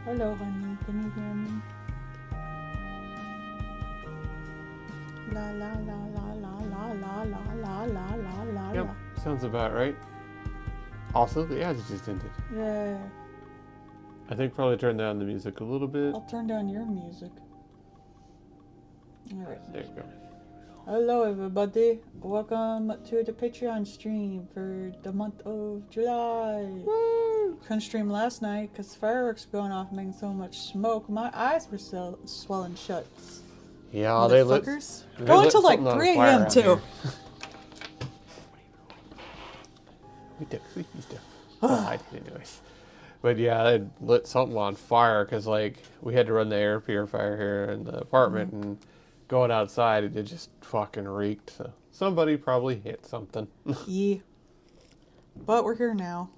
Hello, honey. Can you hear me? La la la la la la la la la la la la Yep, la. sounds about right. Also, the ads just ended. Yeah. I think probably turn down the music a little bit. I'll turn down your music. Alright. There you go. Hello, everybody. Welcome to the Patreon stream for the month of July. Woo! Couldn't stream last night because fireworks were going off making so much smoke. My eyes were still swelling shut. Yeah, they lit. Motherfuckers. They Going lit till like something on 3 fire a.m. out too. here. We used to hide anyways. But yeah, they lit something on fire because like we had to run the air purifier here in the apartment, and going outside it just fucking reeked. So somebody probably hit something. Yeah. But we're here now.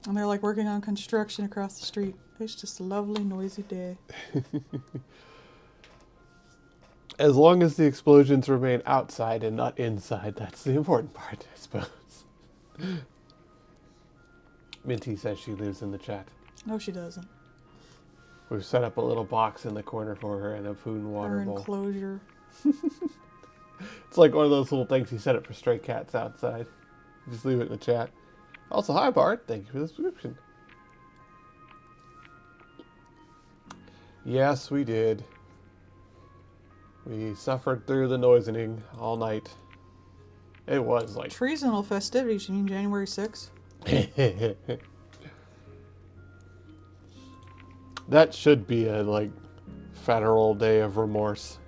And they're like working on construction across the street. It's just a lovely, noisy day. As long as the explosions remain outside and not inside, that's the important part, I suppose. Minty says she lives in the chat. No, she doesn't. We've set up a little box in the corner for her and a food and water Her bowl. enclosure. It's like one of those little things you set up for stray cats outside. Just leave it in the chat. Also, hi Bart, thank you for the subscription. Yes, we did. We suffered through the noisening all night. It was like... Treasonal festivities, you mean January 6th? That should be a, like, federal day of remorse.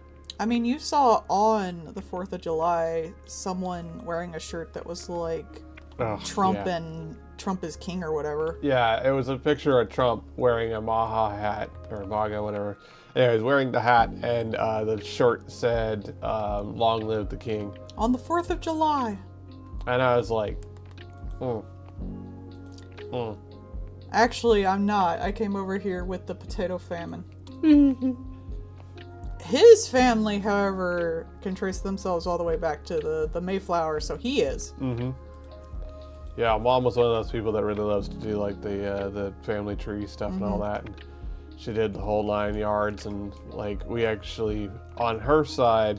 I mean, you saw on the 4th of July someone wearing a shirt that was like Ugh, Trump yeah. and Trump is king or whatever. Yeah, it was a picture of Trump wearing a Maha hat, or MAGA, whatever. Anyways, wearing the hat, and the shirt said, long live the king. On the 4th of July. And I was like, Actually, I'm not. I came over here with the potato famine. His family, however, can trace themselves all the way back to the Mayflower, so he is. Mm-hmm. Yeah, Mom was one of those people that really loves to do like the family tree stuff and all that. And she did the whole 9 yards, and like we actually on her side,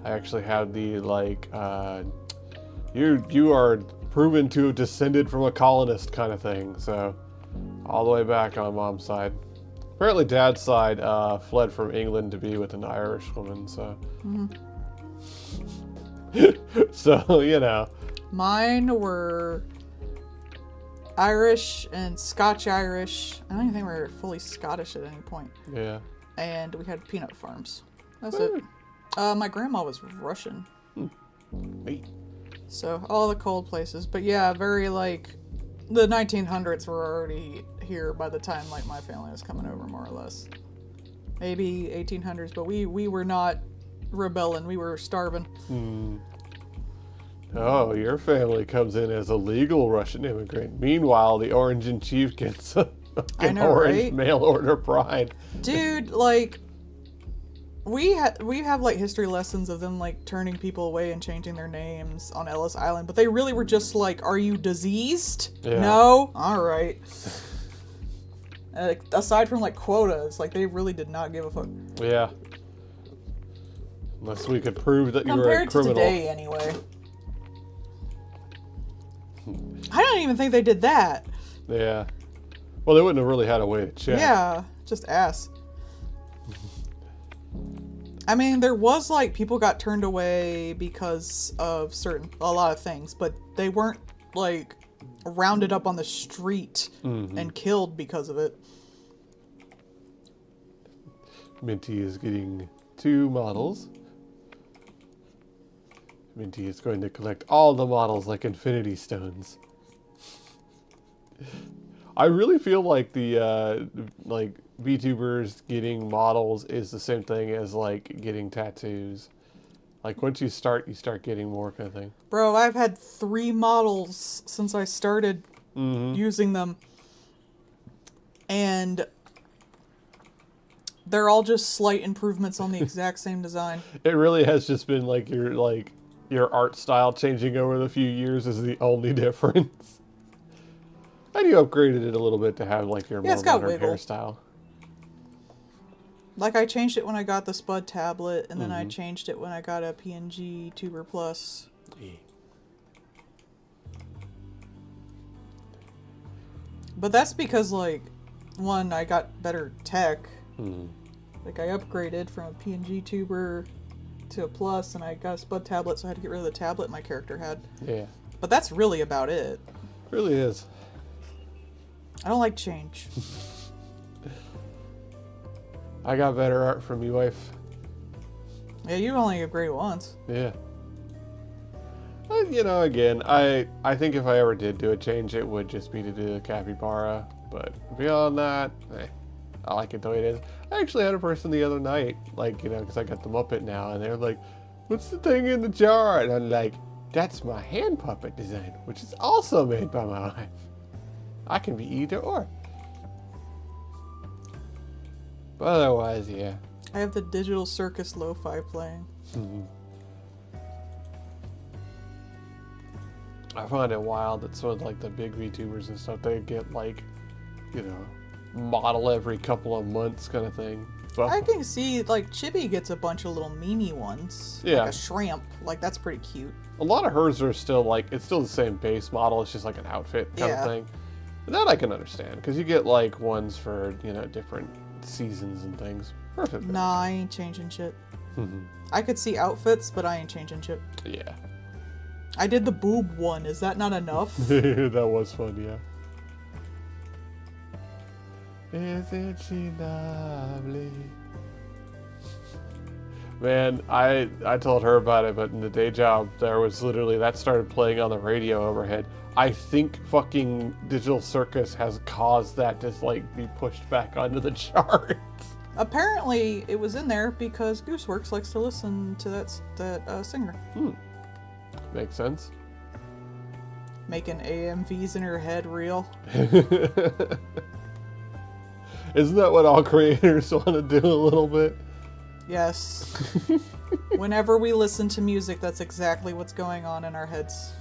I actually had the like you are proven to have descended from a colonist kind of thing. So all the way back on Mom's side. Apparently, Dad's side fled from England to be with an Irish woman. So, so you know. Mine were Irish and Scotch-Irish. I don't even think we were fully Scottish at any point. Yeah. And we had peanut farms. That's it. My grandma was Russian. Neat. So, all the cold places. But yeah, very like, the 1900s were already here by the time like my family was coming over, more or less. Maybe 1800s, but we were not rebelling. We were starving. Oh, your family comes in as a legal Russian immigrant. Meanwhile, the Orange and Chief gets a fucking know, orange right? mail order pride. Dude, like, we have like history lessons of them like turning people away and changing their names on Ellis Island, but they really were just like, "Are you diseased? Yeah. No, all right." Aside from like quotas, like they really did not give a fuck. Yeah. Unless we could prove that you were a Compared to criminal. today, anyway. I don't even think they did that. Yeah. Well, they wouldn't have really had a way to check. Yeah, just ass. I mean, there was like people got turned away because of a lot of things, but they weren't like rounded up on the street and killed because of it. Minty is getting 2 models. Minty is going to collect all the models like Infinity Stones. I really feel like the like VTubers getting models is the same thing as like getting tattoos. Like once you start getting more kind of thing. Bro, I've had 3 models since I started using them. And they're all just slight improvements on the exact same design. It really has just been like your art style changing over the few years is the only difference. And you upgraded it a little bit to have like your Yeah, more it's got modern wiggle. hairstyle. Like, I changed it when I got the Spud tablet, and then I Mm-hmm. changed it when I got a PNG Tuber Plus. Yeah. But that's because, like, one, I got better tech. Mm-hmm. Like, I upgraded from a PNG Tuber to a Plus, and I got a Spud tablet, so I had to get rid of the tablet my character had. Yeah. But that's really about it. Really is. I don't like change. I got better art from you, wife. Yeah, you only upgrade once. Yeah. You know, again, I think if I ever did do a change, it would just be to do the capybara. But beyond that, I like it the way it is. I actually had a person the other night, like, you know, because I got the Muppet now, and they're like, "What's the thing in the jar?" And I'm like, "That's my hand puppet design, which is also made by my wife. I can be either or." But otherwise, yeah. I have the Digital Circus Lo-Fi playing. Mhm. I find it wild that sort of like the big VTubers and stuff, they get like, you know, model every couple of months kind of thing. But I can see, like, Chibi gets a bunch of little mini ones. Yeah. Like a shrimp. Like, that's pretty cute. a lot of hers are still like, it's still the same base model, it's just like an outfit kind Yeah. of thing. And that I can understand, because you get like ones for, you know, different seasons and things. Perfect. Nah, I ain't changing shit. Mhm. I could see outfits, but I ain't changing shit. Yeah. I did the boob one. Is that not enough? That was fun, yeah. Isn't she lovely? Man, I told her about it, but in the day job, there was literally, that started playing on the radio overhead. I think fucking Digital Circus has caused that to, like, be pushed back onto the charts. Apparently, it was in there because Gooseworks likes to listen to that singer. Makes sense. Making AMVs in her head real. Isn't that what all creators want to do a little bit? Yes. Whenever we listen to music, that's exactly what's going on in our heads.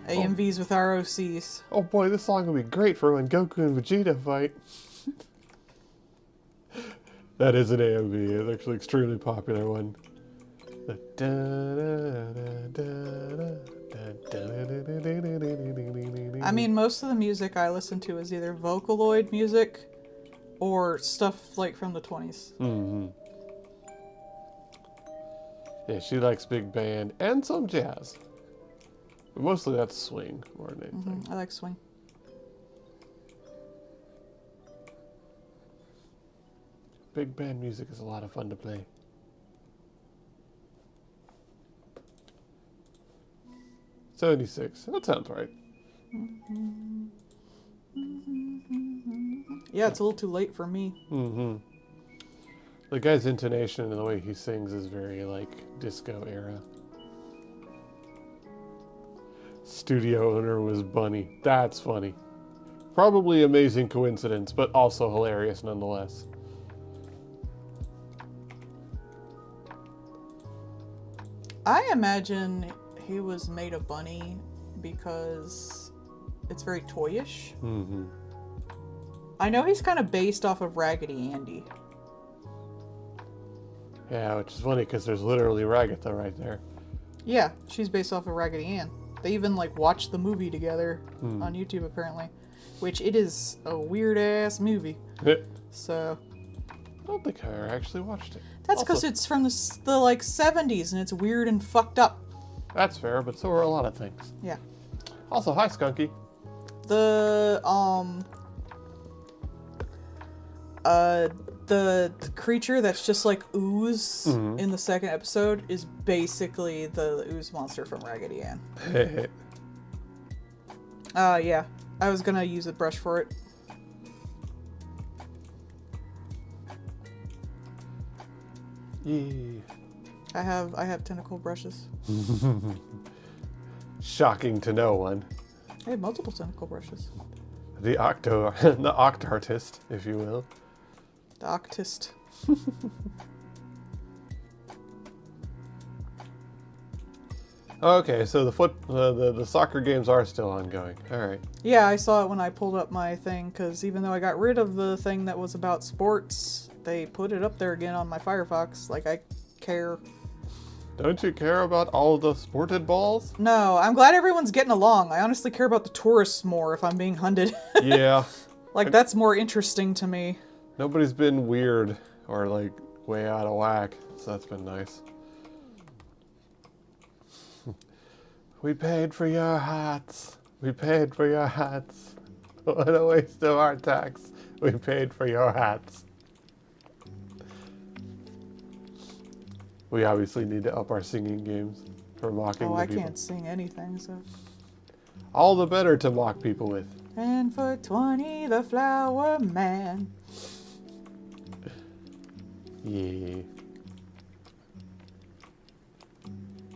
AMVs with ROCs. Oh boy, this song would be great for when Goku and Vegeta fight. That is an AMV. It's actually an extremely popular one. I mean, most of the music I listen to is either Vocaloid music or stuff like from the 20s. Mm-hmm. Yeah, she likes big band and some jazz. But mostly that's swing more than anything. I like swing. Big band music is a lot of fun to play. '76. That sounds right. Yeah, it's a little too late for me. Mm-hmm. The guy's intonation and the way he sings is very, like, disco era. Studio owner was Bunny. That's funny. Probably amazing coincidence, but also hilarious nonetheless. I imagine he was made a bunny because it's very toyish. Mm-hmm. I know he's kind of based off of Raggedy Andy. Yeah, which is funny because there's literally Ragatha right there. Yeah, she's based off of Raggedy Ann. They even like watched the movie together on YouTube apparently, which it is a weird ass movie. I So don't think I ever actually watched it. that's Also- because it's from the like 70s and it's weird and fucked up. That's fair, but so are a lot of things. Yeah. Also, hi, Skunky. The creature that's just like ooze in the second episode is basically the ooze monster from Raggedy Ann. Yeah. I was gonna use a brush for it. Yeah. I have tentacle brushes. Shocking to no one. I have multiple tentacle brushes. The Octartist, if you will. The Octist. Okay, so the soccer games are still ongoing. All right. Yeah, I saw it when I pulled up my thing, because even though I got rid of the thing that was about sports, they put it up there again on my Firefox. Like, I care. Don't you care about all the sported balls? No, I'm glad everyone's getting along. I honestly care about the tourists more if I'm being hunted. Yeah. Like, that's more interesting to me. Nobody's been weird or like way out of whack, so that's been nice. We paid for your hats. We paid for your hats. What a waste of our tax. We paid for your hats. We obviously need to up our singing games for mocking Oh, the I people. can't sing anything, so. All the better to mock people with. And for 20, the flower man. Yeah.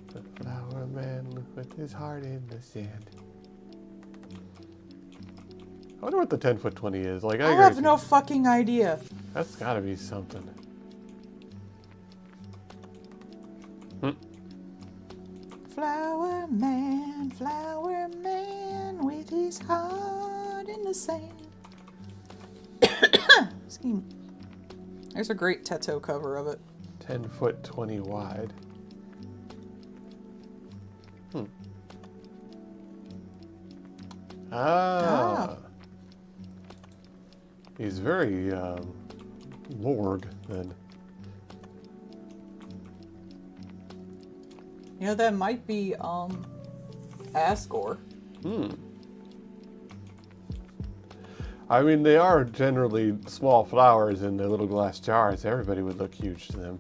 The flower man with his heart in the sand. I wonder what the 10-foot 20 is. Like, I agree have with no you. fucking idea. That's gotta be something. Flower man with his heart in the sand. Excuse me. There's a great Teto cover of it. 10-foot 20 wide. Ah. He's very Lord then. You know, that might be Asgore. I mean, they are generally small flowers in their little glass jars. Everybody would look huge to them.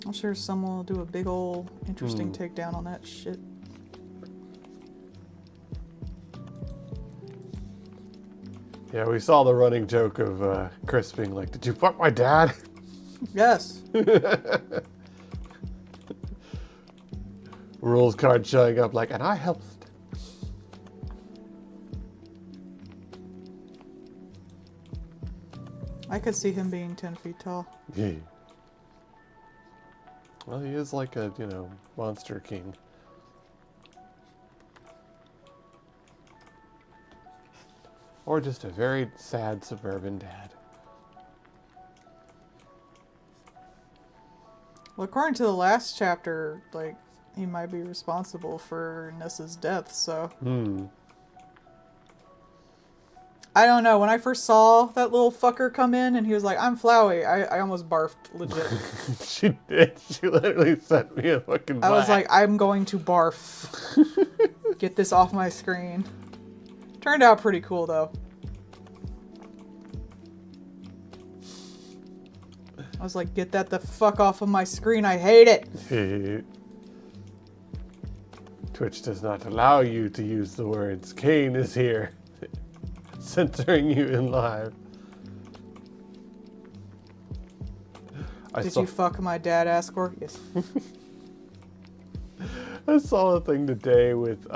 I'm sure someone will do a big ol' interesting takedown on that shit. Yeah, we saw the running joke of Chris being like, "Did you fuck my dad?" Yes. Rules card showing up like, and I helped. I could see him being 10 feet tall. Yeah. Well, he is like a, monster king. Or just a very sad suburban dad. Well, according to the last chapter, like, he might be responsible for Nessa's death, so. I don't know. When I first saw that little fucker come in and he was like, I'm Flowey, I almost barfed, legit. She did. She literally sent me a fucking I was black. like, I'm going to barf. Get this off my screen. Turned out pretty cool, though. I was like, get that the fuck off of my screen. I hate it. Twitch does not allow you to use the words. Kane is here. Censoring you in live. Did you fuck my dad, Asgore? Yes. I saw a thing today with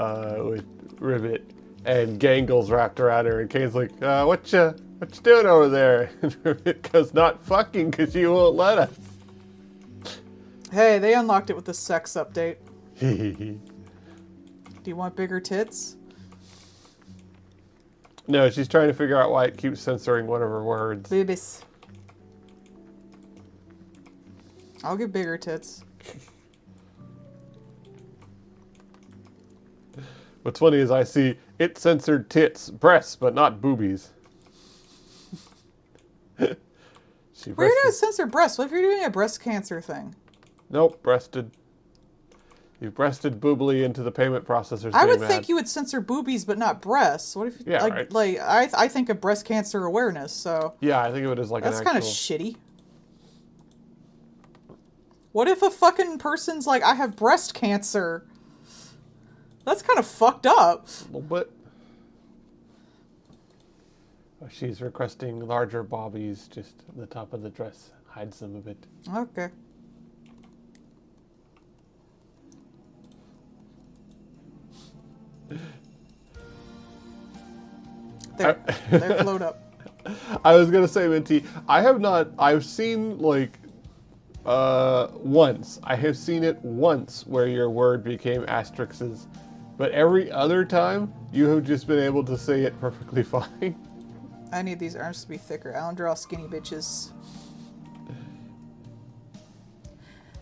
Rivet and Gangle's wrapped around her, and Kane's like, what you doing over there? And Rivet goes, not fucking, because you won't let us. Hey, they unlocked it with the sex update. Do you want bigger tits? No, she's trying to figure out why it keeps censoring one of her words. Boobies. I'll get bigger tits. What's funny is I see it censored tits, breasts, but not boobies. We're gonna censor breasts. What if you're doing a breast cancer thing? Nope, breasted. You breasted boobily into the payment processors. I would think you would censor boobies, but not breasts. What if, Yeah, like, right. I think of breast cancer awareness, so Yeah, I think of it as like that's an kind actual... of shitty. What if a fucking person's like, I have breast cancer? That's kind of fucked up. A little bit. Oh, she's requesting larger bobbies, just the top of the dress hides them a bit. Okay. There, float up. I was gonna say, Minty, I've seen like Once. I have seen it once where your word became asterisks, but every other time you have just been able to say it perfectly fine. I need these arms to be thicker. I don't draw skinny bitches.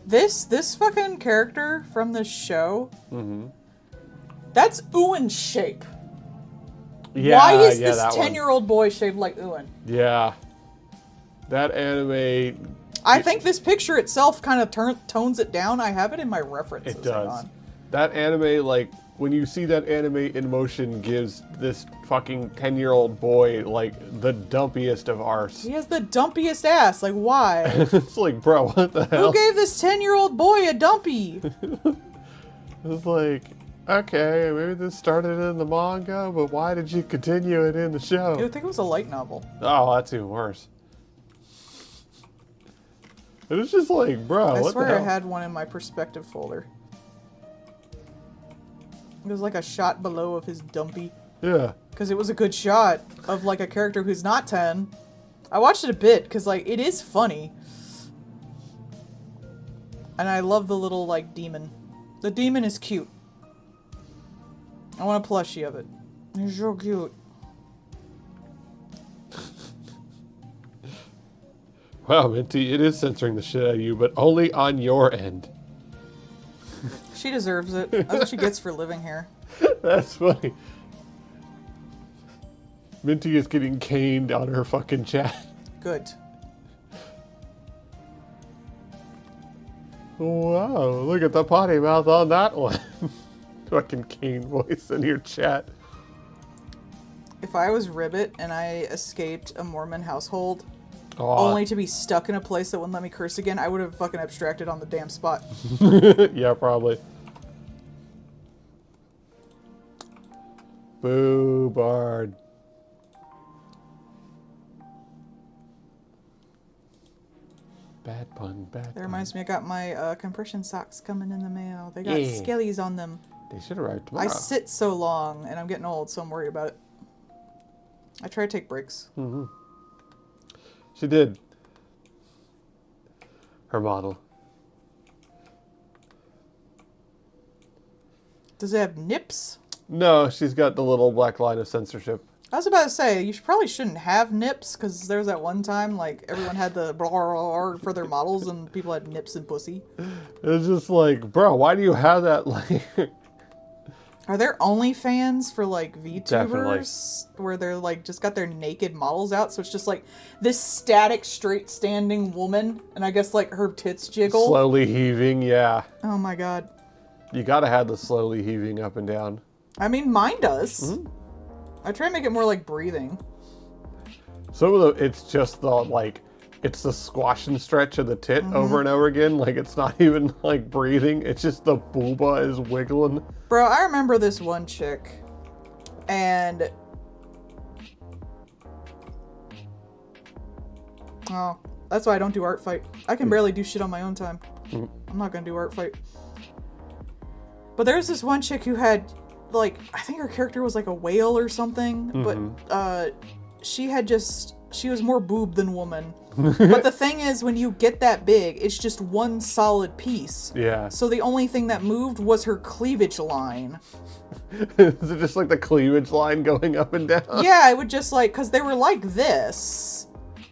This fucking character from this show, that's Ewan's shape. Yeah, Why is yeah, this that one. 10-year-old boy shaped like Ewan? Yeah. That anime, I think this picture itself kind of tones it down. I have it in my references. it Hang does. on. That anime, like, when you see that anime in motion, gives this fucking 10-year-old boy, like, the dumpiest of arse. He has the dumpiest ass. Like, why? It's like, bro, what the hell? Who gave this 10-year-old boy a dumpy? It's like, okay, maybe this started in the manga, but why did you continue it in the show? I think it was a light novel. Oh, that's even worse. It was just like, bro, I what the swear hell? I had one in my perspective folder. It was like a shot below of his dumpy. Yeah. Because it was a good shot of like a character who's not 10. I watched it a bit because like it is funny. And I love the little like demon. The demon is cute. I want a plushie of it. He's so cute. Wow, Minty, it is censoring the shit out of you, but only on your end. She deserves it. That's what she gets for living here. That's funny. Minty is getting caned on her fucking chat. Good. Wow, look at the potty mouth on that one. Fucking cane voice in your chat. If I was Ribbit and I escaped a Mormon household, Aw. only to be stuck in a place that wouldn't let me curse again, I would have fucking abstracted on the damn spot. Yeah, probably. Boo, Bard. Bad pun, bad That pun. reminds me, I got my compression socks coming in the mail. They got Yeah. skellies on them. They should arrive I tomorrow. sit so long, and I'm getting old, so I'm worried about it. I try to take breaks. She did. Her model. Does it have nips? No, she's got the little black line of censorship. I was about to say, you probably shouldn't have nips, because there was that one time, like, everyone had the blah, blah, blah for their models, and people had nips and pussy. It's just like, bro, why do you have that? Like, Are there OnlyFans for, like, Definitely. VTubers? Where they're, like, just got their naked models out, so it's just, like, this static, straight-standing woman, and I guess, like, her tits jiggle? slowly heaving, yeah. Oh my god. You gotta have the slowly heaving up and down. I mean, mine does. I try to make it more like breathing. Some of the, it's just the, like, it's the squash and stretch of the tit over and over again. Like, it's not even, like, breathing. It's just the booba is wiggling. Bro, I remember this one chick, and... Oh, that's why I don't do art fight. I can barely do shit on my own time. I'm not gonna do art fight. But there's this one chick who had, like, I think her character was like a whale or something, but she had just, she was more boob than woman. But the thing is, when you get that big, it's just one solid piece. Yeah. So the only thing that moved was her cleavage line. Is it just like the cleavage line going up and down? Yeah, it would just like, because they were like this.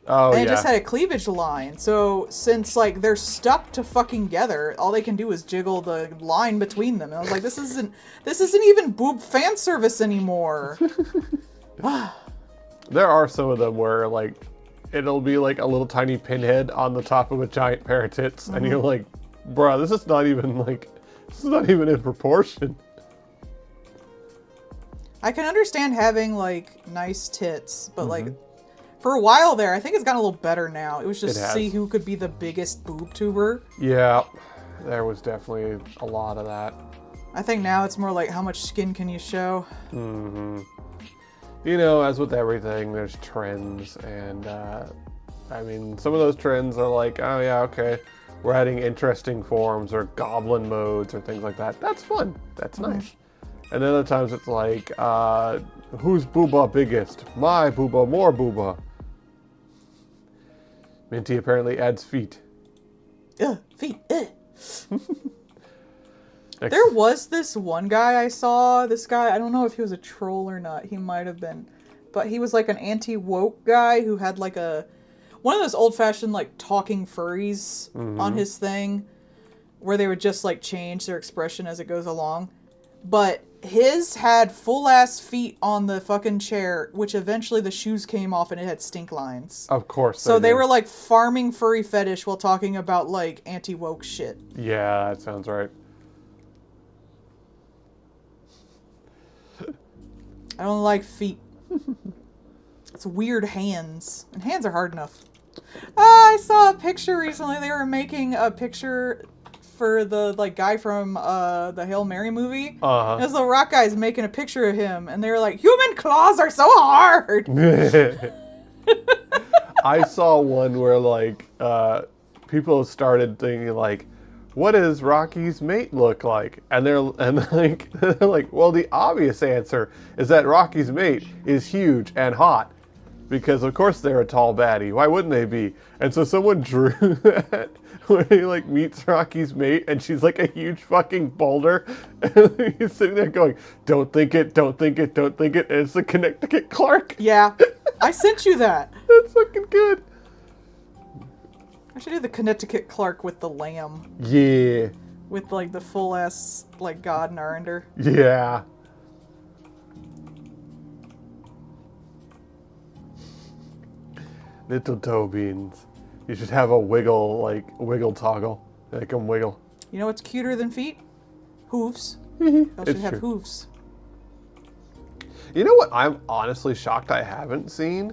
Oh, And yeah. it just had a cleavage line. So since like they're stuck to fucking together, all they can do is jiggle the line between them. And I was like, this isn't even boob fan service anymore. There are some of them where, like, it'll be like a little tiny pinhead on the top of a giant pair of tits, and you're like, bruh, this is not even, like, this is not even in proportion. I can understand having like nice tits, but like for a while there, I think it's gotten a little better now. It was just It has. see who could be the biggest boob tuber. Yeah, there was definitely a lot of that. I think now it's more like how much skin can you show? You know, as with everything, there's trends, and I mean, some of those trends are like, oh yeah, okay, we're adding interesting forms or goblin modes or things like that. That's fun. That's nice. And then other times it's like, who's booba biggest? My booba, more booba. Minty apparently adds feet. Feet. There was this one guy I saw. This guy, I don't know if he was a troll or not. He might have been. But he was like an anti-woke guy who had like one of those old-fashioned like talking furries on his thing where they would just like change their expression as it goes along. But his had full-ass feet on the fucking chair, which eventually the shoes came off and it had stink lines. Of course. So they were like farming furry fetish while talking about like anti-woke shit. Yeah, that sounds right. I don't like feet. It's weird hands. And hands are hard enough. I saw a picture recently. They were making a picture for the like guy from the Hail Mary movie. Uh-huh. As the rock guy's making a picture of him. And they were like, human claws are so hard. I saw one where like people started thinking like, what does Rocky's mate look like? And they're like, well, the obvious answer is that Rocky's mate is huge and hot, because of course they're a tall baddie. Why wouldn't they be? And so someone drew that where he like meets Rocky's mate, and she's like a huge fucking boulder, and he's sitting there going, "Don't think it, don't think it, don't think it." And it's the Connecticut Clark. Yeah, I sent you that. That's fucking good. I should do the Connecticut Clark with the lamb. Yeah. With like the full ass like God Narender. Yeah. Little toe beans. You should have a wiggle toggle. Make them wiggle. You know what's cuter than feet? Hooves. It's I should have true. hooves. You know what I'm honestly shocked I haven't seen?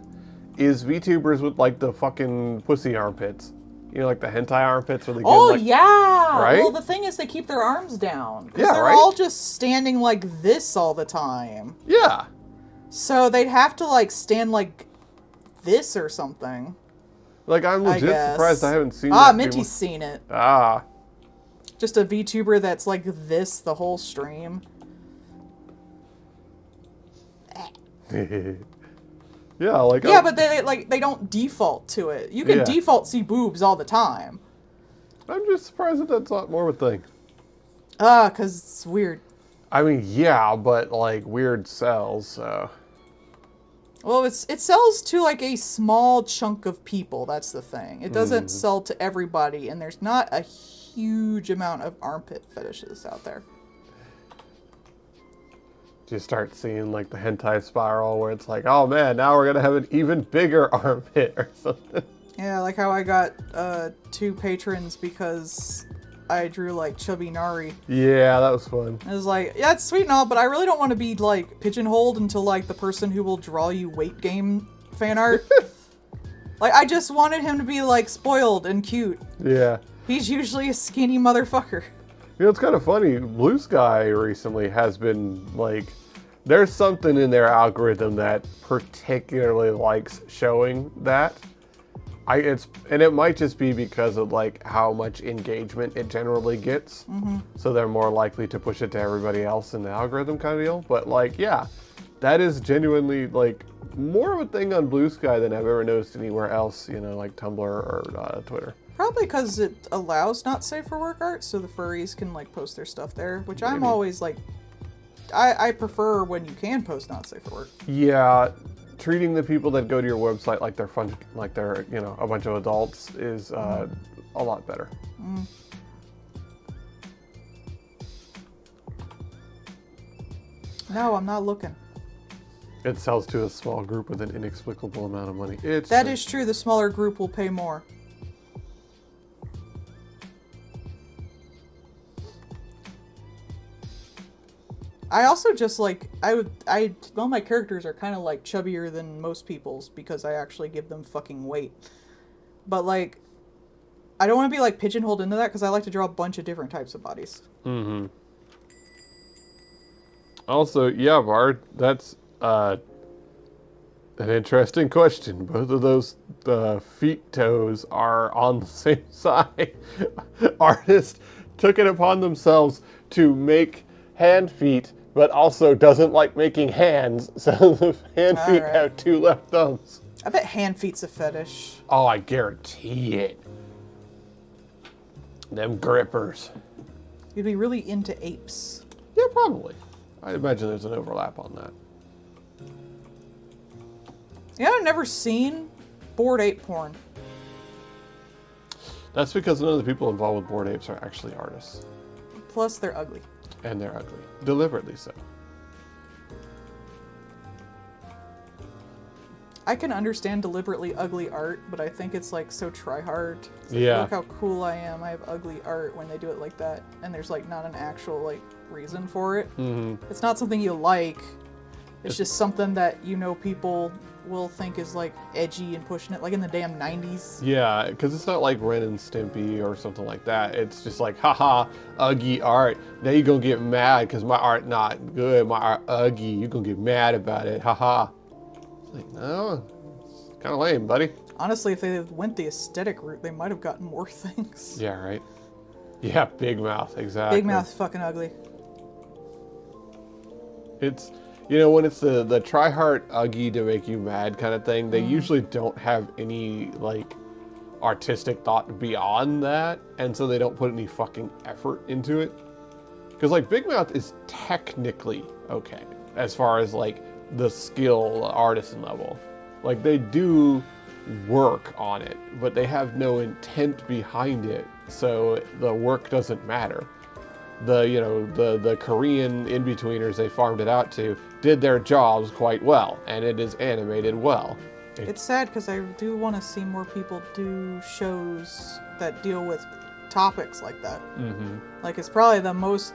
Is VTubers with like the fucking pussy armpits. You know, like the hentai armpits where they Oh, get like... yeah! Right? Well, the thing is they keep their arms down. Because Yeah, they're right? all just standing like this all the time. Yeah. So they'd have to like stand like this or something. Like I'm legit guess. surprised I haven't seen Ah, that Minty's people- seen it. Ah. Just a VTuber that's like this the whole stream. Yeah, like... Yeah, but they don't default to it. You can Yeah. default see boobs all the time. I'm just surprised that that's not more of a thing. Because it's weird. I mean, yeah, but like weird sells, so... Well, it sells to like a small chunk of people. That's the thing. It doesn't sell to everybody, and there's not a huge amount of armpit fetishes out there. You start seeing like the hentai spiral where it's like, oh man, now we're gonna have an even bigger armpit or something. Yeah, like how I got 2 patrons because I drew like chubby Nari. Yeah, that was fun. It was like, yeah, it's sweet and all, but I really don't want to be like pigeonholed into like the person who will draw you weight game fan art. Like, I just wanted him to be like spoiled and cute. Yeah. He's usually a skinny motherfucker. You know, it's kind of funny. Blue Sky recently has been like, there's something in their algorithm that particularly likes showing that. And it might just be because of like how much engagement it generally gets. So they're more likely to push it to everybody else in the algorithm kind of deal. But like, yeah, that is genuinely like more of a thing on Blue Sky than I've ever noticed anywhere else, you know, like Tumblr or Twitter. Probably because it allows not safe for work art, so the furries can like post their stuff there, which I'm Maybe. always like, I prefer when you can post not safe for work. Yeah, treating the people that go to your website like they're fun, like they're, you know, a bunch of adults is a lot better. No, I'm not looking. It sells to a small group with an inexplicable amount of money. That is true. The smaller group will pay more. I also just like, all my characters are kind of like chubbier than most people's because I actually give them fucking weight. But like, I don't want to be like pigeonholed into that because I like to draw a bunch of different types of bodies. Mm-hmm. Also, yeah, Bard, that's an interesting question. Both of those feet toes are on the same side. Artists took it upon themselves to make hand feet, but also doesn't like making hands, so the hand feet Alright. have 2 left thumbs. I bet hand feet's a fetish. Oh, I guarantee it. Them grippers. You'd be really into apes. Yeah, probably. I imagine there's an overlap on that. Yeah, I've never seen Bored Ape porn. That's because none of the people involved with Bored Apes are actually artists. Plus, they're ugly. And they're ugly. Deliberately so. I can understand deliberately ugly art, but I think it's like so try-hard. It's like, Yeah. Look how cool I am. I have ugly art when they do it like that. And there's like not an actual like reason for it. Mm-hmm. It's not something you like. It's just something that you know people will think is like edgy and pushing it, like in the damn 90s. Yeah, because it's not like Ren and Stimpy or something like that. It's just like, haha, ugly art. Now you gonna get mad because my art not good. My art ugly. You gonna get mad about it. Haha. It's like, no, it's kind of lame, buddy. Honestly, if they went the aesthetic route, they might have gotten more things. Yeah, right. Yeah, Big Mouth, exactly. Big Mouth's fucking ugly. It's, you know, when it's the try hard uggy to make you mad kind of thing, they usually don't have any, like, artistic thought beyond that, and so they don't put any fucking effort into it. Because, like, Big Mouth is technically okay, as far as, like, the skill, artisan level. Like, they do work on it, but they have no intent behind it, so the work doesn't matter. The Korean in-betweeners they farmed it out to did their jobs quite well, and it is animated well. It's sad because I do want to see more people do shows that deal with topics like that. Mm-hmm. Like it's probably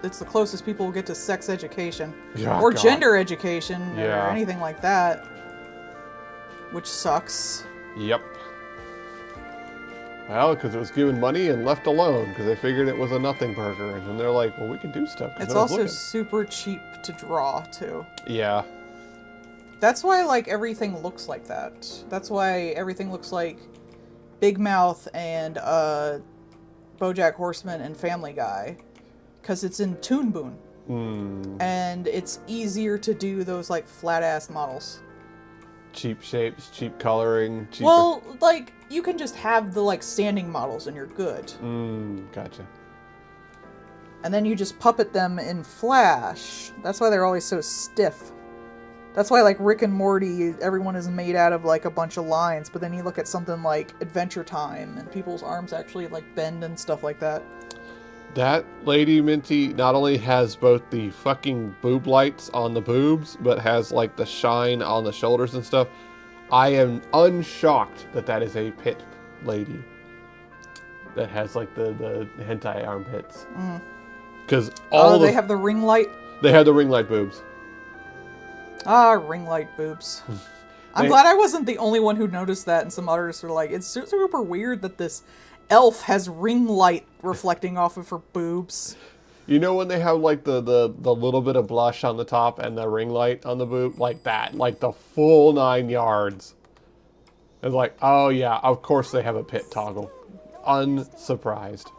it's the closest people will get to sex education Yeah, or God. gender education Yeah. or anything like that, which sucks. Yep. Well, because it was given money and left alone because they figured it was a nothing burger, and then they're like, "Well, we can do stuff." 'cause It's no one's also looking." super cheap to draw too. Yeah. That's why like everything looks like that. That's why everything looks like Big Mouth and BoJack Horseman and Family Guy, because it's in Toon Boom, and it's easier to do those like flat ass models. Cheap shapes, cheap coloring. Cheaper. Well, like you can just have the like standing models and you're good, Gotcha. and then you just puppet them in Flash. That's why they're always so stiff. That's why, like, Rick and Morty, everyone is made out of, like, a bunch of lines, but then you look at something like Adventure Time, and people's arms actually, like, bend and stuff like that. That lady, Minty, not only has both the fucking boob lights on the boobs, but has, like, the shine on the shoulders and stuff. I am unshocked that that is a pit lady that has, like, the hentai armpits. Because they have the ring light. They have the ring light boobs. Ah, ring light boobs. I'm glad I wasn't the only one who noticed that, and some artists were like, it's super weird that this elf has ring light reflecting off of her boobs. You know when they have like the little bit of blush on the top and the ring light on the boob? Like that. Like the full 9 yards. It's like, oh yeah, of course they have a pit toggle. Unsurprised.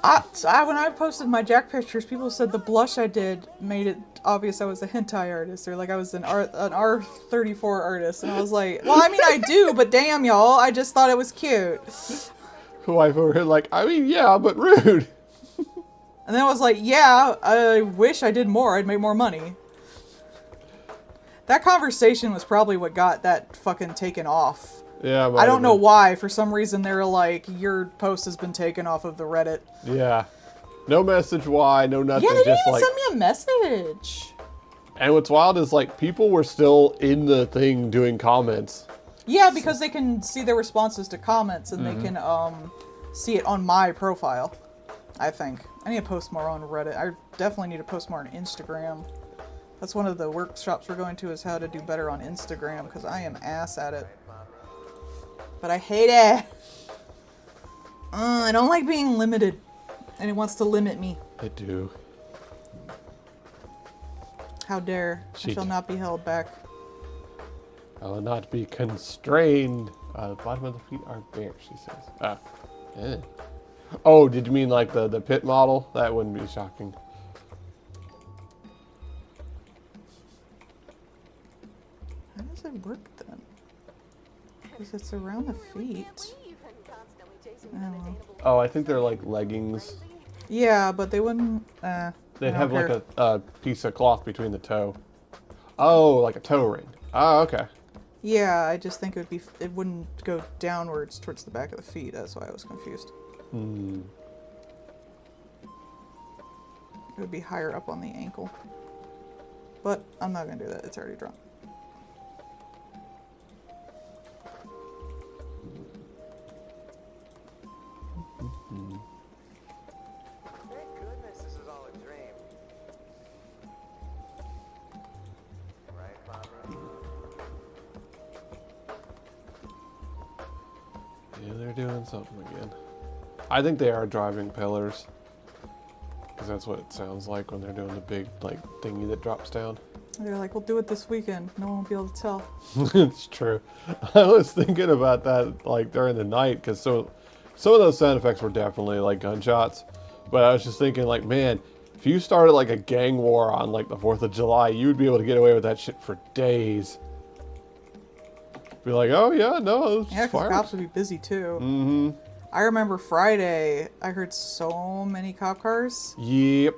When I posted my Jack pictures, people said the blush I did made it obvious I was a hentai artist, or like I was an R34 artist, and I was like, well, I mean, I do, but damn, y'all, I just thought it was cute. Wife over here like, I mean, yeah, but rude. And then I was like, yeah, I wish I did more, I'd make more money. That conversation was probably what got that fucking taken off. Yeah, I don't know why. For some reason, they were like, your post has been taken off of the Reddit. Yeah. No message why, no nothing. Yeah, they didn't just even like, send me a message. And what's wild is like people were still in the thing doing comments. Yeah, because they can see their responses to comments and they can see it on my profile, I think. I need to post more on Reddit. I definitely need to post more on Instagram. That's one of the workshops we're going to, is how to do better on Instagram, because I am ass at it. But I hate it. I don't like being limited. And it wants to limit me. I do. How dare. I shall not be held back. I will not be constrained. The bottom of the feet are bare, she says. Oh, did you mean like the pit model? That wouldn't be shocking. How does it work then? Because it's around the feet. Oh, I think they're like leggings. Yeah, but they wouldn't. They'd have like a piece of cloth between the toe. Oh, like a toe ring. Oh, okay. Yeah, I just think it wouldn't go downwards towards the back of the feet. That's why I was confused. Hmm. It would be higher up on the ankle. But I'm not gonna do that. It's already drawn. Thank goodness this is all a dream. Right, Barbara? Yeah, they're doing something again. I think they are driving pillars. Because that's what it sounds like when they're doing the big, like, thingy that drops down. They're like, we'll do it this weekend. No one will be able to tell. It's true. I was thinking about that, like, during the night, because some of those sound effects were definitely, like, gunshots. But I was just thinking, like, man, if you started, like, a gang war on, like, the 4th of July, you would be able to get away with that shit for days. Be like, oh, yeah, no, it's Yeah, because fireworks. cops would be busy too. Mm-hmm. I remember Friday, I heard so many cop cars. Yep.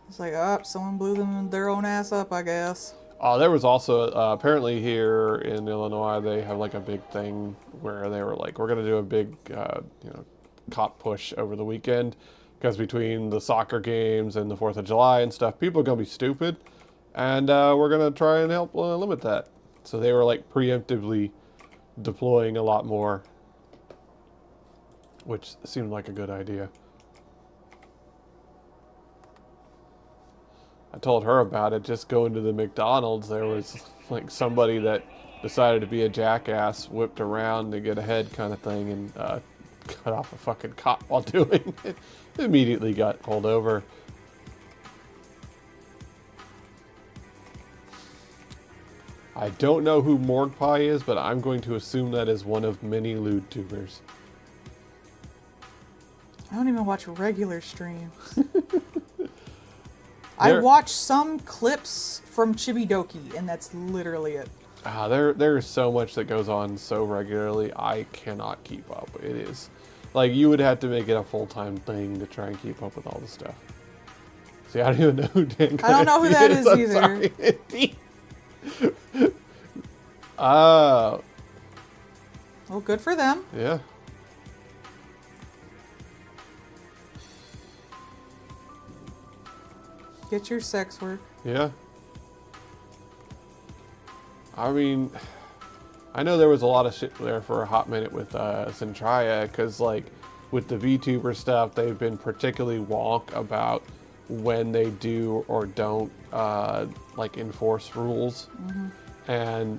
It's like, someone blew their own ass up, I guess. There was also, apparently here in Illinois, they have like a big thing where they were like, we're going to do a big, cop push over the weekend. Because between the soccer games and the 4th of July and stuff, people are going to be stupid. And we're going to try and help limit that. So they were like preemptively deploying a lot more. Which seemed like a good idea. I told her about it. Just going to the McDonald's, there was like somebody that decided to be a jackass, whipped around to get ahead kind of thing, and cut off a fucking cop while doing it. Immediately got pulled over. I don't know who Morgue Pie is, but I'm going to assume that is one of many lewd tubers. I don't even watch regular streams. I watch some clips from Chibidoki, and that's literally it. There's so much that goes on so regularly, I cannot keep up. It is. Like, you would have to make it a full-time thing to try and keep up with all the stuff. See, I don't even know who Dan I don't know who that is either. Sorry. Oh. Well, good for them. Yeah. Get your sex work. Yeah. I mean, I know there was a lot of shit there for a hot minute with Zentraya, because, like, with the VTuber stuff, they've been particularly wonk about when they do or don't, like, enforce rules. Mm-hmm. And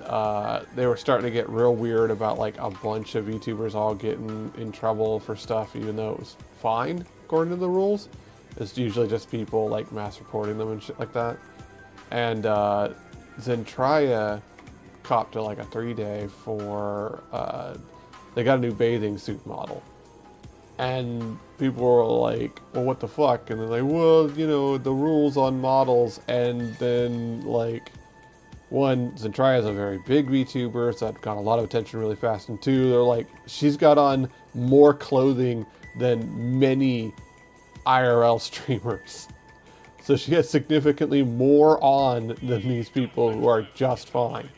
they were starting to get real weird about, like, a bunch of VTubers all getting in trouble for stuff, even though it was fine, according to the rules. It's usually just people, like, mass reporting them and shit like that. And Zentraya copped to, like, a 3-day for, they got a new bathing suit model. And people were like, well, what the fuck? And they're like, well, you know, the rules on models. And then, like, one, Zentraya is a very big VTuber, so that got a lot of attention really fast. And two, they're like, she's got on more clothing than many IRL streamers. So she has significantly more on than these people who are just fine.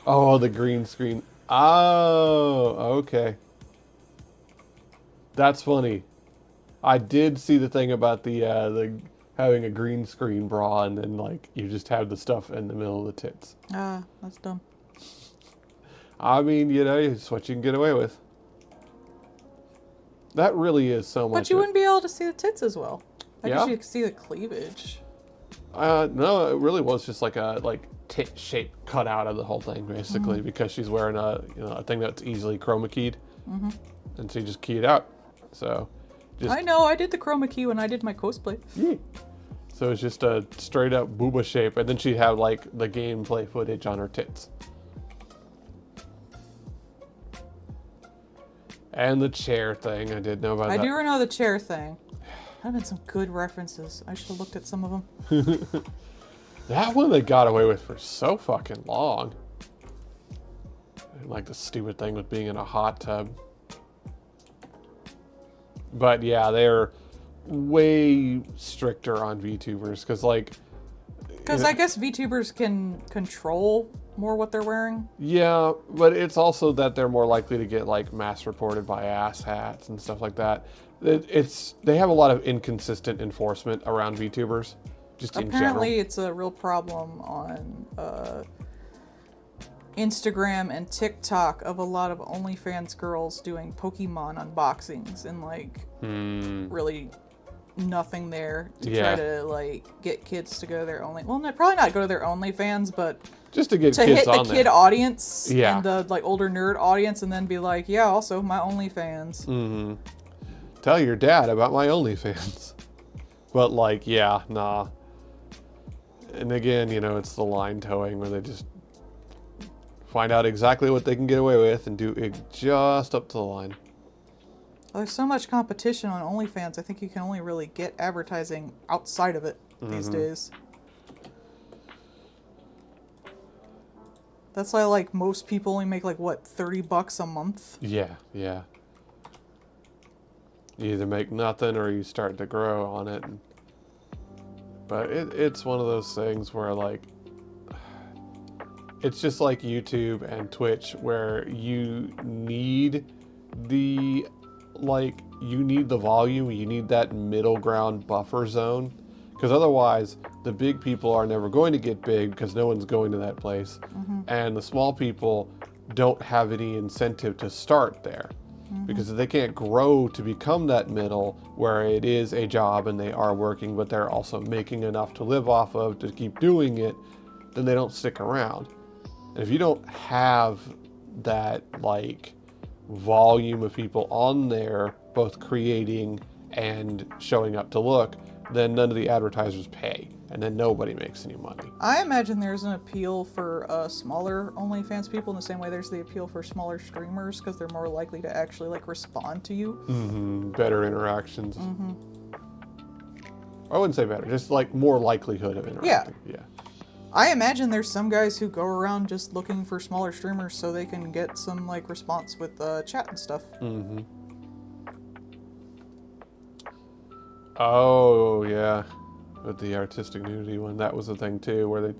Oh, the green screen. Oh, okay. That's funny. I did see the thing about the having a green screen bra and then, like, you just have the stuff in the middle of the tits. That's dumb. I mean, you know, it's what you can get away with. That really is so much. But you wouldn't be able to see the tits as well. I Yeah? guess you could see the cleavage. No, it really was just like a tit shape cut out of the whole thing, basically, because she's wearing a thing that's easily chroma keyed, and so you just key it out. So, just I know, I did the chroma key when I did my cosplay. yeah. So it's just a straight up booba shape, and then she'd have like the gameplay footage on her tits. And the chair thing, I did know about I that. do know the chair thing. That have been some good references. I should have looked at some of them. That one they got away with for so fucking long. like the stupid thing with being in a hot tub. But yeah, they're way stricter on VTubers because like. Because I guess VTubers can control more what they're wearing. Yeah, but it's also that they're more likely to get like mass reported by ass hats and stuff like that. They have a lot of inconsistent enforcement around VTubers, just in general. Apparently, it's a real problem on Instagram and TikTok of a lot of OnlyFans girls doing Pokemon unboxings and like really nothing there to try to like get kids to go to their probably not go to their OnlyFans, but just to get to kids hit the on kid there. audience Yeah. and the like older nerd audience, and then be like, yeah, also my OnlyFans. Tell your dad about my OnlyFans. But like, yeah, nah. And again, you know, it's the line towing where they just find out exactly what they can get away with and do it just up to the line. There's so much competition on OnlyFans. I think you can only really get advertising outside of it these days. That's why like most people only make like what, $30 a month? Yeah, yeah. You either make nothing or you start to grow on it. But it's one of those things where like it's just like YouTube and Twitch where you need the volume, you need that middle ground buffer zone, because otherwise the big people are never going to get big because no one's going to that place, and the small people don't have any incentive to start there, because if they can't grow to become that middle where it is a job and they are working but they're also making enough to live off of to keep doing it, then they don't stick around. And if you don't have that like volume of people on there both creating and showing up to look, then none of the advertisers pay, and then nobody makes any money. I imagine there's an appeal for smaller OnlyFans people in the same way there's the appeal for smaller streamers, because they're more likely to actually like respond to you. Better interactions. I wouldn't say better, just like more likelihood of interacting. Yeah. I imagine there's some guys who go around just looking for smaller streamers so they can get some like response with chat and stuff. Oh yeah, with the artistic nudity one, that was a thing too, where they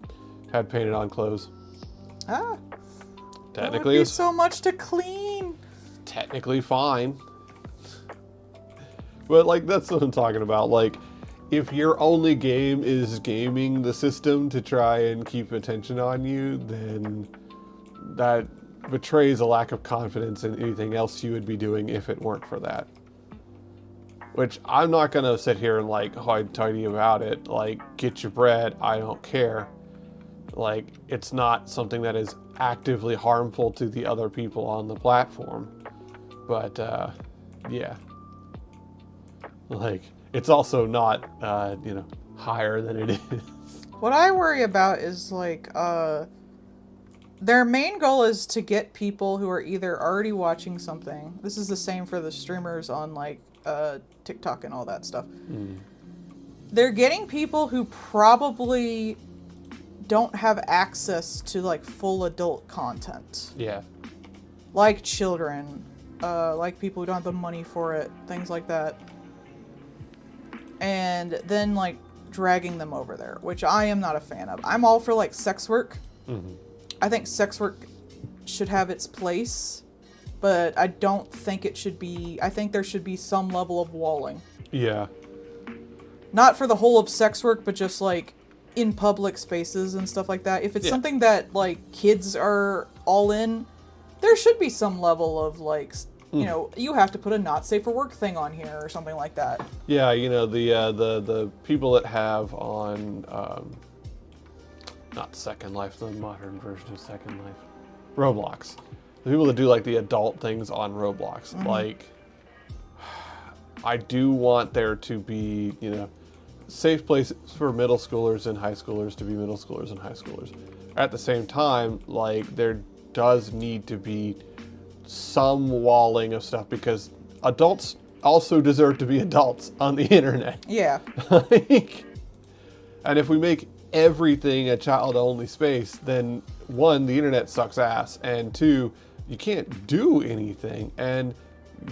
had painted on clothes. Ah, that would Technically, be it's so much to clean. technically fine. But like, that's what I'm talking about. Like, if your only game is gaming the system to try and keep attention on you, then that betrays a lack of confidence in anything else you would be doing if it weren't for that. Which I'm not gonna sit here and like hide-tidy about it. Like, get your bread, I don't care. Like, it's not something that is actively harmful to the other people on the platform. But yeah. Like, it's also not, higher than it is. What I worry about is like their main goal is to get people who are either already watching something. This is the same for the streamers on like TikTok and all that stuff. They're getting people who probably don't have access to like full adult content. Yeah. Like children, like people who don't have the money for it, things like that. And then like dragging them over there, which I am not a fan of. I'm all for like sex work. I think sex work should have its place, but I don't think it should be, I think there should be some level of walling. Yeah. Not for the whole of sex work, but just like in public spaces and stuff like that. If it's something that like kids are all in, there should be some level of like, you know, you have to put a not safe for work thing on here or something like that. Yeah, you know, the people that have on, not Second Life, the modern version of Second Life, Roblox. The people that do like the adult things on Roblox. Like, I do want there to be, you know, safe places for middle schoolers and high schoolers to be middle schoolers and high schoolers. At the same time, like, there does need to be some walling of stuff, because adults also deserve to be adults on the internet. Yeah. Like, and if we make everything a child-only space, then one, the internet sucks ass, and two, you can't do anything, and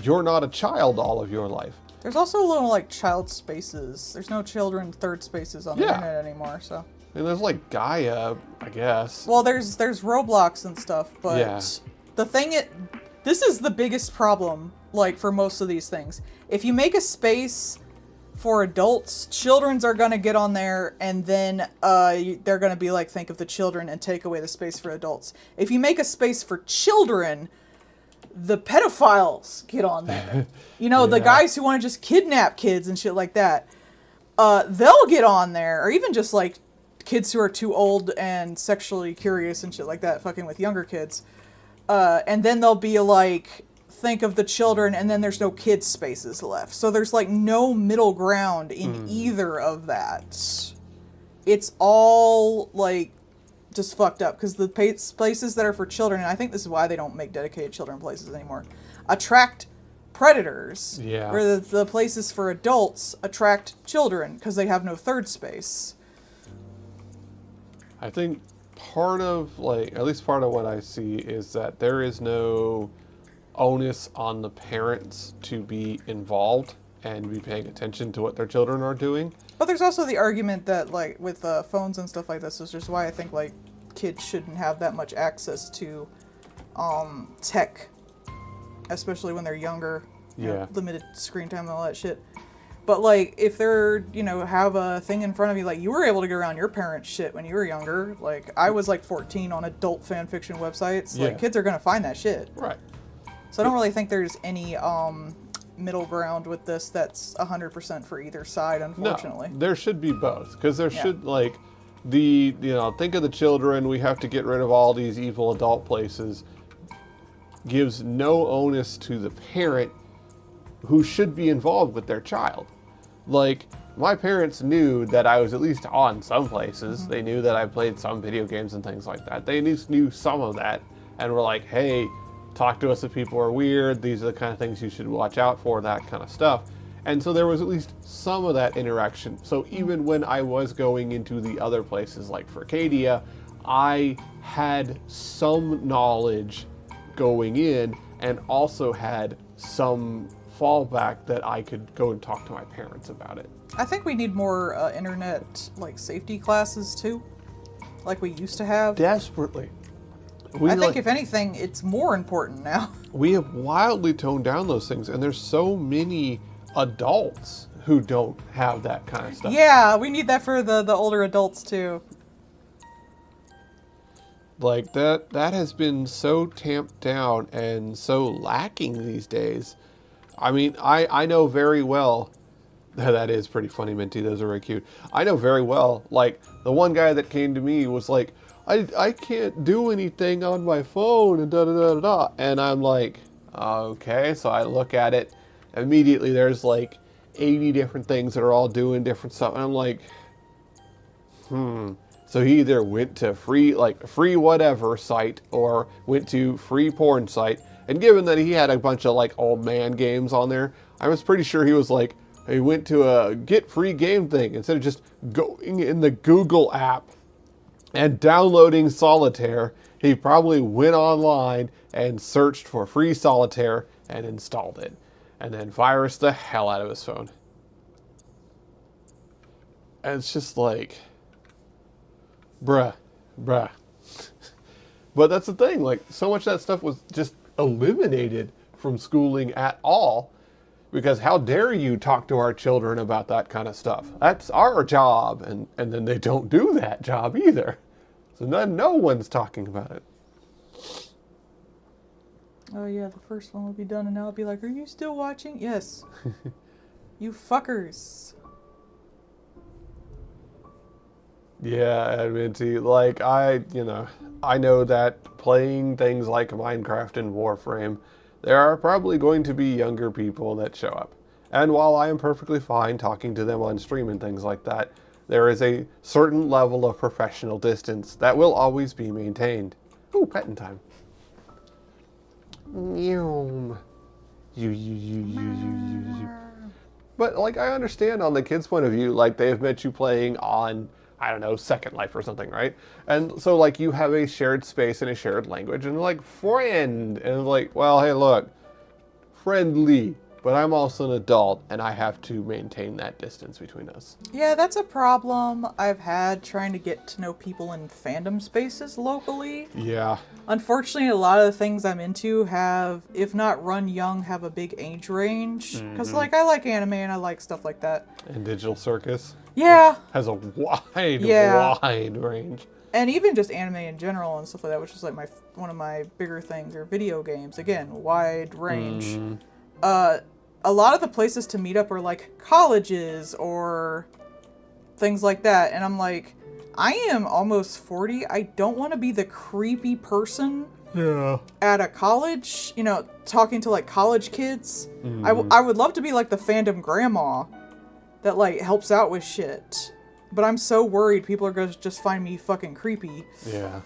you're not a child all of your life. There's also a little like child spaces. There's no children third spaces on the Yeah. internet anymore, so. And there's like Gaia, I guess. Well, there's Roblox and stuff, but Yeah. the thing this is the biggest problem, like for most of these things. If you make a space for adults, children's are gonna get on there, and then they're gonna be like, think of the children and take away the space for adults. If you make a space for children, the pedophiles get on there. You know, the Yeah. guys who want to just kidnap kids and shit like that. They'll get on there, or even just like kids who are too old and sexually curious and shit like that, fucking with younger kids. And then they'll be like, think of the children, and then there's no kids spaces left. So there's like no middle ground in either of that. It's all like just fucked up because the places that are for children, and I think this is why they don't make dedicated children places anymore, attract predators. Yeah. Where the places for adults attract children because they have no third space. I think part of, like, at least part of what I see is that there is no onus on the parents to be involved and be paying attention to what their children are doing. But there's also the argument that, like, with phones and stuff like this, is just why I think, like, kids shouldn't have that much access to tech, especially when they're younger. You know, Yeah. limited screen time and all that shit. But, like, if they're, you know, have a thing in front of you, like, you were able to get around your parents' shit when you were younger. Like, I was, like, 14 on adult fan fiction websites. Yeah. Like, kids are gonna find that shit. Right. So I don't really think there's any middle ground with this that's 100% for either side, unfortunately. No, there should be both, because there Yeah. should, like, think of the children, we have to get rid of all these evil adult places, gives no onus to the parent who should be involved with their child. Like, my parents knew that I was at least on some places. They knew that I played some video games and things like that. They at least knew some of that and were like, hey, talk to us if people are weird. These are the kind of things you should watch out for, that kind of stuff. And so there was at least some of that interaction. So even when I was going into the other places like Furcadia, I had some knowledge going in and also had some fallback that I could go and talk to my parents about it. I think we need more internet, like, safety classes, too. Like we used to have. Desperately. I think, if anything, it's more important now. We have wildly toned down those things, and there's so many adults who don't have that kind of stuff. Yeah, we need that for the older adults, too. Like, that has been so tamped down and so lacking these days. I mean, I know very well, that is pretty funny, Minty, those are very cute. I know very well, like, the one guy that came to me was like, I can't do anything on my phone, and da-da-da-da-da. And I'm like, okay, so I look at it, immediately there's like 80 different things that are all doing different stuff, and I'm like, So he either went to free whatever site or went to free porn site. And given that he had a bunch of like old man games on there, I was pretty sure he was like, he went to a get free game thing instead of just going in the Google app and downloading Solitaire. He probably went online and searched for free Solitaire and installed it, and then virused the hell out of his phone. And it's just like, bruh. But that's the thing, like, so much of that stuff was just eliminated from schooling at all, because how dare you talk to our children about that kind of stuff? That's our job, and then they don't do that job either. So no one's talking about it. Oh, yeah, the first one will be done, and I'll be like, are you still watching? Yes. You fuckers. Yeah, I mean, see, like, I know that playing things like Minecraft and Warframe, there are probably going to be younger people that show up. And while I am perfectly fine talking to them on stream and things like that, there is a certain level of professional distance that will always be maintained. Ooh, petting time. You. But, like, I understand on the kids' point of view, like, they've met you playing on I don't know, Second Life or something, right? And so like you have a shared space and a shared language and like friend and like, well, hey, look, friendly, but I'm also an adult and I have to maintain that distance between us. Yeah, that's a problem I've had trying to get to know people in fandom spaces locally. Yeah. Unfortunately, a lot of the things I'm into have, if not run young, have a big age range. Because, like, I like anime and I like stuff like that. And Digital Circus Yeah, has a wide, Yeah. wide range. and even just anime in general and stuff like that, which is like one of my bigger things, or video games. Again, wide range. A lot of the places to meet up are like colleges or things like that, and I'm like, I am almost 40. I don't want to be the creepy person Yeah. at a college, talking to like college kids. I would love to be like the fandom grandma that like helps out with shit. But I'm so worried people are going to just find me fucking creepy. Yeah.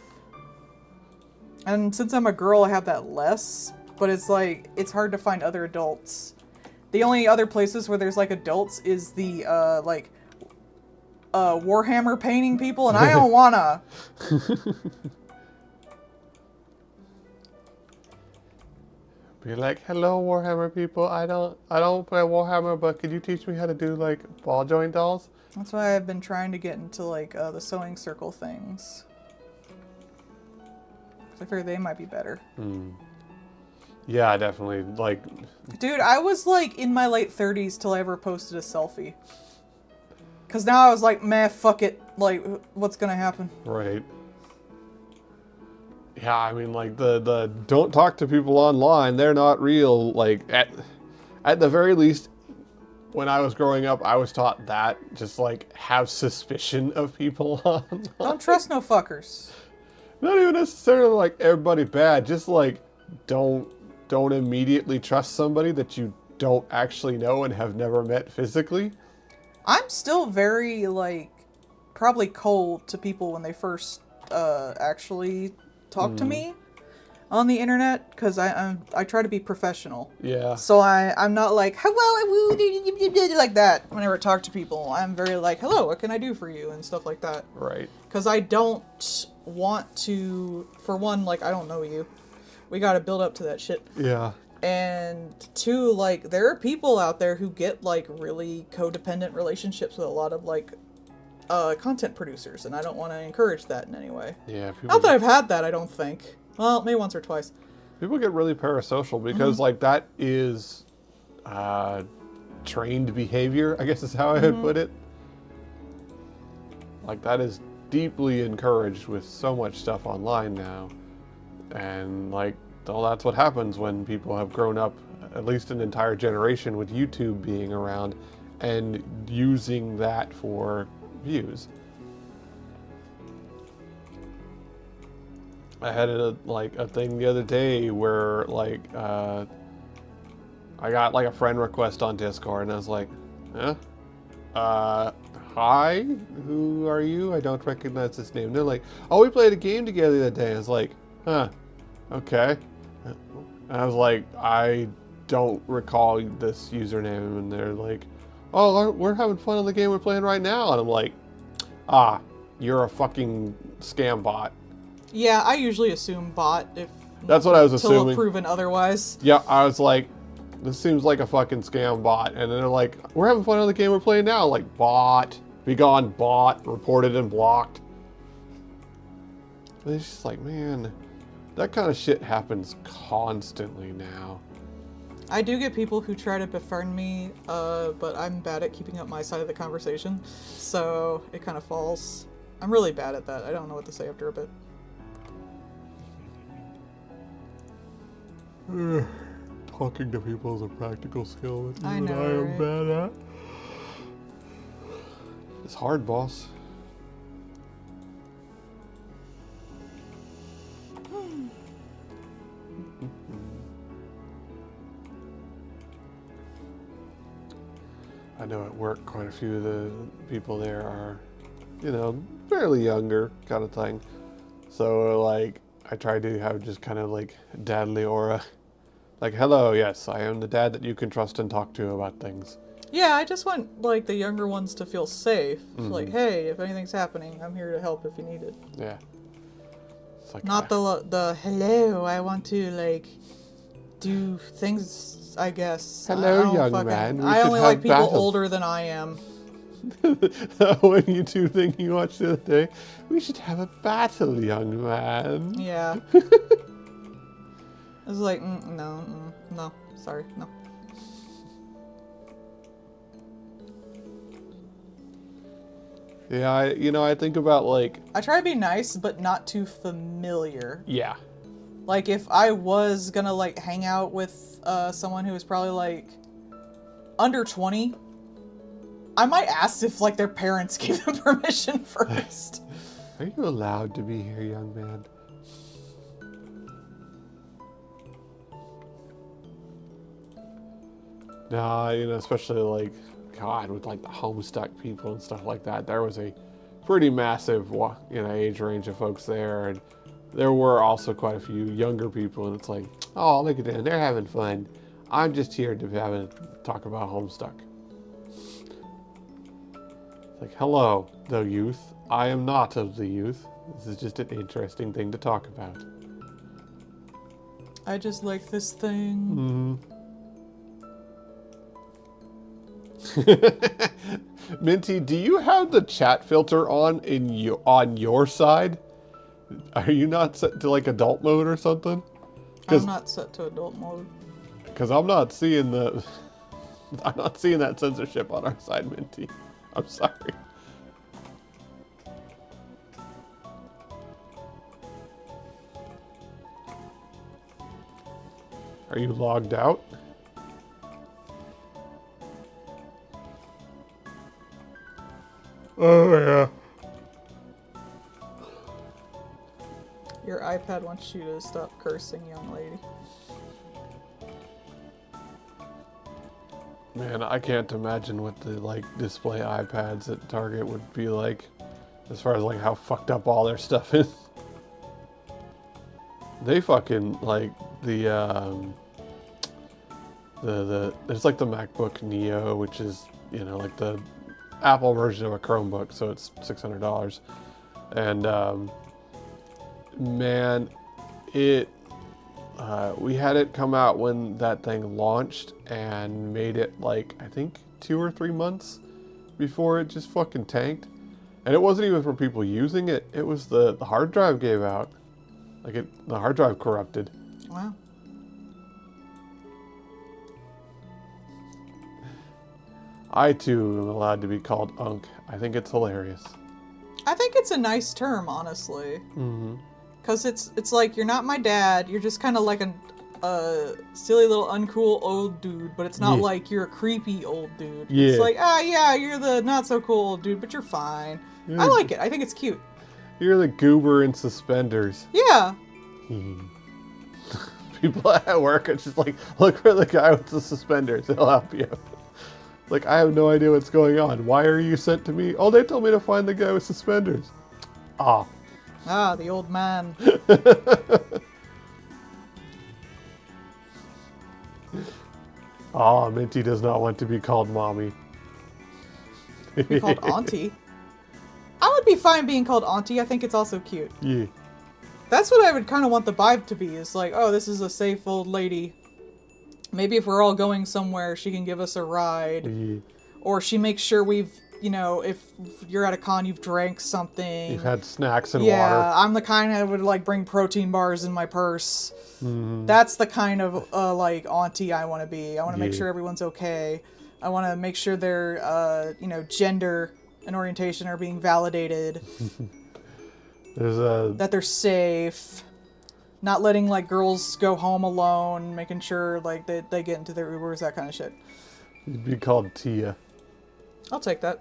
And since I'm a girl, I have that less. But it's like, it's hard to find other adults. The only other places where there's like adults is the Warhammer painting people, and I don't wanna. Be like, hello, Warhammer people. I don't play Warhammer, but could you teach me how to do like ball joint dolls? That's why I've been trying to get into like the sewing circle things. 'Cause I figure they might be better. Yeah, definitely. Like, Dude, I was like in my late 30s till I ever posted a selfie. Cause now I was like, meh, fuck it. Like, what's gonna happen? right. Yeah, I mean, like the don't talk to people online. They're not real. Like at the very least, when I was growing up, I was taught that just like have suspicion of people online. Don't trust no fuckers. Not even necessarily like everybody bad. Just like don't immediately trust somebody that you don't actually know and have never met physically. I'm still very, like, probably cold to people when they first actually talk to me on the internet, because I try to be professional. Yeah. So I'm not like, hello, like that whenever I talk to people. I'm very like, hello, what can I do for you, and stuff like that. Right. Because I don't want to, for one, like, I don't know you. We got to build up to that shit. Yeah. And two, like, there are people out there who get, like, really codependent relationships with a lot of, like, content producers, and I don't want to encourage that in any way. Yeah. People Not that I've had that, I don't think. Well, maybe once or twice. People get really parasocial because like that is trained behavior, I guess is how I would put it. Like that is deeply encouraged with so much stuff online now. And like, well, that's what happens when people have grown up at least an entire generation with YouTube being around and using that for views. I had a thing the other day where like I got like a friend request on Discord and I was like, hi, who are you? I don't recognize this name. And they're like, oh, we played a game together the other day. I was like, huh, okay. And I was like, I don't recall this username. And they're like, oh, we're having fun on the game we're playing right now. And I'm like, you're a fucking scam bot. Yeah, I usually assume bot if... That's what I was Until assuming. proven otherwise. Yeah, I was like, this seems like a fucking scam bot. And then they're like, we're having fun on the game we're playing now. Like, bot, be gone, bot, reported and blocked. And it's just like, man, that kind of shit happens constantly now. I do get people who try to befriend me, but I'm bad at keeping up my side of the conversation. So it kind of falls. I'm really bad at that. I don't know what to say after a bit. Talking to people is a practical skill that I know, I am right? bad at. It's hard, boss. I know at work quite a few of the people there are, fairly younger kind of thing. So like I try to have just kind of like dadly aura. Like, hello, yes, I am the dad that you can trust and talk to about things. Yeah, I just want like the younger ones to feel safe. Mm-hmm. Like, hey, if anything's happening, I'm here to help if you need it. Yeah. It's like Not the hello. I want to like do things. I guess. Hello, I don't young man, we I should only have like people battles. older than I am. When you two thing you watched the other day, we should have a battle, young man. Yeah. I was like, no, sorry, no. Yeah, I think about like, I try to be nice, but not too familiar. yeah, Like, if I was gonna, like, hang out with someone who was probably, like, under 20, I might ask if, like, their parents gave them permission first. are you allowed to be here, young man? Nah, especially like, God, with like the Homestuck people and stuff like that, there was a pretty massive, age range of folks there, and there were also quite a few younger people, and it's like, oh, look at them, they're having fun. I'm just here to have a talk about Homestuck. It's like, hello, the youth. I am not of the youth. This is just an interesting thing to talk about. I just like this thing. Minty, do you have the chat filter on your side? Are you not set to like adult mode or something? I'm not set to adult mode. Because I'm not seeing I'm not seeing that censorship on our side, Minty. I'm sorry. Are you logged out? Oh yeah. Your iPad wants you to stop cursing, young lady. Man, I can't imagine what the like display iPads at Target would be like, as far as like how fucked up all their stuff is. They fucking like the there's like the MacBook Neo, which is like the Apple version of a Chromebook, so it's $600, and man, we had it come out when that thing launched and made it like, I think 2 or 3 months before it just fucking tanked. And it wasn't even for people using it, it was the hard drive gave out. Like the hard drive corrupted. Wow. I too am allowed to be called Unk. I think it's hilarious. I think it's a nice term, honestly. Mm-hmm. Because it's like, you're not my dad, you're just kind of like a silly little uncool old dude, but it's not Yeah. like you're a creepy old dude. Yeah. It's like, yeah, you're the not so cool old dude, but you're fine. I like it. I think it's cute. You're the goober in suspenders. Yeah. People at work are just like, look for the guy with the suspenders, he'll help you. Like, I have no idea what's going on. Why are you sent to me? Oh, they told me to find the guy with suspenders. Ah. Ah, the old man. Ah, Minty does not want to be called mommy. Be called auntie. I would be fine being called auntie. I think it's also cute. Yeah. That's what I would kind of want the vibe to be. Is like, oh, this is a safe old lady. Maybe if we're all going somewhere, she can give us a ride. Yeah. Or she makes sure we've, if you're at a con, you've drank something. You've had snacks and Yeah, water. I'm the kind that would like bring protein bars in my purse. Mm-hmm. That's the kind of like auntie I want to be. I want to make Yeah. sure everyone's okay. I want to make sure their gender and orientation are being validated. There's That they're safe. Not letting like girls go home alone. Making sure like they get into their Ubers, that kind of shit. you'd be called Tia. I'll take that.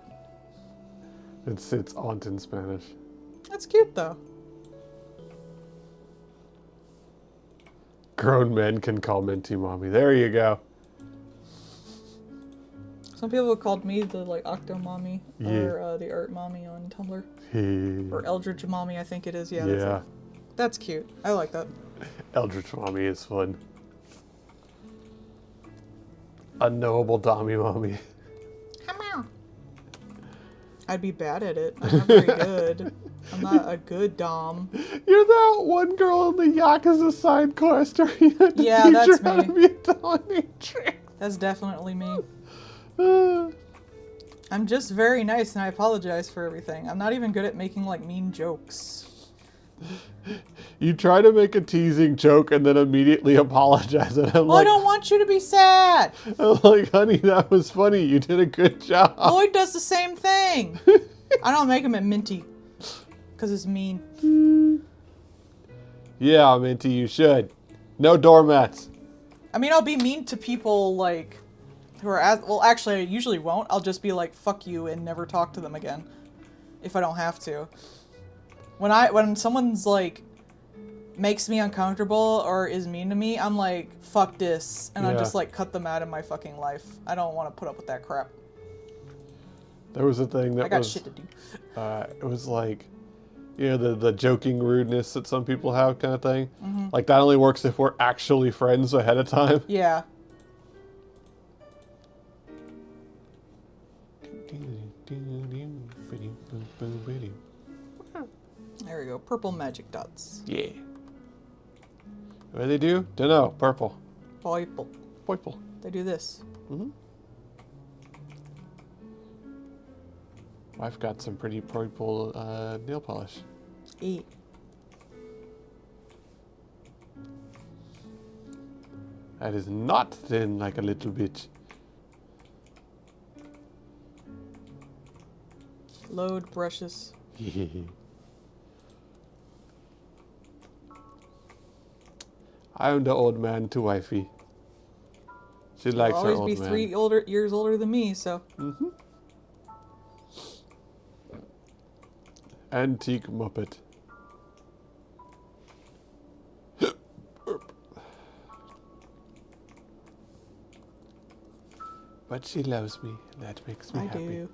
It's aunt in Spanish. That's cute though. Grown men can call Minty mommy. There you go. Some people have called me the like Octo Mommy Yeah. or the Art Mommy on Tumblr. Or Eldritch Mommy, I think it is. Yeah. Yeah. That's cute. I like that. Eldritch mommy is fun. Unknowable Dommy mommy. I'd be bad at it. I'm not very good. I'm not a good dom. You're that one girl in the Yakuza side quest where you had to Yeah, teach that's her how to me. be a dominatrix. That's definitely me. Uh, I'm just very nice and I apologize for everything. I'm not even good at making like mean jokes. you try to make a teasing joke and then immediately apologize, and I'm Well, I like, don't want you to be sad. I'm like, honey, that was funny. You did a good job. Lloyd does the same thing. I don't make him at Minty. Because it's mean. Yeah, Minty, you should. No doormats. I mean, I'll be mean to people like who are well, actually, I usually won't. I'll just be like, "Fuck you," and never talk to them again, if I don't have to. When someone's like makes me uncomfortable or is mean to me, I'm like, "Fuck this," and I Yeah. just like cut them out of my fucking life. I don't want to put up with that crap. There was a thing that I got was, shit to do. it was like, you know, the joking rudeness that some people have kind of thing. Like, that only works if we're actually friends ahead of time. Yeah. There we go. Purple magic dots. Yeah. What do they do? Dunno. Purple. Purple. Purple. They do this. I've got some pretty purple nail polish. Eat. That is not thin like a little bitch. Load brushes. I'm the old man to wifey. She likes I'll her always old be man. 3 years older than me, so. Antique Muppet. But she loves me. That makes me I happy. do.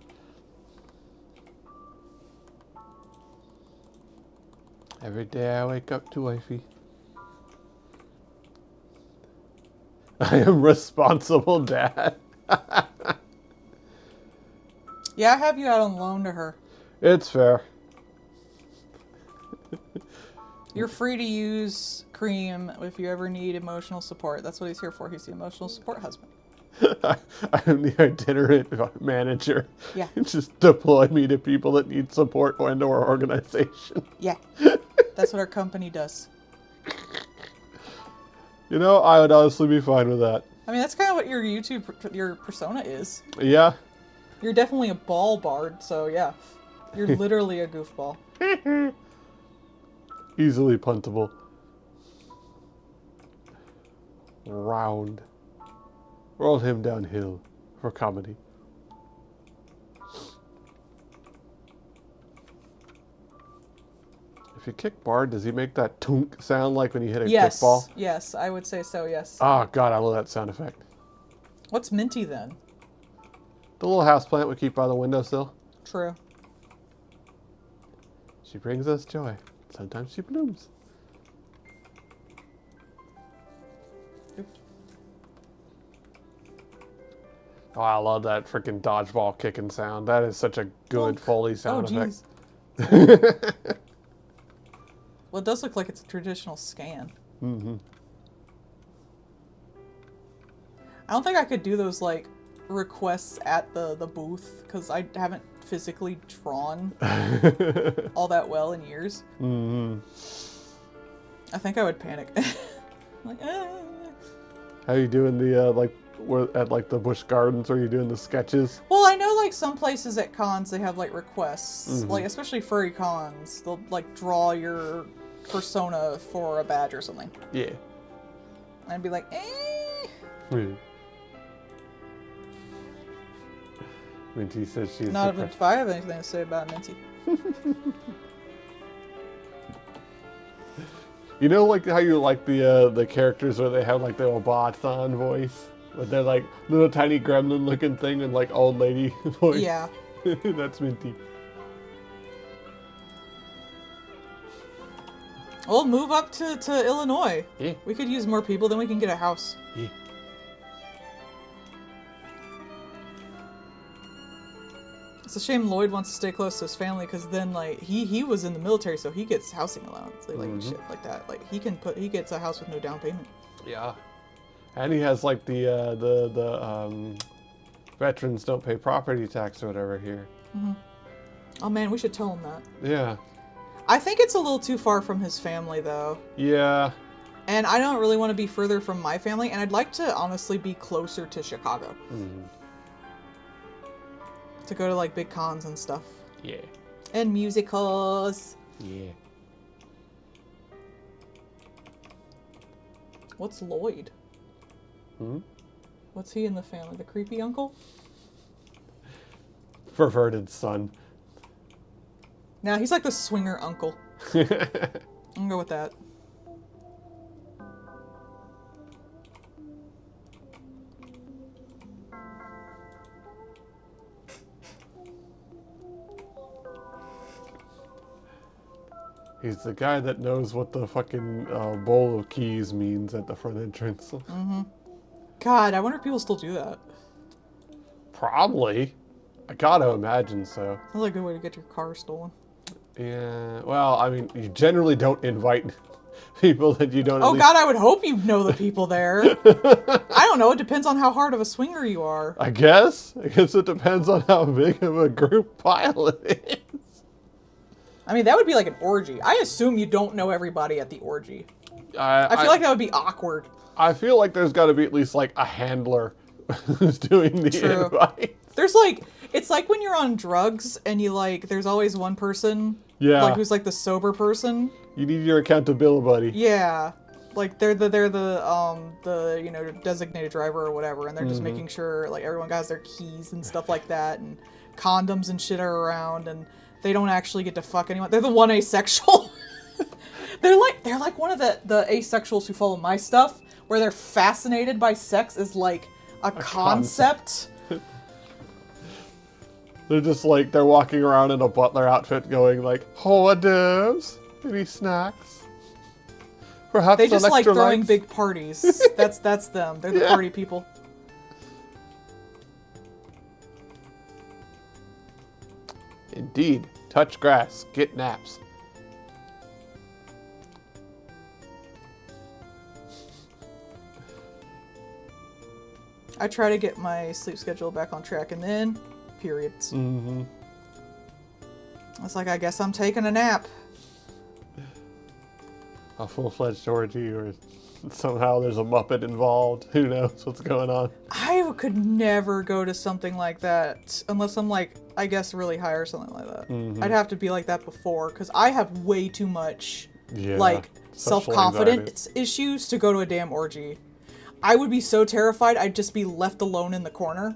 Every day I wake up to wifey. I am responsible dad. Yeah, I have you out on loan to her. It's fair. You're free to use Cream if you ever need emotional support. That's what he's here for. He's the emotional support husband. I'm the itinerant manager. Yeah. Just deploy me to people that need support and or organization. Yeah. That's what our company does. You know, I would honestly be fine with that. I mean, that's kind of what your your persona is. Yeah. You're definitely a ball bard, so yeah. You're literally a goofball. Easily puntable. Round. Roll him downhill for comedy. If you kick Bard, does he make that tunk sound like when you hit a Yes. kickball? Yes, I would say so, yes. Oh god, I love that sound effect. What's Minty then? The little houseplant we keep by the windowsill. True. She brings us joy. Sometimes she blooms. Oh, I love that freaking dodgeball kicking sound. That is such a good Bonk. Foley Oh, sound effect. jeez. Well, it does look like it's a traditional scan. Mm-hmm. I don't think I could do those, like, requests at the booth, because I haven't physically drawn all that well in years. Mm-hmm. I think I would panic. Like, How you doing the at like the Busch Gardens? Are you doing the sketches? Well, I know, like, some places at cons, they have, like, requests. Mhm. Like, especially furry cons. They'll, like, draw your persona for a badge or something. Yeah. And I'd be like, Minty says she's Not depressed. if I have anything to say about Minty. You know, like how you like the characters where they have like the Obaton voice, but they're like little tiny gremlin-looking thing and like old lady voice. Yeah. That's Minty. We'll move up to Illinois. Yeah. We could use more people, then we can get a house. It's a shame Lloyd wants to stay close to his family because then like he was in the military, so he gets housing allowance, like shit like that. Like he gets a house with no down payment. Yeah. And he has like the veterans don't pay property tax or whatever here. Oh man, we should tell him that. Yeah. I think it's a little too far from his family though. Yeah. And I don't really want to be further from my family, and I'd like to honestly be closer to Chicago. To go to like big cons and stuff. Yeah. And musicals. Yeah. What's Lloyd? What's he in the family? The creepy uncle? Perverted son. Nah, he's like the swinger uncle. I'm gonna go with that. He's the guy that knows what the fucking bowl of keys means at the front entrance. God, I wonder if people still do that. Probably. I gotta imagine so. Sounds like a good way to get your car stolen. Yeah. Well, I mean, you generally don't invite people that you don't. Oh God, I would hope you know the people there. I don't know. It depends on how hard of a swinger you are. I guess. I guess it depends on how big of a group pilot it is. I mean, that would be like an orgy. I assume you don't know everybody at the orgy. I feel like that would be awkward. I feel like there's got to be at least like a handler who's doing the invite. There's like, it's like when you're on drugs and you like, there's always one person, Yeah. like who's like the sober person. You need your accountability buddy. Yeah, like they're the you know, designated driver or whatever, and they're just making sure like everyone has their keys and stuff like that, and condoms and shit are around, and they don't actually get to fuck anyone. They're the one asexual. they're like one of the asexuals who follow my stuff, where they're fascinated by sex as like a concept. They're just like, they're walking around in a butler outfit going like, hors d'oeuvres? Any snacks? Perhaps They just like throwing electrolytes?" big parties. That's them. They're the Yeah. party people. Indeed. Touch grass. Get naps. I try to get my sleep schedule back on track, and then periods. It's like, I guess I'm taking a nap. A full-fledged orgy, or somehow there's a Muppet involved. Who knows what's going on? I could never go to something like that unless I'm like, I guess, really high or something like that. I'd have to be like that before, because I have way too much Yeah. like social self-confidence issues to go to a damn orgy. I would be so terrified I'd just be left alone in the corner.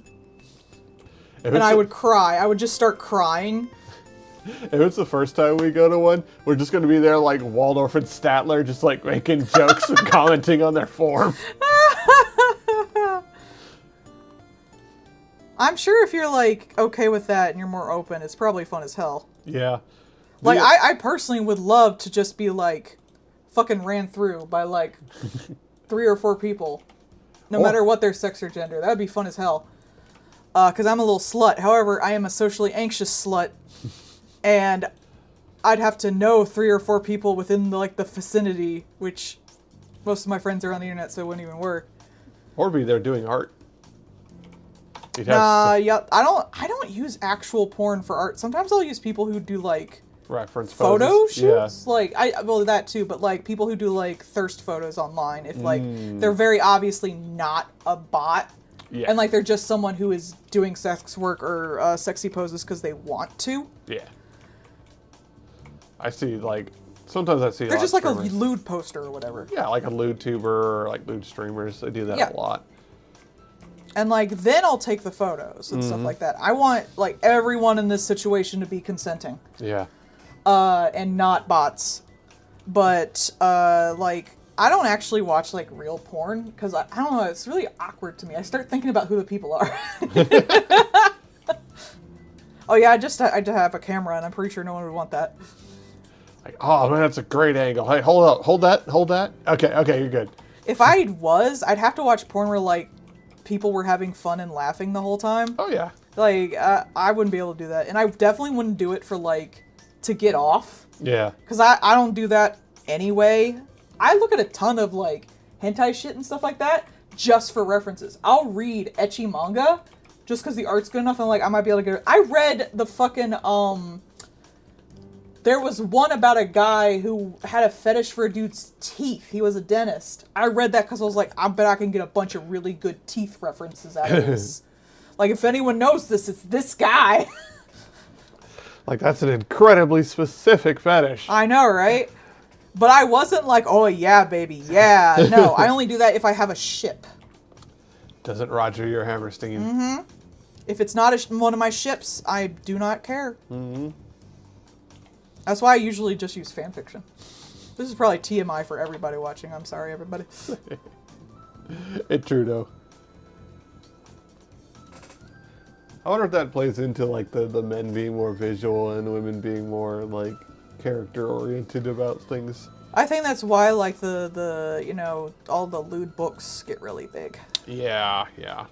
And I would cry. I would just start crying. If it's the first time we go to one, we're just going to be there like Waldorf and Statler, just like making jokes and commenting on their form. I'm sure if you're like okay with that and you're more open, it's probably fun as hell. Yeah. Like I personally would love to just be like fucking ran through by like 3 or 4 people, no matter what their sex or gender. That would be fun as hell. Because I'm a little slut. However, I am a socially anxious slut. And I'd have to know 3 or 4 people within the vicinity, which most of my friends are on the internet, so it wouldn't even work. Or be there doing art. You'd have Yeah, I don't use actual porn for art. Sometimes I'll use people who do like reference photo poses. shoots. Like well, that too, but like people who do like thirst photos online, if like they're very obviously not a bot. Yeah. And like they're just someone who is doing sex work or sexy poses because they want to. Yeah. I see, like, sometimes I see They're just like a streamers. lewd poster or whatever. Yeah, like a lewd tuber or like lewd streamers. They do that Yeah. a lot. And like then I'll take the photos and stuff like that. I want like everyone in this situation to be consenting. Yeah. And not bots. But like I don't actually watch like real porn because I don't know, it's really awkward to me. I start thinking about who the people are. Oh yeah, I have a camera and I'm pretty sure no one would want that. Like, oh man, that's a great angle. Hey, hold that. Okay, you're good. If I was, I'd have to watch porn where like people were having fun and laughing the whole time. Oh yeah. Like, I wouldn't be able to do that. And I definitely wouldn't do it for, like, to get off. Yeah. Because I don't do that anyway. I look at a ton of, like, hentai shit and stuff like that just for references. I'll read ecchi manga just because the art's good enough and, like, I might be able to get it. I read the fucking, there was one about a guy who had a fetish for a dude's teeth. He was a dentist. I read that because I was like, I bet I can get a bunch of really good teeth references out of this. Like, if anyone knows this, it's this guy. Like, that's an incredibly specific fetish. I know, right? But I wasn't like, oh, yeah, baby, yeah. No, I only do that if I have a ship. Doesn't Roger your Hammerstein? If it's not one of my ships, I do not care. That's why I usually just use fanfiction. This is probably TMI for everybody watching. I'm sorry, everybody. It's true, though. I wonder if that plays into, like, the men being more visual and women being more, like, character-oriented about things. I think that's why, like, the you know, all the lewd books get really big. Yeah, yeah.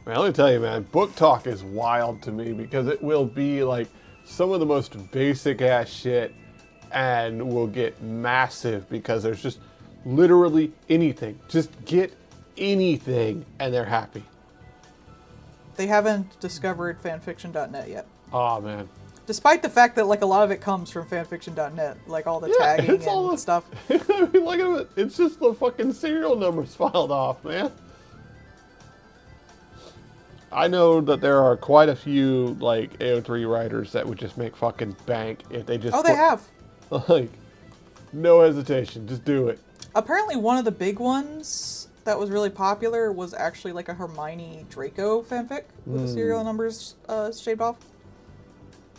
Man, let me tell you, man, book talk is wild to me because it will be, like, some of the most basic-ass shit and will get massive because there's just literally anything. Just get anything and they're happy. They haven't discovered fanfiction.net yet. Oh, man. Despite the fact that, like, a lot of it comes from fanfiction.net, like all the tagging it's all and stuff. I mean, look at it. It's just the fucking serial numbers filed off, man. I know that there are quite a few, like, AO3 writers that would just make fucking bank if they just... Oh, they have. Like, no hesitation. Just do it. Apparently one of the big ones that was really popular was actually, like, a Hermione Draco fanfic with the serial numbers shaved off.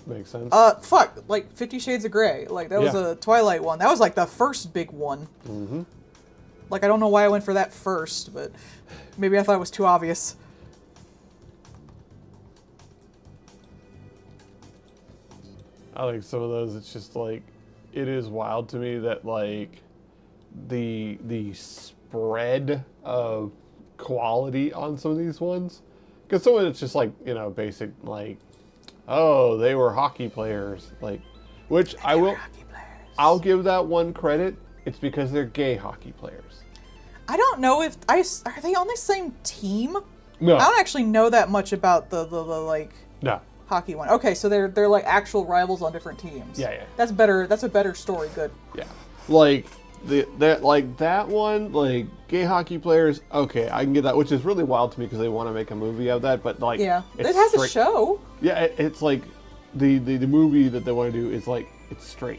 Makes sense. Fuck, like 50 Shades of Grey. Like, that was Yeah. a Twilight one. That was, like, the first big one. Mm-hmm. Like, I don't know why I went for that first, but maybe I thought it was too obvious. I think some of those, it's just, like, it is wild to me that, like, the spread of quality on some of these ones. Because some of it's just, like, you know, basic, like, oh, they were hockey players. Like, which I'll give that one credit. It's because they're gay hockey players. I don't know if are they on the same team? No. I don't actually know that much about the like No. hockey one. Okay, so they're like actual rivals on different teams. Yeah, yeah. That's better. That's a better story. Good. Yeah. Like, that one, like, gay hockey players, okay, I can get that, which is really wild to me because they want to make a movie of that, but, like... Yeah, it's it has a straight. show. Yeah, it's like, the movie that they want to do is, like, it's straight.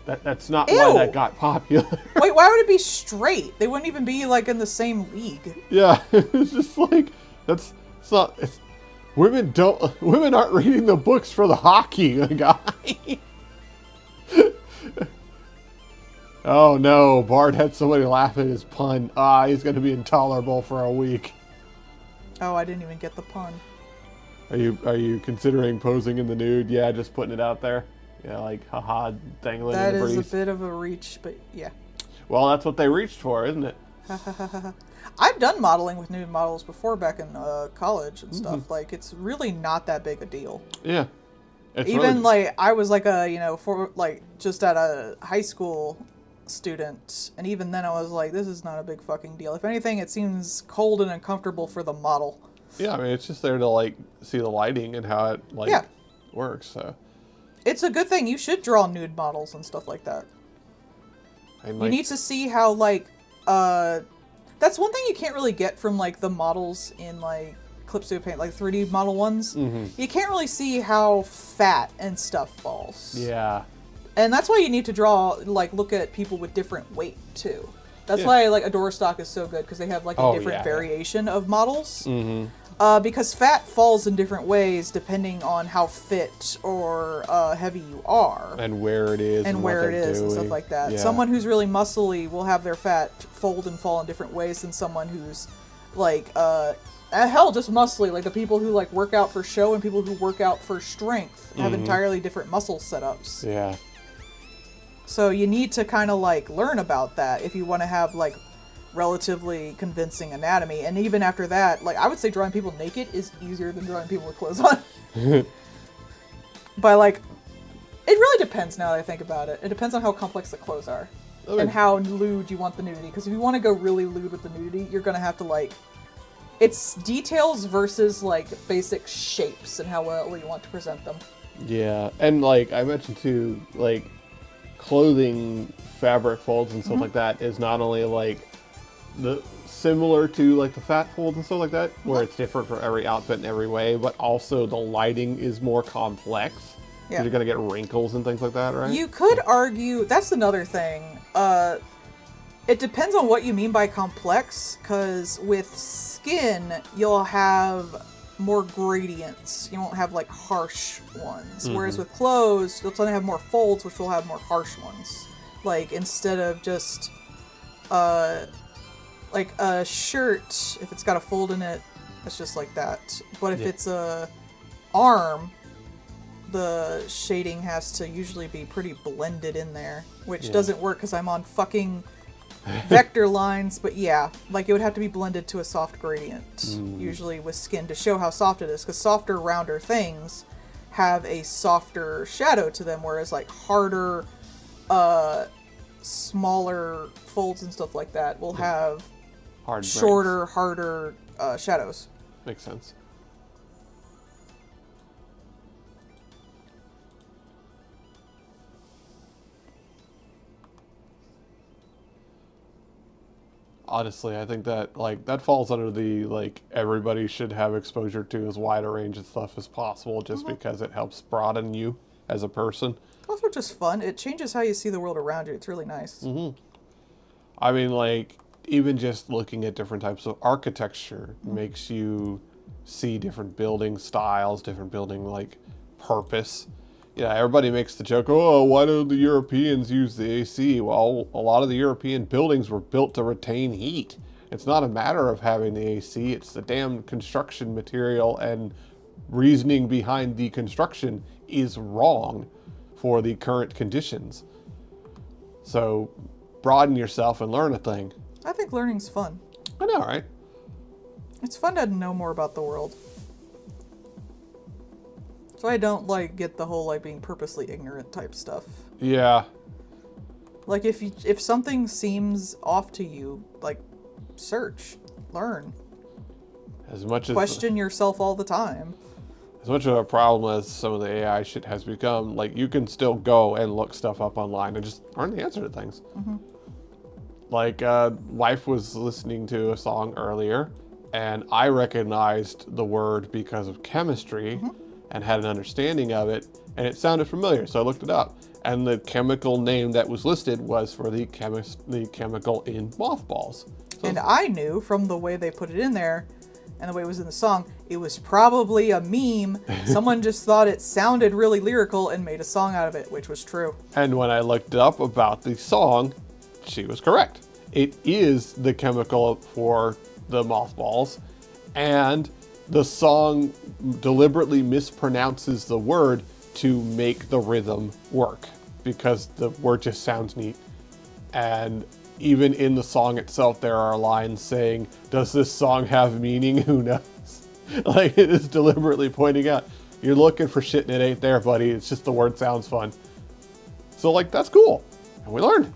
That's not why Ew. that got popular. Wait, why would it be straight? They wouldn't even be like in the same league. Yeah, it's just like, women aren't reading the books for the hockey, guy. Oh no, Bart had somebody laugh at his pun. He's going to be intolerable for a week. Oh, I didn't even get the pun. Are you considering posing in the nude? Yeah, just putting it out there. Yeah, like, haha, dangling That in the is breeze. a bit of a reach, but yeah. Well, that's what they reached for, isn't it? I've done modeling with nude models before back in college and stuff. Like, it's really not that big a deal. Yeah. It's Even really- like I was like just at a high school student, and even then I was like, this is not a big fucking deal. If anything, it seems cold and uncomfortable for the model. Yeah, I mean, it's just there to, like, see the lighting and how it, like, Yeah. works, so. It's a good thing. You should draw nude models and stuff like that. And, You like, need to see how, like, that's one thing you can't really get from, like, the models in, like, Clip-Studio Paint, like 3D model ones. You can't really see how fat and stuff falls. Yeah. And that's why you need to draw, like, look at people with different weight, too. That's Yeah. why, like, Adora Stock is so good, because they have, like, a Oh, different yeah. variation of models. Mm-hmm. Because fat falls in different ways depending on how fit or heavy you are. And where it is. And what where it they're is and stuff doing. like that. Yeah. Someone who's really muscly will have their fat fold and fall in different ways than someone who's, like, hell, just muscly. Like, the people who, like, work out for show and people who work out for strength have entirely different muscle setups. Yeah. So you need to kind of, like, learn about that if you want to have, like, relatively convincing anatomy. And even after that, like, I would say drawing people naked is easier than drawing people with clothes on. By, like, it really depends now that I think about it. It depends on how complex the clothes are. Okay. And how lewd you want the nudity. Because if you want to go really lewd with the nudity, you're going to have to, like... It's details versus, like, basic shapes and how well you want to present them. Yeah, and like I mentioned too, like clothing fabric folds and stuff like that is not only like the similar to like the fat folds and stuff like that, where it's different for every outfit in every way, but also the lighting is more complex. 'Cause Yeah. you're gonna get wrinkles and things like that, right? You could argue... That's another thing. It depends on what you mean by complex, because with skin, you'll have more gradients. You won't have, like, harsh ones. Whereas with clothes, you'll tend to have more folds, which will have more harsh ones. Like, instead of just, like, a shirt, if it's got a fold in it, it's just like that. But if it's a arm, the shading has to usually be pretty blended in there, which doesn't work because I'm on fucking vector lines. But yeah, like, it would have to be blended to a soft gradient, usually with skin, to show how soft it is, because softer, rounder things have a softer shadow to them, whereas like harder, smaller folds and stuff like that will have Hard grains. shorter, harder shadows. Makes sense. Honestly, I think that like that falls under the like everybody should have exposure to as wide a range of stuff as possible, just because it helps broaden you as a person. Also just fun. It changes how you see the world around you. It's really nice. I mean, like, even just looking at different types of architecture makes you see different building styles, different building, like, purpose. Yeah, everybody makes the joke, oh, why do the Europeans use the AC? Well, a lot of the European buildings were built to retain heat. It's not a matter of having the AC, it's the damn construction material, and reasoning behind the construction is wrong for the current conditions. So broaden yourself and learn a thing. I think learning's fun. I know, right? It's fun to know more about the world. So I don't, like, get the whole, like, being purposely ignorant type stuff. Yeah. Like, if something seems off to you, like, search, learn, As much as question yourself all the time. as much of a problem as some of the AI shit has become, like, you can still go and look stuff up online and just learn the answer to things. Like, Wife was listening to a song earlier, and I recognized the word because of chemistry and had an understanding of it, and it sounded familiar, so I looked it up. And the chemical name that was listed was for the chemical in mothballs. So And I knew from the way they put it in there and the way it was in the song, it was probably a meme. Someone just thought it sounded really lyrical and made a song out of it, which was true. And when I looked up about the song, she was correct. It is the chemical for the mothballs, and the song deliberately mispronounces the word to make the rhythm work, because the word just sounds neat. And even in the song itself, there are lines saying, does this song have meaning? Who knows? Like, it is deliberately pointing out, you're looking for shit and it ain't there, buddy. It's just the word sounds fun. So, like, that's cool. And we learned.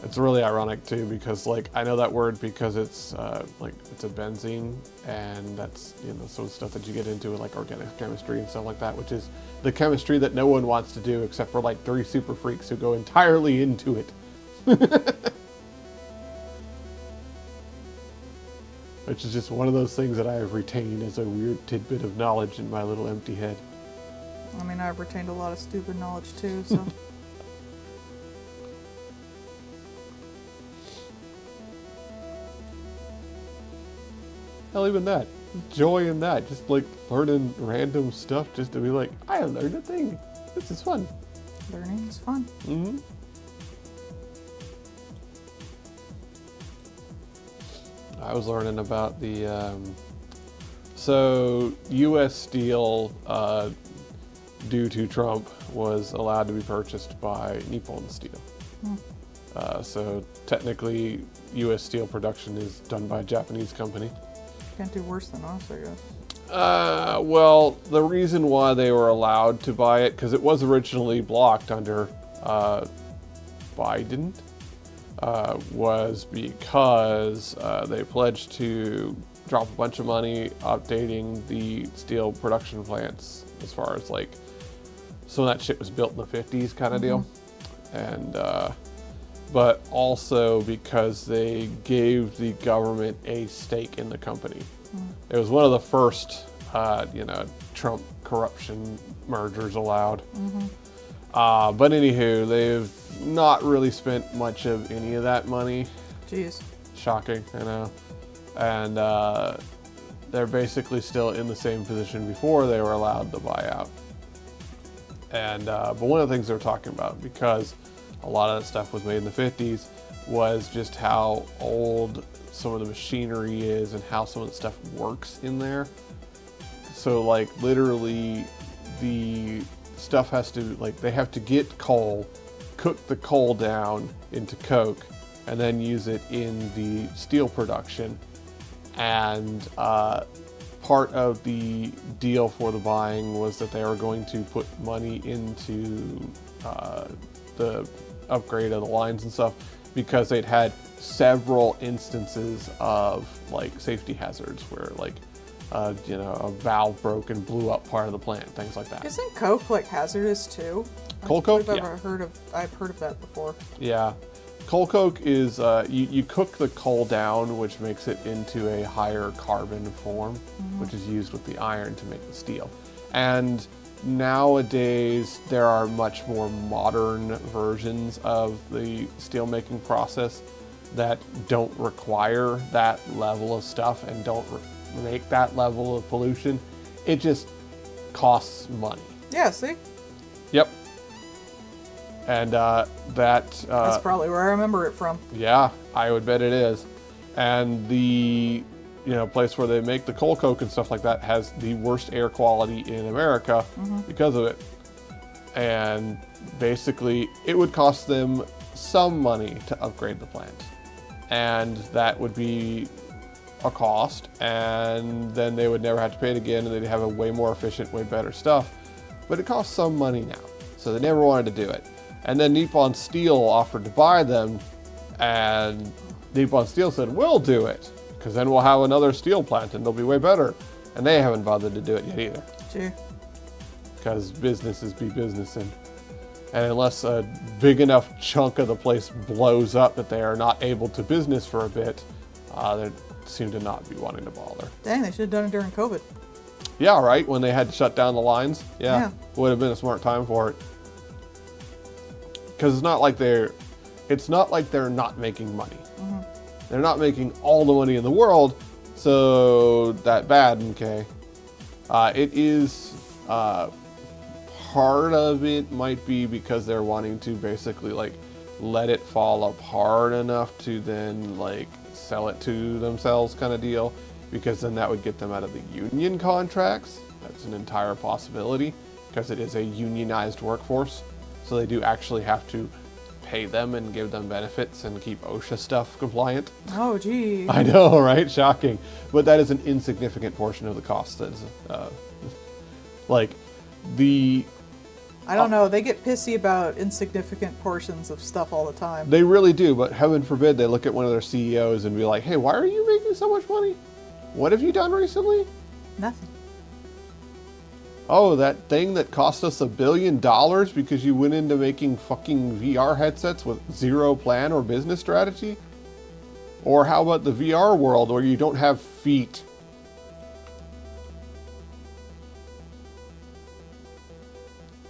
It's really ironic too, because like I know that word because it's like it's a benzene, and that's, you know, some stuff that you get into with like organic chemistry and stuff like that, which is the chemistry that no one wants to do except for like 3 super freaks who go entirely into it. Which is just one of those things that I have retained as a weird tidbit of knowledge in my little empty head. I mean, I've retained a lot of stupid knowledge too, so. Hell, even that. Joy in that. Just like learning random stuff just to be like, I learned a thing. This is fun. Learning is fun. Mm-hmm. I was learning about the, so U.S. Steel, due to Trump, was allowed to be purchased by Nippon Steel. So technically, U.S. steel production is done by a Japanese company. Can't do worse than us, I guess. Well, the reason why they were allowed to buy it, because it was originally blocked under Biden, was because they pledged to drop a bunch of money updating the steel production plants as far as like some of that shit was built in the 50s kind of deal. And but also because they gave the government a stake in the company. It was one of the first, Trump corruption mergers allowed. But anywho, they've not really spent much of any of that money. Jeez. Shocking, I know. And they're basically still in the same position before they were allowed to buy out. And but one of the things they were talking about, because a lot of that stuff was made in the 50s, was just how old some of the machinery is and how some of the stuff works in there. So like literally the stuff has to, like, they have to get coal, cook the coal down into coke, and then use it in the steel production. And part of the deal for the buying was that they were going to put money into the upgrade of the lines and stuff, because they'd had several instances of like safety hazards where like a valve broke and blew up part of the plant, things like that. Isn't coke like hazardous too? Coal coke? I've Yeah. I've heard of that before. Yeah. Coal coke is, you cook the coal down, which makes it into a higher carbon form, which is used with the iron to make the steel. And nowadays, there are much more modern versions of the steel making process that don't require that level of stuff and don't make that level of pollution. It just costs money. Yeah, see? Yep. And That's probably where I remember it from. yeah, I would bet it is. And the place where they make the coal coke and stuff like that has the worst air quality in America because of it. And basically, it would cost them some money to upgrade the plant. And that would be a cost, and then they would never have to pay it again, and they'd have a way more efficient, way better stuff. But it costs some money now, so they never wanted to do it. And then Nippon Steel offered to buy them, and Nippon Steel said, we'll do it, because then we'll have another steel plant and they'll be way better. And they haven't bothered to do it yet either, Gee. because businesses be businessing. And unless a big enough chunk of the place blows up that they are not able to business for a bit, they seem to not be wanting to bother. Dang, they should have done it during COVID. Yeah, right, when they had to shut down the lines. Yeah. Would have been a smart time for it. Because it's not like they're not making money. They're not making all the money in the world, so that bad, okay. It is, part of it might be because they're wanting to basically like let it fall apart enough to then like sell it to themselves kind of deal, because then that would get them out of the union contracts. That's an entire possibility, because it is a unionized workforce. So they do actually have to pay them and give them benefits and keep OSHA stuff compliant. Oh, gee. I know, right? Shocking. But that is an insignificant portion of the cost. That is, like, the... I don't know. They get pissy about insignificant portions of stuff all the time. They really do, but heaven forbid they look at one of their CEOs and be like, hey, why are you making so much money? What have you done recently? Nothing. Oh, that thing that cost us $1 billion because you went into making fucking VR headsets with zero plan or business strategy? Or how about the VR world where you don't have feet?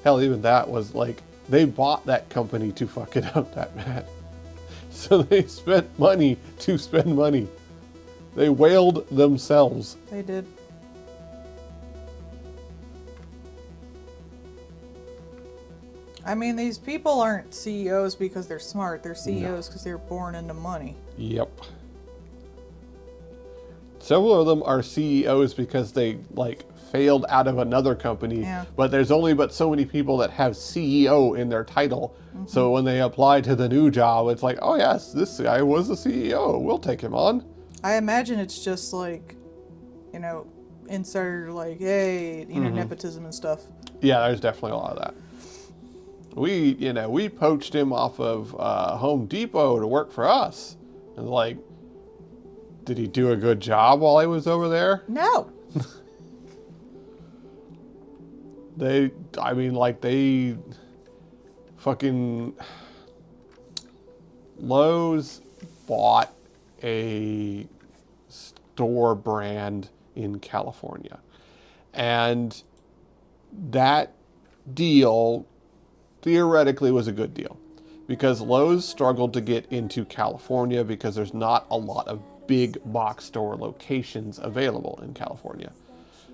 Hell, even that was like, they bought that company to fuck it up that bad. So they spent money to spend money. They whaled themselves. They did. I mean, these people aren't CEOs because they're smart. They're CEOs because they're born into money. Yep. Several of them are CEOs because they like failed out of another company, Yeah. but there's only but so many people that have CEO in their title. So when they apply to the new job, it's like, oh yes, this guy was the CEO. We'll take him on. I imagine it's just like, insider, like, hey, nepotism and stuff. Yeah, there's definitely a lot of that. We poached him off of Home Depot to work for us. And like, did he do a good job while he was over there? No. They fucking Lowe's bought a store brand in California. And that deal theoretically was a good deal because Lowe's struggled to get into California because there's not a lot of big box store locations available in California.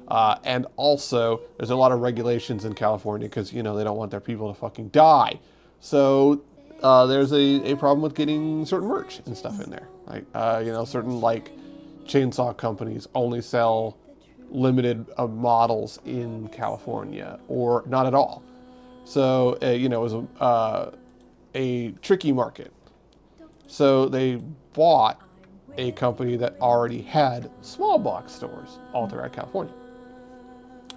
And also, there's a lot of regulations in California because, they don't want their people to fucking die. So there's a problem with getting certain merch and stuff in there. Like, certain, like, chainsaw companies only sell limited models in California or not at all. So, it was a tricky market. So they bought a company that already had small box stores all throughout California.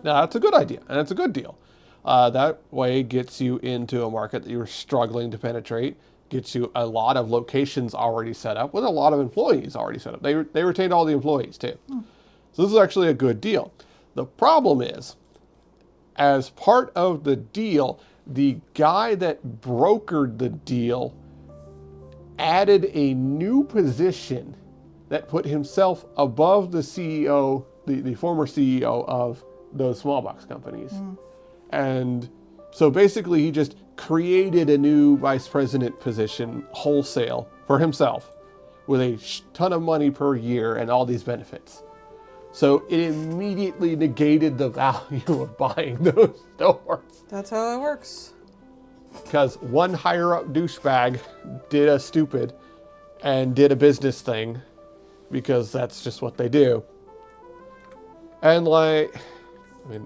Now, that's a good idea, and it's a good deal. That way it gets you into a market that you're struggling to penetrate, gets you a lot of locations already set up with a lot of employees already set up. They retained all the employees, too. So this is actually a good deal. The problem is, as part of the deal, the guy that brokered the deal added a new position that put himself above the CEO, the former CEO of those small box companies. And so basically he just created a new vice president position wholesale for himself with a ton of money per year and all these benefits. So it immediately negated the value of buying those stores. That's how it works. Because one higher up douchebag did a stupid and did a business thing because that's just what they do. And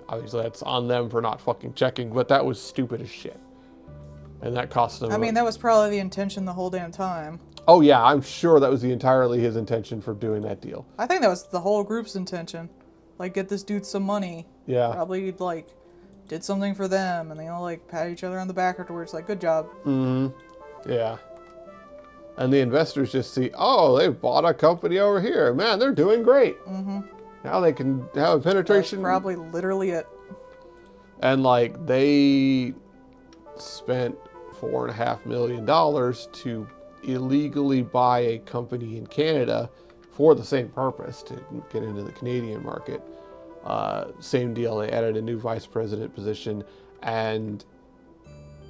obviously that's on them for not fucking checking, but that was stupid as shit. And that cost them. That was probably the intention the whole damn time. Oh yeah, I'm sure that was entirely his intention for doing that deal. I think that was the whole group's intention. Like, get this dude some money. Yeah. Probably, like, did something for them, and they all, like, pat each other on the back afterwards, like, good job. Yeah. And the investors just see, oh, they bought a company over here. Man, they're doing great. Now they can have a penetration. That's probably literally it. And, like, they spent $4.5 million to illegally buy a company in Canada for the same purpose, to get into the Canadian market. Same deal, they added a new vice president position and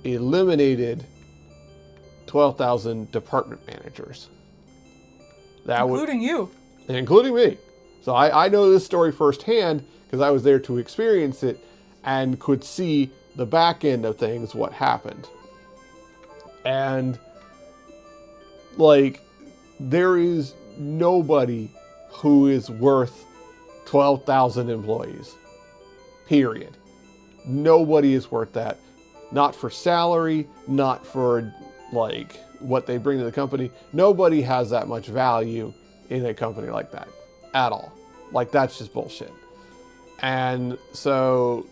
eliminated 12,000 department managers. Including you. Including me. So I know this story firsthand because I was there to experience it and could see the back end of things, what happened. And, like, there is nobody who is worth 12,000 employees. Period. Nobody is worth that. Not for salary, not for, like, what they bring to the company. Nobody has that much value in a company like that. At all. Like, that's just bullshit. And so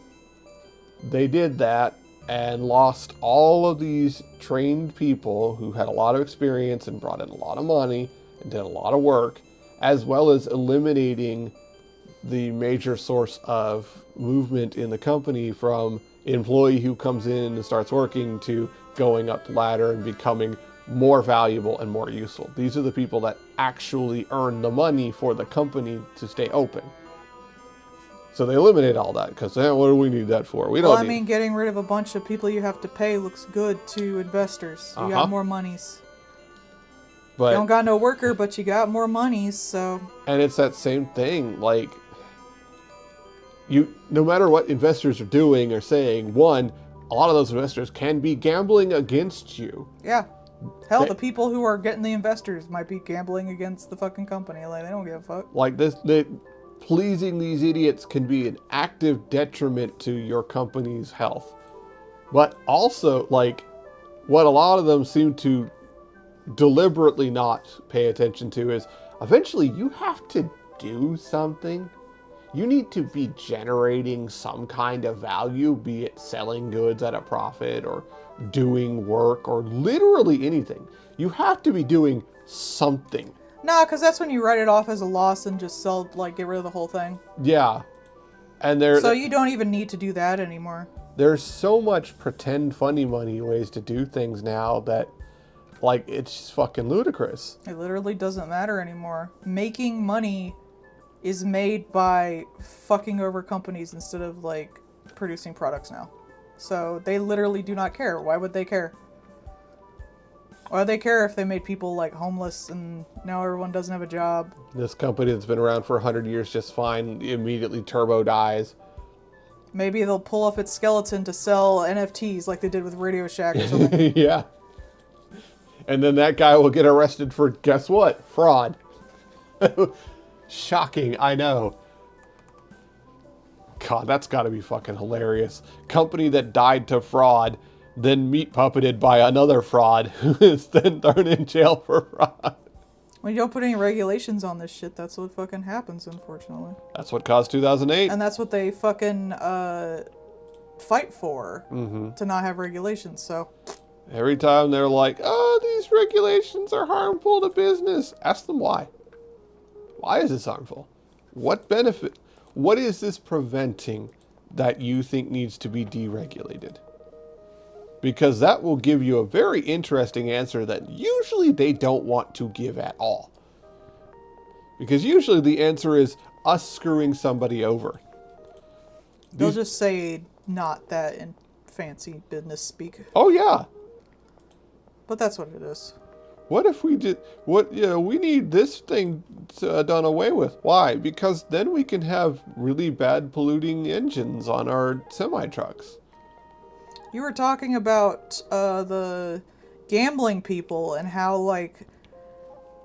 they did that and lost all of these trained people who had a lot of experience and brought in a lot of money and did a lot of work, as well as eliminating the major source of movement in the company from employee who comes in and starts working to going up the ladder and becoming more valuable and more useful. These are the people that actually earn the money for the company to stay open. So they eliminate all that because, what do we need that for? We don't need... getting rid of a bunch of people you have to pay looks good to investors. You got more monies. But you don't got no worker, but you got more monies, so... And it's that same thing, like, no matter what investors are doing or saying, one, a lot of those investors can be gambling against you. Yeah. Hell, the people who are getting the investors might be gambling against the fucking company. Like, they don't give a fuck. Like, pleasing these idiots can be an active detriment to your company's health. But also, like, what a lot of them seem to deliberately not pay attention to is eventually you have to do something. You need to be generating some kind of value, be it selling goods at a profit or doing work or literally anything. You have to be doing something. Nah, because that's when you write it off as a loss and just sell, like, get rid of the whole thing. Yeah. And there, So you don't even need to do that anymore. there's so much pretend funny money ways to do things now that, like, it's just fucking ludicrous. It literally doesn't matter anymore. Making money is made by fucking over companies instead of, like, producing products now. So they literally do not care. Why would they care? Why would they care if they made people, like, homeless and now everyone doesn't have a job? This company that's been around for 100 years just fine immediately turbo dies. Maybe they'll pull off its skeleton to sell NFTs like they did with Radio Shack or something. Yeah. And then that guy will get arrested for, guess what? Fraud. Shocking, I know. God, that's got to be fucking hilarious. Company that died to fraud, then meat puppeted by another fraud, who is then thrown in jail for fraud. When you don't put any regulations on this shit, that's what fucking happens, unfortunately. That's what caused 2008. And that's what they fucking fight for, to not have regulations, so... Every time they're like, oh, these regulations are harmful to business. Ask them why. Why is this harmful? What benefit? What is this preventing that you think needs to be deregulated? Because that will give you a very interesting answer that usually they don't want to give at all. Because usually the answer is us screwing somebody over. They'll just say not that in fancy business speak. Oh, yeah. But that's what it is. What if we did, we need this thing done away with. Why? Because then we can have really bad polluting engines on our semi-trucks. You were talking about the gambling people and how, like,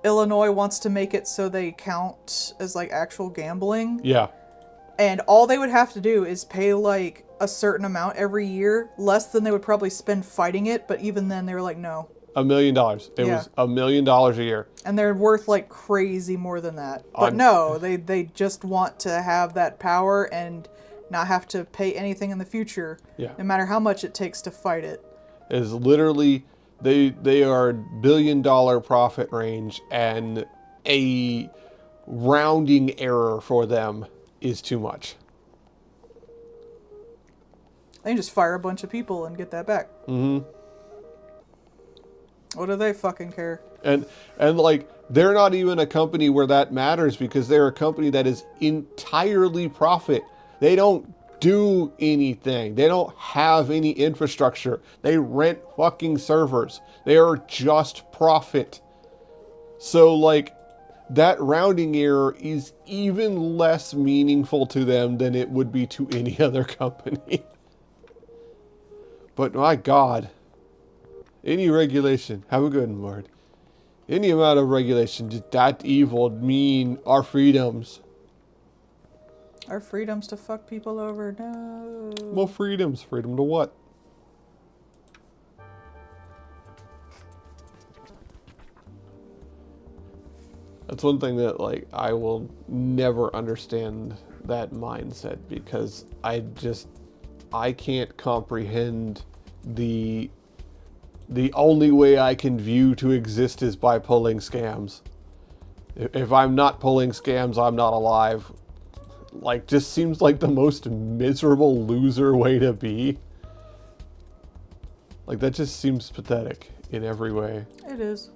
Illinois wants to make it so they count as, like, actual gambling. Yeah. And all they would have to do is pay, like, a certain amount every year, less than they would probably spend fighting it, but even then they were like, no. $1 million. It Yeah. was $1 million a year. And they're worth, like, crazy more than that. But no, they just want to have that power and not have to pay anything in the future, Yeah. no matter how much it takes to fight it. Is literally, they are $1 billion profit range, and a rounding error for them is too much. They can just fire a bunch of people and get that back. Mm-hmm. What do they fucking care? And like, they're not even a company where that matters, because they're a company that is entirely profit. They don't do anything. They don't have any infrastructure. They rent fucking servers. They are just profit. So, like, that rounding error is even less meaningful to them than it would be to any other company. But my God, any regulation, have a good one, Lord. Any amount of regulation, just that evil, mean our freedoms. Our freedoms to fuck people over? No. Well, freedoms. Freedom to what? That's one thing that, like, I will never understand that mindset, because I can't comprehend the only way I can view to exist is by pulling scams. If I'm not pulling scams, I'm not alive. Like, just seems like the most miserable loser way to be. Like, that just seems pathetic in every way. It is.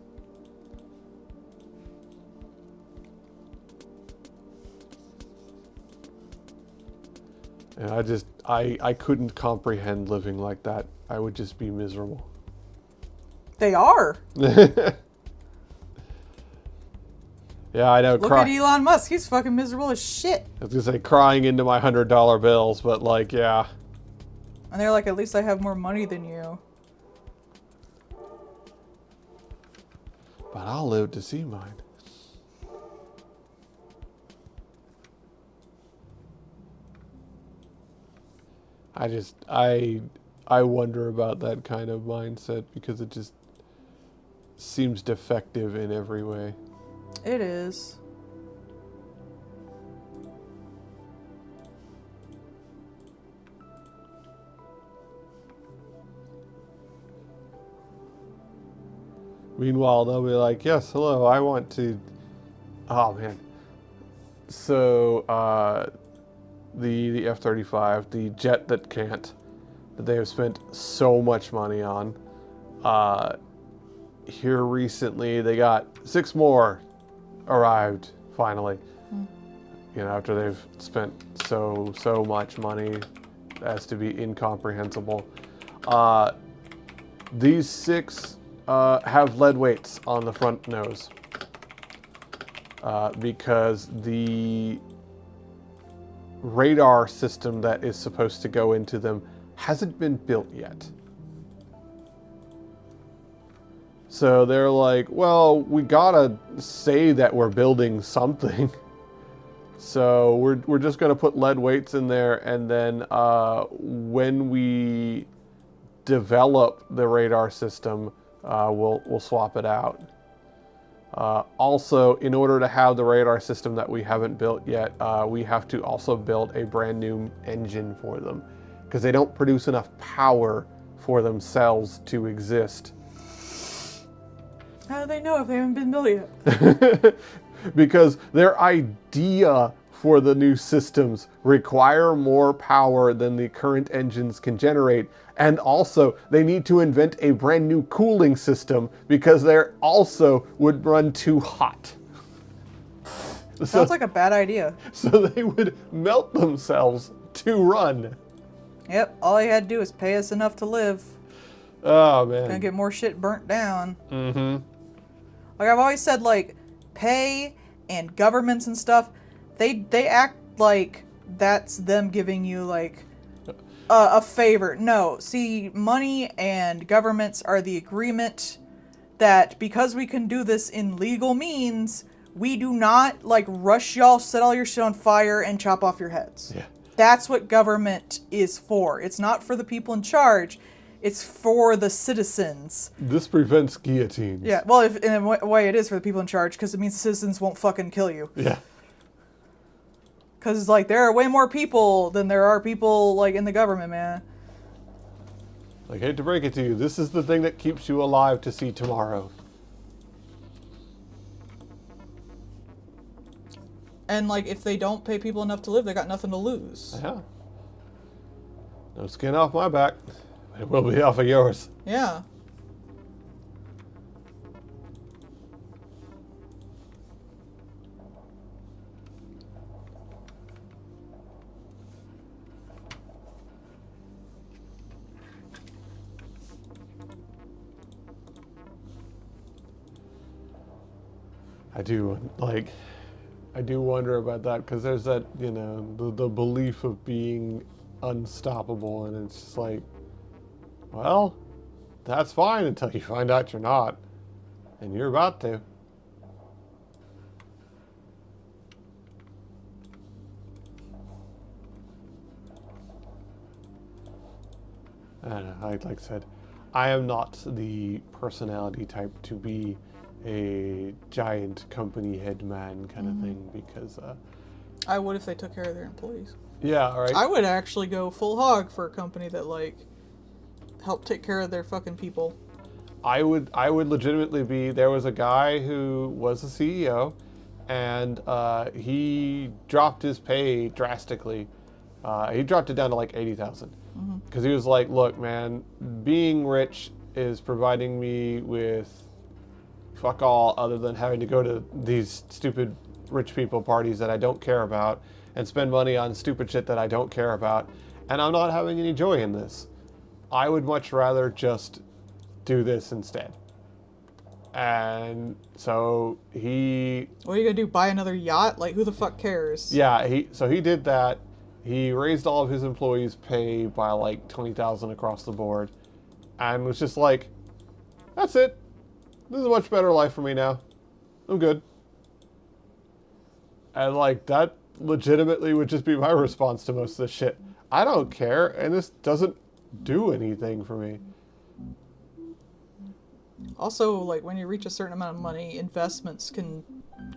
And I couldn't comprehend living like that. I would just be miserable. They are. Yeah, I know. Look at Elon Musk. He's fucking miserable as shit. I was gonna say crying into my $100 bills, but like, yeah. And they're like, at least I have more money than you. But I'll live to see mine. I wonder about that kind of mindset because it just seems defective in every way. It is. Meanwhile, they'll be like, "Yes, hello, I want to." Oh man. So the F-35, the jet that can't, that they have spent so much money on. Here recently, they got 6 more arrived finally. You know, after they've spent so much money as to be incomprehensible. These 6 have lead weights on the front nose because the radar system that is supposed to go into them hasn't been built yet. So they're like, well, we gotta say that we're building something. So we're just gonna put lead weights in there, and then when we develop the radar system, we'll swap it out. Also, in order to have the radar system that we haven't built yet, we have to also build a brand new engine for them because they don't produce enough power for themselves to exist. How do they know if they haven't been built yet? Because their idea for the new systems require more power than the current engines can generate. And also, they need to invent a brand new cooling system because they also would run too hot. Sounds like a bad idea. So they would melt themselves to run. Yep, all you had to do is pay us enough to live. Oh, man. Gonna get more shit burnt down. Mm-hmm. Like I've always said, like, pay and governments and stuff, they act like that's them giving you, like, a favor. No, see, money and governments are the agreement that because we can do this in legal means, we do not, like, rush y'all, set all your shit on fire, and chop off your heads. Yeah. That's what government is for. It's not for the people in charge. It's for the citizens. This prevents guillotines. Yeah, well, if, in a way it is for the people in charge, because it means the citizens won't fucking kill you. Yeah. Because, like, there are way more people than there are people, like, in the government, man. Like, hate to break it to you, this is the thing that keeps you alive to see tomorrow. And, like, if they don't pay people enough to live, they got nothing to lose. Yeah. No skin off my back. It will be off of yours. Yeah. I do wonder about that because there's that, you know, the belief of being unstoppable, and it's just like, well, that's fine until you find out you're not, and you're about to. I don't know, like I said, I am not the personality type to be a giant company head man kind of thing because I would if they took care of their employees. yeah, right. I would actually go full hog for a company that, like, help take care of their fucking people. I would legitimately be. There was a guy who was a CEO, and he dropped his pay drastically. He dropped it down to like 80,000 because he was like, "Look, man, being rich is providing me with fuck all other than having to go to these stupid rich people parties that I don't care about and spend money on stupid shit that I don't care about, and I'm not having any joy in this. I would much rather just do this instead." And so he, What are you gonna do? Buy another yacht? Like, who the fuck cares? yeah, he did that. He raised all of his employees' pay by like 20,000 across the board, and was just like, "That's it. This is a much better life for me now. I'm good." And like that legitimately would just be my response to most of this shit. I don't care, and this doesn't do anything for me. Also, like, when you reach a certain amount of money, investments can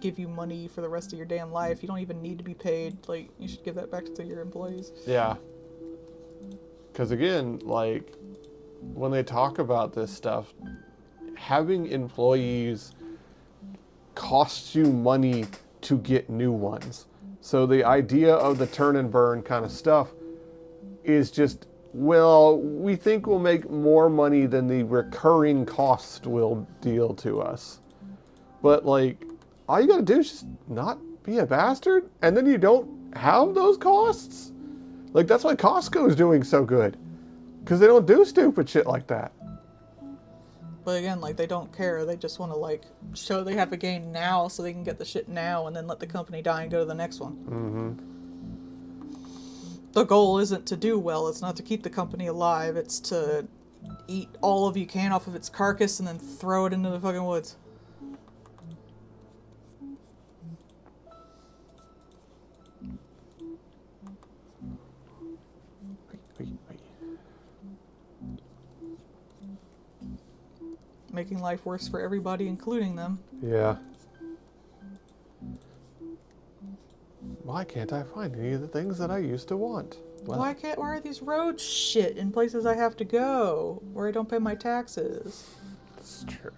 give you money for the rest of your damn life. You don't even need to be paid. Like, you should give that back to your employees. Yeah. Because again, like, when they talk about this stuff, having employees costs you money to get new ones. So the idea of the turn and burn kind of stuff is just, well, we think we'll make more money than the recurring cost will deal to us. But like, all you gotta do is just not be a bastard, and then you don't have those costs. Like, that's why Costco is doing so good, because they don't do stupid shit like that. But again, like, they don't care. They just want to, like, show they have a gain now so they can get the shit now and then let the company die and go to the next one. The goal isn't to do well. It's not to keep the company alive. It's to eat all of you can off of its carcass and then throw it into the fucking woods. Making life worse for everybody, including them. Yeah. Why can't I find any of the things that I used to want? Well, Why are these roads shit in places I have to go, where I don't pay my taxes? it's true.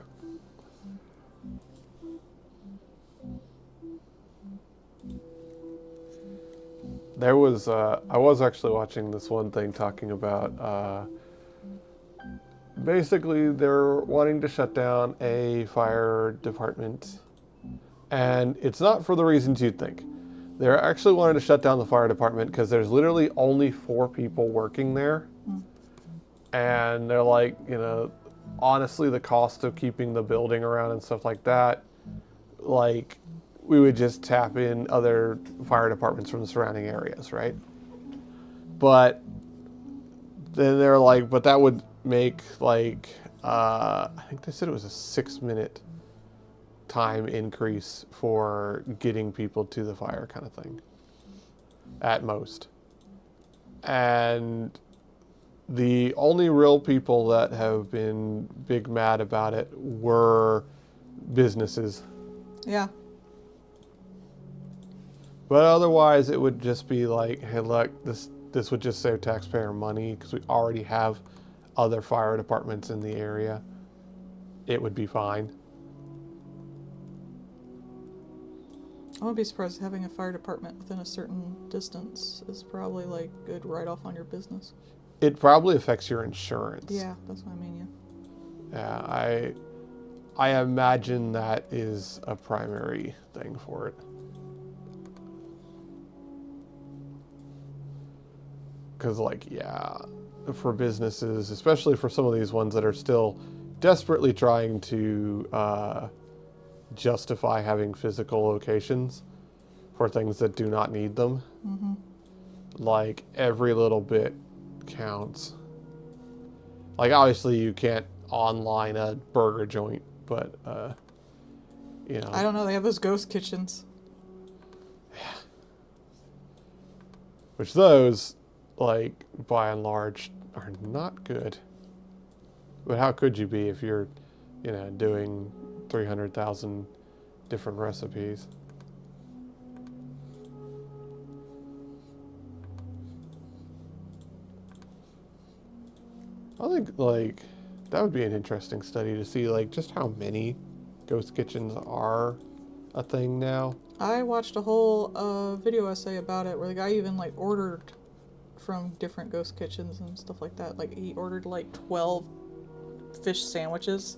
There was, I was actually watching this one thing talking about, basically they're wanting to shut down a fire department, and it's not for the reasons you'd think. They're actually wanting to shut down the fire department because there's literally only 4 people working there. And they're like, you know, honestly, the cost of keeping the building around and stuff like that, like, we would just tap in other fire departments from the surrounding areas, right? But then they're like, but that would make, like, I think they said it was a 6-minute time increase for getting people to the fire, kind of thing, at most. And the only real people that have been big mad about it were businesses. Yeah. But otherwise, it would just be like, hey, look, this would just save taxpayer money because we already have other fire departments in the area. It would be fine. I wouldn't be surprised having a fire department within a certain distance is probably, like, good write-off on your business. It probably affects your insurance. Yeah, that's what I mean, yeah. Yeah, I imagine that is a primary thing for it. Because, like, yeah, for businesses, especially for some of these ones that are still desperately trying to justify having physical locations for things that do not need them, like, every little bit counts. Like, obviously, you can't online a burger joint, but, you know. I don't know, they have those ghost kitchens. Which those, like, by and large, are not good. But how could you be if you're, you know, doing 300,000 different recipes? I think, like, that would be an interesting study to see, like, just how many ghost kitchens are a thing now. I watched a whole video essay about it where the guy even, like, ordered from different ghost kitchens and stuff like that. Like, he ordered, like, 12 fish sandwiches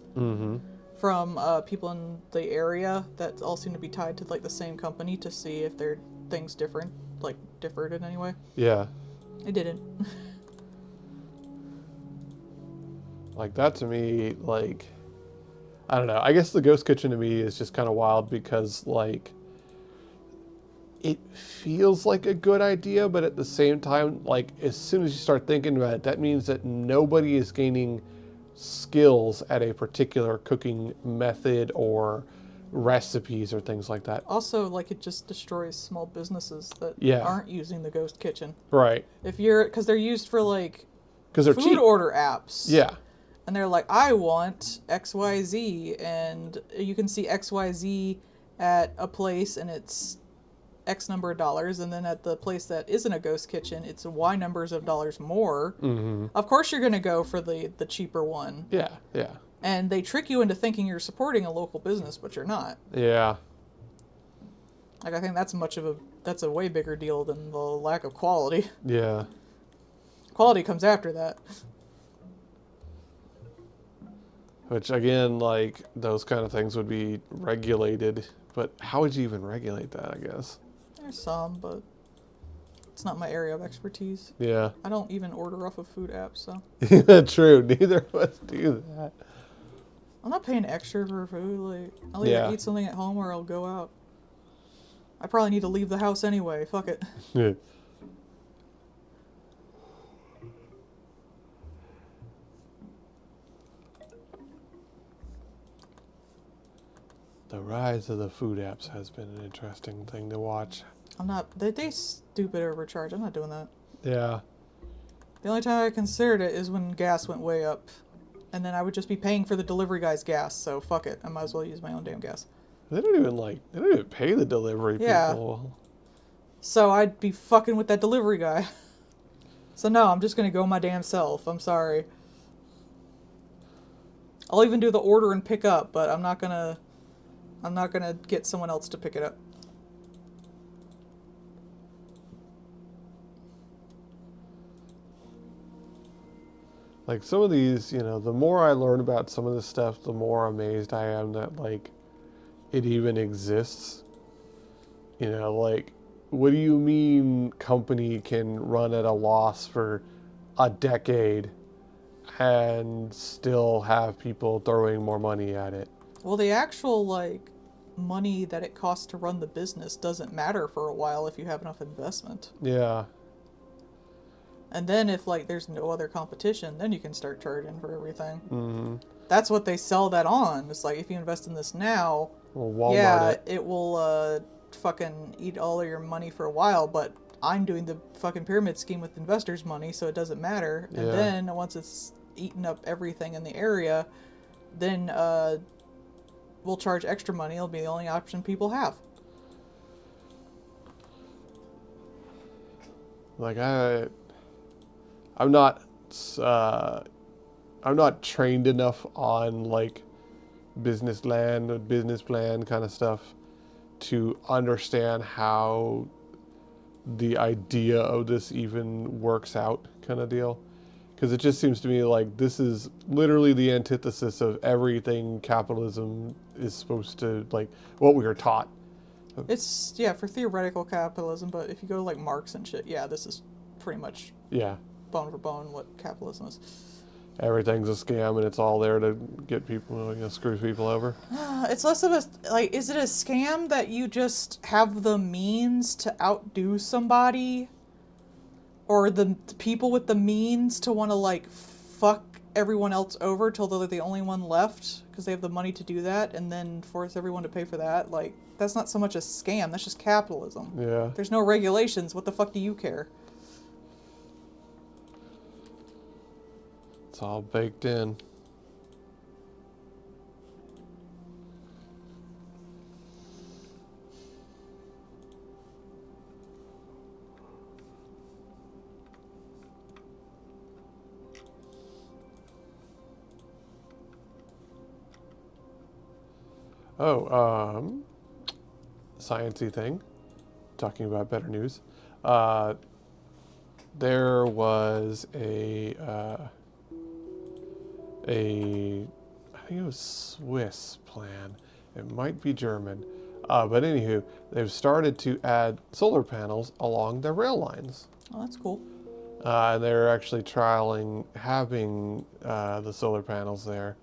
from people in the area that all seem to be tied to, like, the same company to see if their things different, like, differed in any way. Yeah. It didn't. Like, that to me, like, I don't know. I guess the ghost kitchen to me is just kind of wild because, like, it feels like a good idea, but at the same time, like, as soon as you start thinking about it, that means that nobody is gaining skills at a particular cooking method or recipes or things like that. Also, like, it just destroys small businesses that Yeah. aren't using the ghost kitchen. Right. If you're, because they're used for like Because they're food cheap. order apps. Yeah. And they're like, I want XYZ, and you can see XYZ at a place and it's X number of dollars, and then at the place that isn't a ghost kitchen, it's Y numbers of dollars more. Mm-hmm. Of course you're going to go for the cheaper one. Yeah. Yeah. And they trick you into thinking you're supporting a local business, but you're not. Yeah. Like, I think that's a way bigger deal than the lack of quality. Yeah. Quality comes after that. Which again, like those kind of things would be regulated, but how would you even regulate that? I guess. There's some, but it's not my area of expertise. Yeah. I don't even order off of food apps, so True. Neither of us do that. I'm not paying extra for food. Like, I'll either Yeah. eat something at home or I'll go out. I probably need to leave the house anyway. Fuck it. The rise of the food apps has been an interesting thing to watch. I'm not. They stupid overcharge. I'm not doing that. Yeah. The only time I considered it is when gas went way up, and then I would just be paying for the delivery guy's gas. So fuck it. I might as well use my own damn gas. They don't even pay the delivery Yeah. people. So I'd be fucking with that delivery guy. So no, I'm just gonna go my damn self. I'm sorry. I'll even do the order and pick up, but I'm not gonna get someone else to pick it up. Like some of these, the more I learn about some of this stuff, the more amazed I am that like it even exists. Like what do you mean company can run at a loss for a decade and still have people throwing more money at it? Well, the actual like money that it costs to run the business doesn't matter for a while if you have enough investment. Yeah. And then if like there's no other competition, then you can start charging for everything. Mm-hmm. That's what they sell that on. It's like if you invest in this now, Well, Walmart yeah, it. it will fucking eat all of your money for a while, but I'm doing the fucking pyramid scheme with investors' money, so it doesn't matter. And Yeah. then once it's eaten up everything in the area, then we'll charge extra money. It'll be the only option people have. Like I'm not trained enough on like business plan kind of stuff to understand how the idea of this even works out kind of deal. Because it just seems to me like this is literally the antithesis of everything capitalism is supposed to, like, what we were taught. It's, yeah, for theoretical capitalism, but if you go to like Marx and shit, yeah, this is pretty much Yeah. bone for bone what capitalism is. Everything's a scam and it's all there to get people, screw people over. It's less of a, like, is it a scam that you just have the means to outdo somebody? Or the people with the means to want to, like, fuck everyone else over till they're the only one left because they have the money to do that and then force everyone to pay for that? Like, that's not so much a scam, that's just capitalism. Yeah. There's no regulations, what the fuck do you care? It's all baked in. Oh, sciencey thing. Talking about better news. There was I think it was Swiss plan. It might be German. But anywho, they've started to add solar panels along their rail lines. Oh, that's cool. And they're actually trialing having the solar panels there.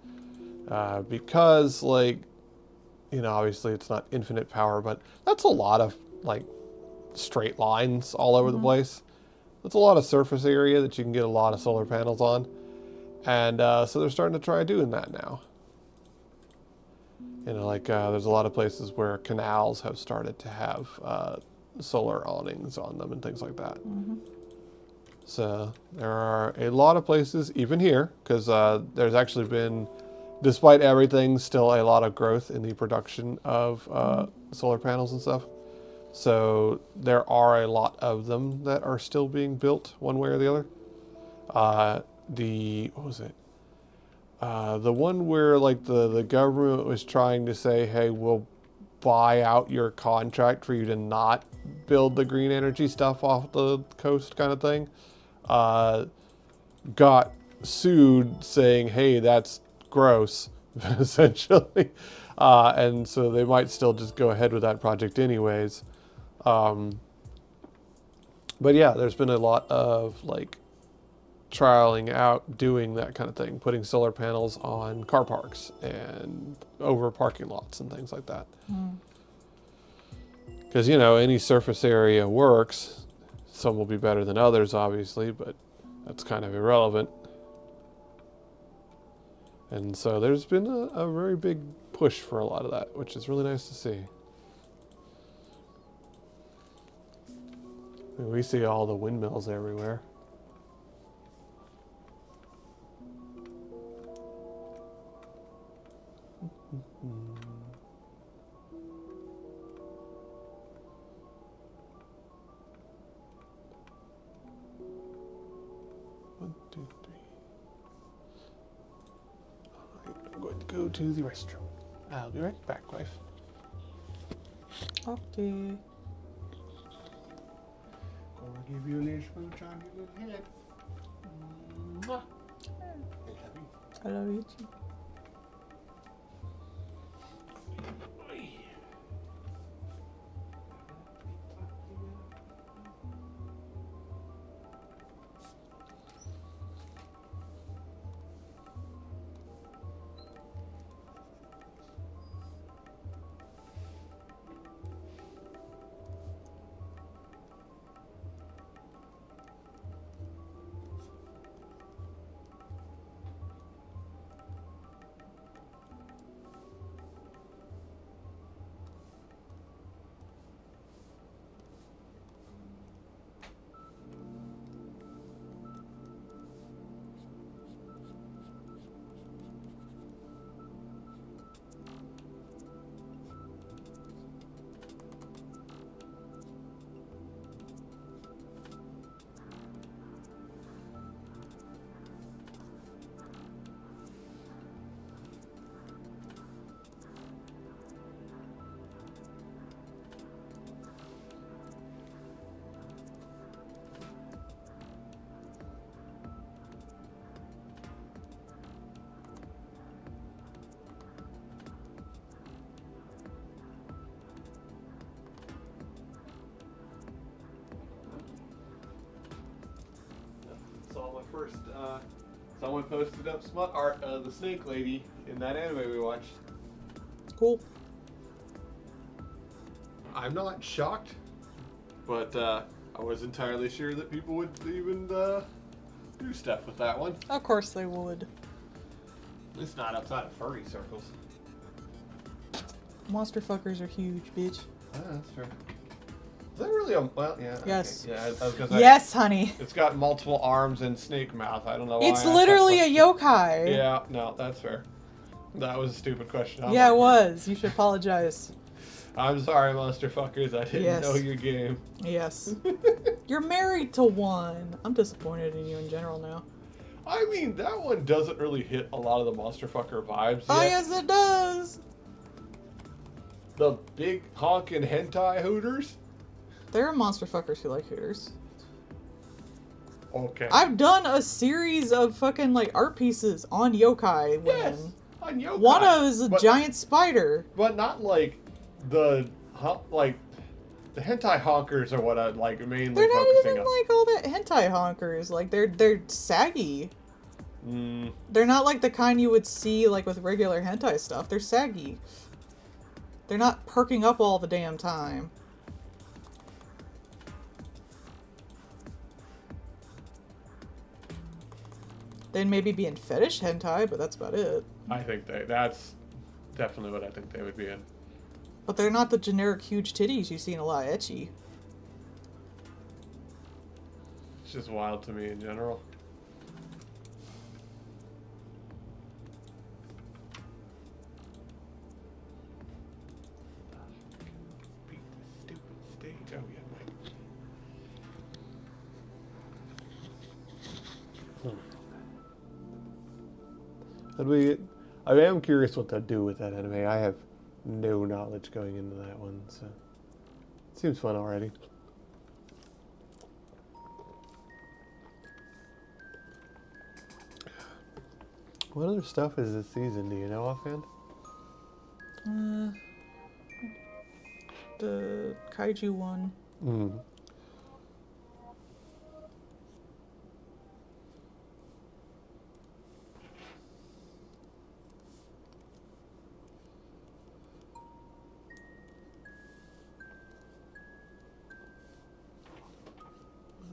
Because, like, obviously it's not infinite power, but that's a lot of, like, straight lines all over the place. That's a lot of surface area that you can get a lot of solar panels on. And so they're starting to try doing that now. You know, like there's a lot of places where canals have started to have solar awnings on them and things like that. So there are a lot of places, even here, because there's actually been, despite everything, still a lot of growth in the production of solar panels and stuff. So there are a lot of them that are still being built one way or the other. What was it? The one where like the government was trying to say, hey, we'll buy out your contract for you to not build the green energy stuff off the coast kind of thing, got sued saying, hey, that's gross, essentially. And so they might still just go ahead with that project anyways. But yeah, there's been a lot of like trialing out doing that kind of thing, putting solar panels on car parks and over parking lots and things like that. Because, you know, any surface area works. Some will be better than others, obviously, but that's kind of irrelevant. And so there's been a very big push for a lot of that, which is really nice to see. We see all the windmills everywhere. One, two, three. All right, I'm going to go to the restroom. I'll be right back, wife. Okay. Gonna give you a little smooch on your little head. Mwah. I love you too. Saw my first, someone posted up smut art of the snake lady in that anime we watched. Cool. I'm not shocked, but I was entirely sure that people would even do stuff with that one. Of course they would. At least not outside of furry circles. Monster fuckers are huge, bitch. Ah, that's fair. Is that really a... Well, yeah. Yes. Okay. Yeah, I was gonna say, Yes, honey. it's got multiple arms and snake mouth. I don't know why. It's literally a yokai. Yeah, no, that's fair. That was a stupid question. Yeah, it was. You should apologize. I'm sorry, monster fuckers. I didn't Yes. know your game. Yes. You're married to one. I'm disappointed in you in general now. I mean, that one doesn't really hit a lot of the monster fucker vibes yet. Oh, yes, it does. The big honkin' hentai hooters? There are monster fuckers who like hooters. Okay. I've done a series of fucking like art pieces on yokai women. Yes, on yokai. One is a But- giant spider. But not like the the hentai honkers are what I like mainly They're not focusing even on. like all that hentai honkers. Like they're saggy. Mm, They're not like the kind you would see like with regular hentai stuff. They're saggy. They're not perking up all the damn time. Then maybe be in fetish hentai, but that's about it. I think that's definitely what I think they would be in. But they're not the generic huge titties you see in a lot of ecchi. It's just wild to me in general. Beat this stupid stage. Oh yeah, right. I am curious what they'll do with that anime. I have no knowledge going into that one, so it seems fun already. What other stuff is this season? Do you know offhand? The kaiju one. Mm.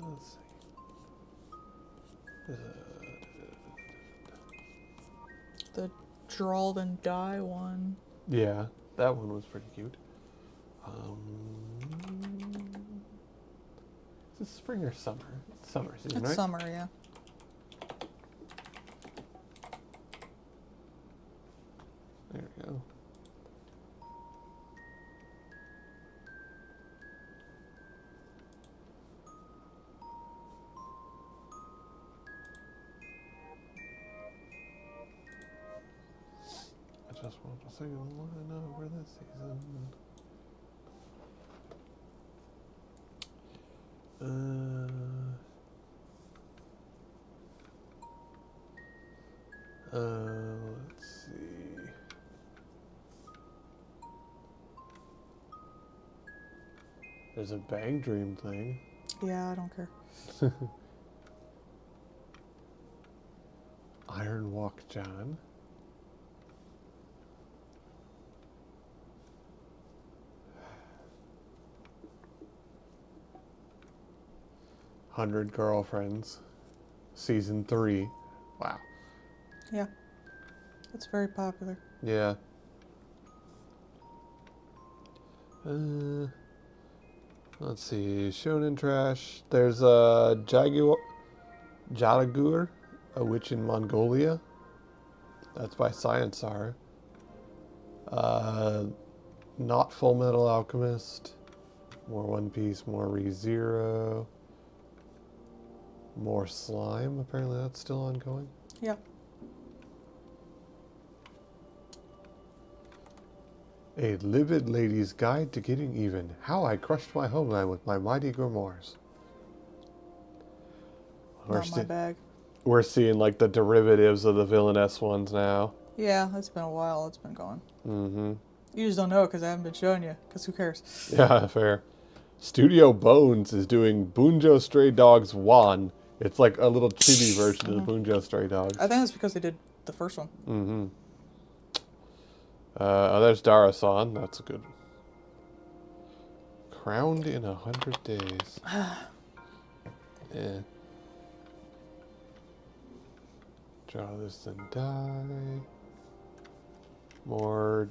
Let's see. The Drawled and Die one. Yeah, that one was pretty cute. Is it spring or summer? It's summer season, It's right? summer, yeah. There we go. I just want to sing a line over this season. Let's see. There's a Bang Dream thing. Yeah, I don't care. Iron Walk John. Hundred Girlfriends, season 3. Wow. Yeah. It's very popular. Yeah. Let's see. Shonen Trash. There's a Jalagur, a witch in Mongolia. That's by Science R. Not Full Metal Alchemist. More One Piece. More ReZero. More Slime. Apparently that's still ongoing. Yeah. A Livid Lady's Guide to Getting Even. How I Crushed My Homeland with My Mighty Grimoires. Not my bag. We're seeing like the derivatives of the villainess ones now. Yeah, it's been a while. It's been going. Mm-hmm. You just don't know because I haven't been showing you. Because who cares? Yeah, fair. Studio Bones is doing Bunjo Stray Dogs 1. It's like a little chibi version of the Bunjo Stray Dogs. I think that's because they did the first one. Mm-hmm. There's Dara-san. That's a good one. Crowned in 100 Days. Yeah. Draw this and die. More.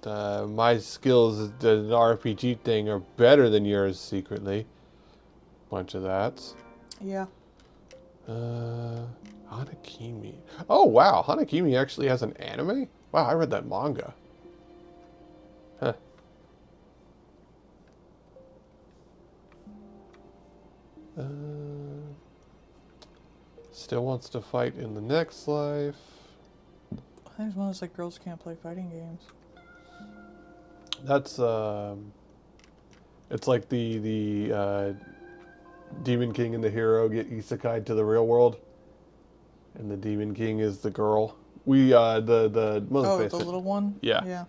My skills as an RPG thing are better than yours secretly. Bunch of that. Yeah. Hanakimi. Oh wow, Hanakimi actually has an anime? Wow, I read that manga. Huh. Still wants to fight in the next life. I think it's one of those like girls can't play fighting games. That's it's like the Demon King and the hero get isekai to the real world, and the Demon King is the girl. We the Oh, the little one. Yeah. Yeah.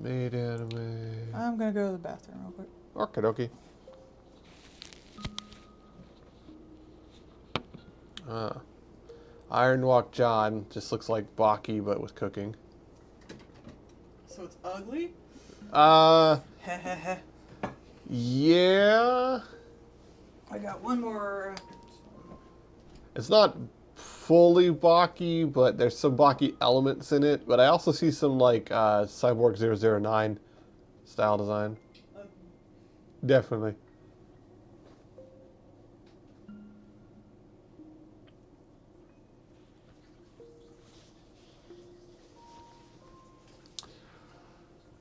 Made anime. I'm gonna go to the bathroom real quick. Okie dokie. Iron Walk John just looks like Baki but with cooking. So it's ugly? Yeah. I got one more. It's not fully Baki, but there's some Baki elements in it. But I also see some like Cyborg 009 style design. Definitely.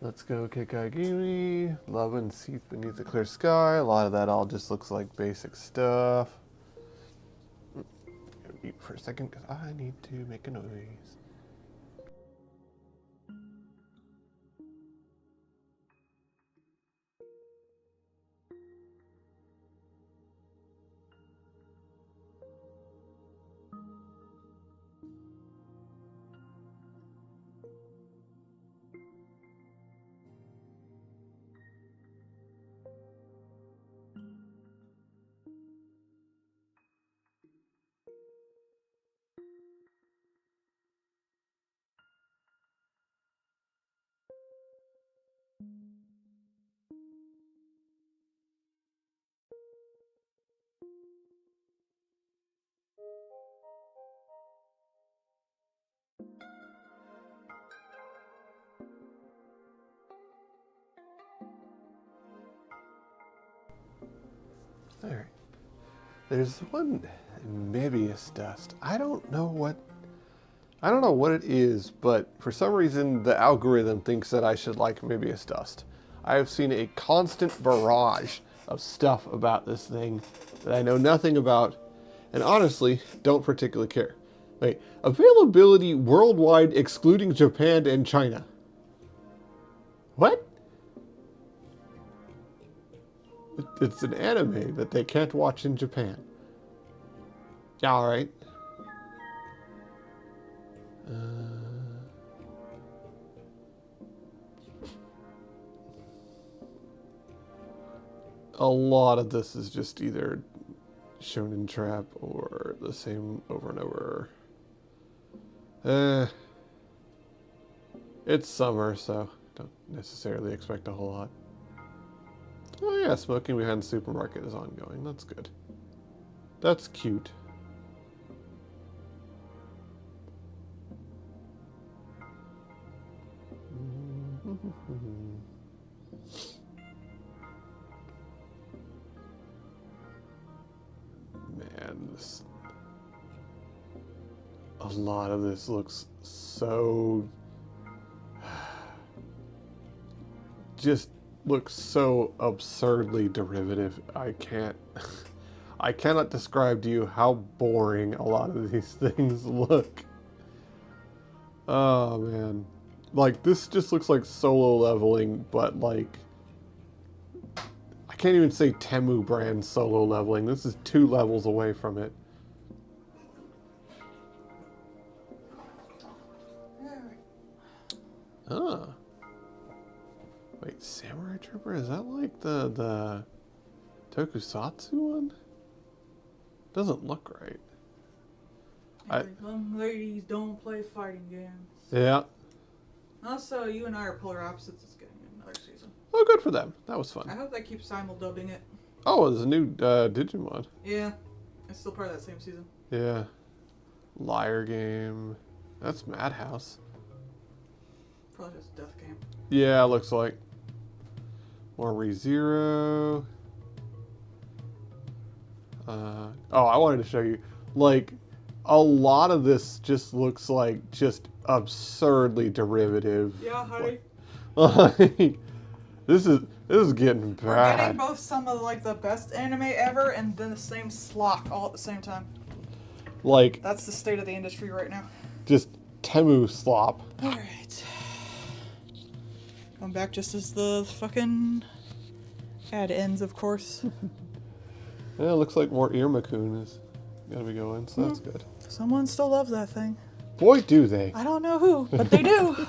Let's go Kikagiri. Love and Seeth Beneath the Clear Sky. A lot of that all just looks like basic stuff. I'm gonna mute for a second because I need to make a noise. All right. There's one Mebius dust. I don't know what it is, but for some reason the algorithm thinks that I should like Mebius dust. I have seen a constant barrage of stuff about this thing that I know nothing about, and honestly don't particularly care. Wait, availability worldwide excluding Japan and China. What? It's an anime that they can't watch in Japan. Yeah, all right. A lot of this is just either Shonen Trap or the same over and over. It's summer, so don't necessarily expect a whole lot. Oh yeah, smoking behind the supermarket is ongoing. That's good. That's cute. Man, a lot of this looks so... just looks so absurdly derivative. I cannot describe to you how boring a lot of these things look. Oh man. Like, this just looks like solo leveling, but like... I can't even say Temu brand solo leveling. This is 2 levels away from it. Huh. Wait, Samurai Trooper? Is that like the Tokusatsu one? Doesn't look right. Young ladies don't play fighting games. Yeah. Also, you and I are polar opposites. It's getting another season. Oh, good for them. That was I fun. hope they keep simul-dubbing it. Oh, there's a new Digimon. Yeah. It's still part of that same season. Yeah. Liar Game. That's Madhouse. Probably just Death Game. Yeah, looks like. More ReZero. Oh, I wanted to show you. Like, a lot of this just looks like just absurdly derivative. Yeah, honey. Like, this is getting We're getting bad. both some of like the best anime ever and then the same slop all at the same time. Like, That's the state of the industry right now. just Temu slop. Alright. Come back just as the fucking ad ends, of course. Yeah, it looks like more Irmakun is gonna be going, so that's good. Someone still loves that thing. Boy, do they. I don't know who, but they do.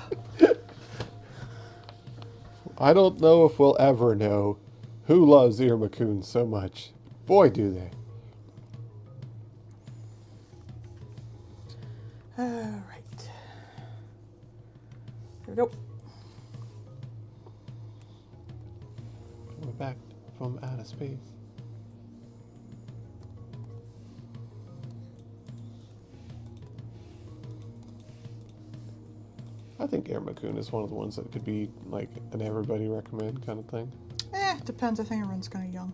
I don't know if we'll ever know who loves Irmakun so much. Boy, do they. Alright. Here we go. We're back from outer space. I think Ermakun is one of the ones that could be like an everybody recommend kind of thing. Depends. I think everyone's kind of young.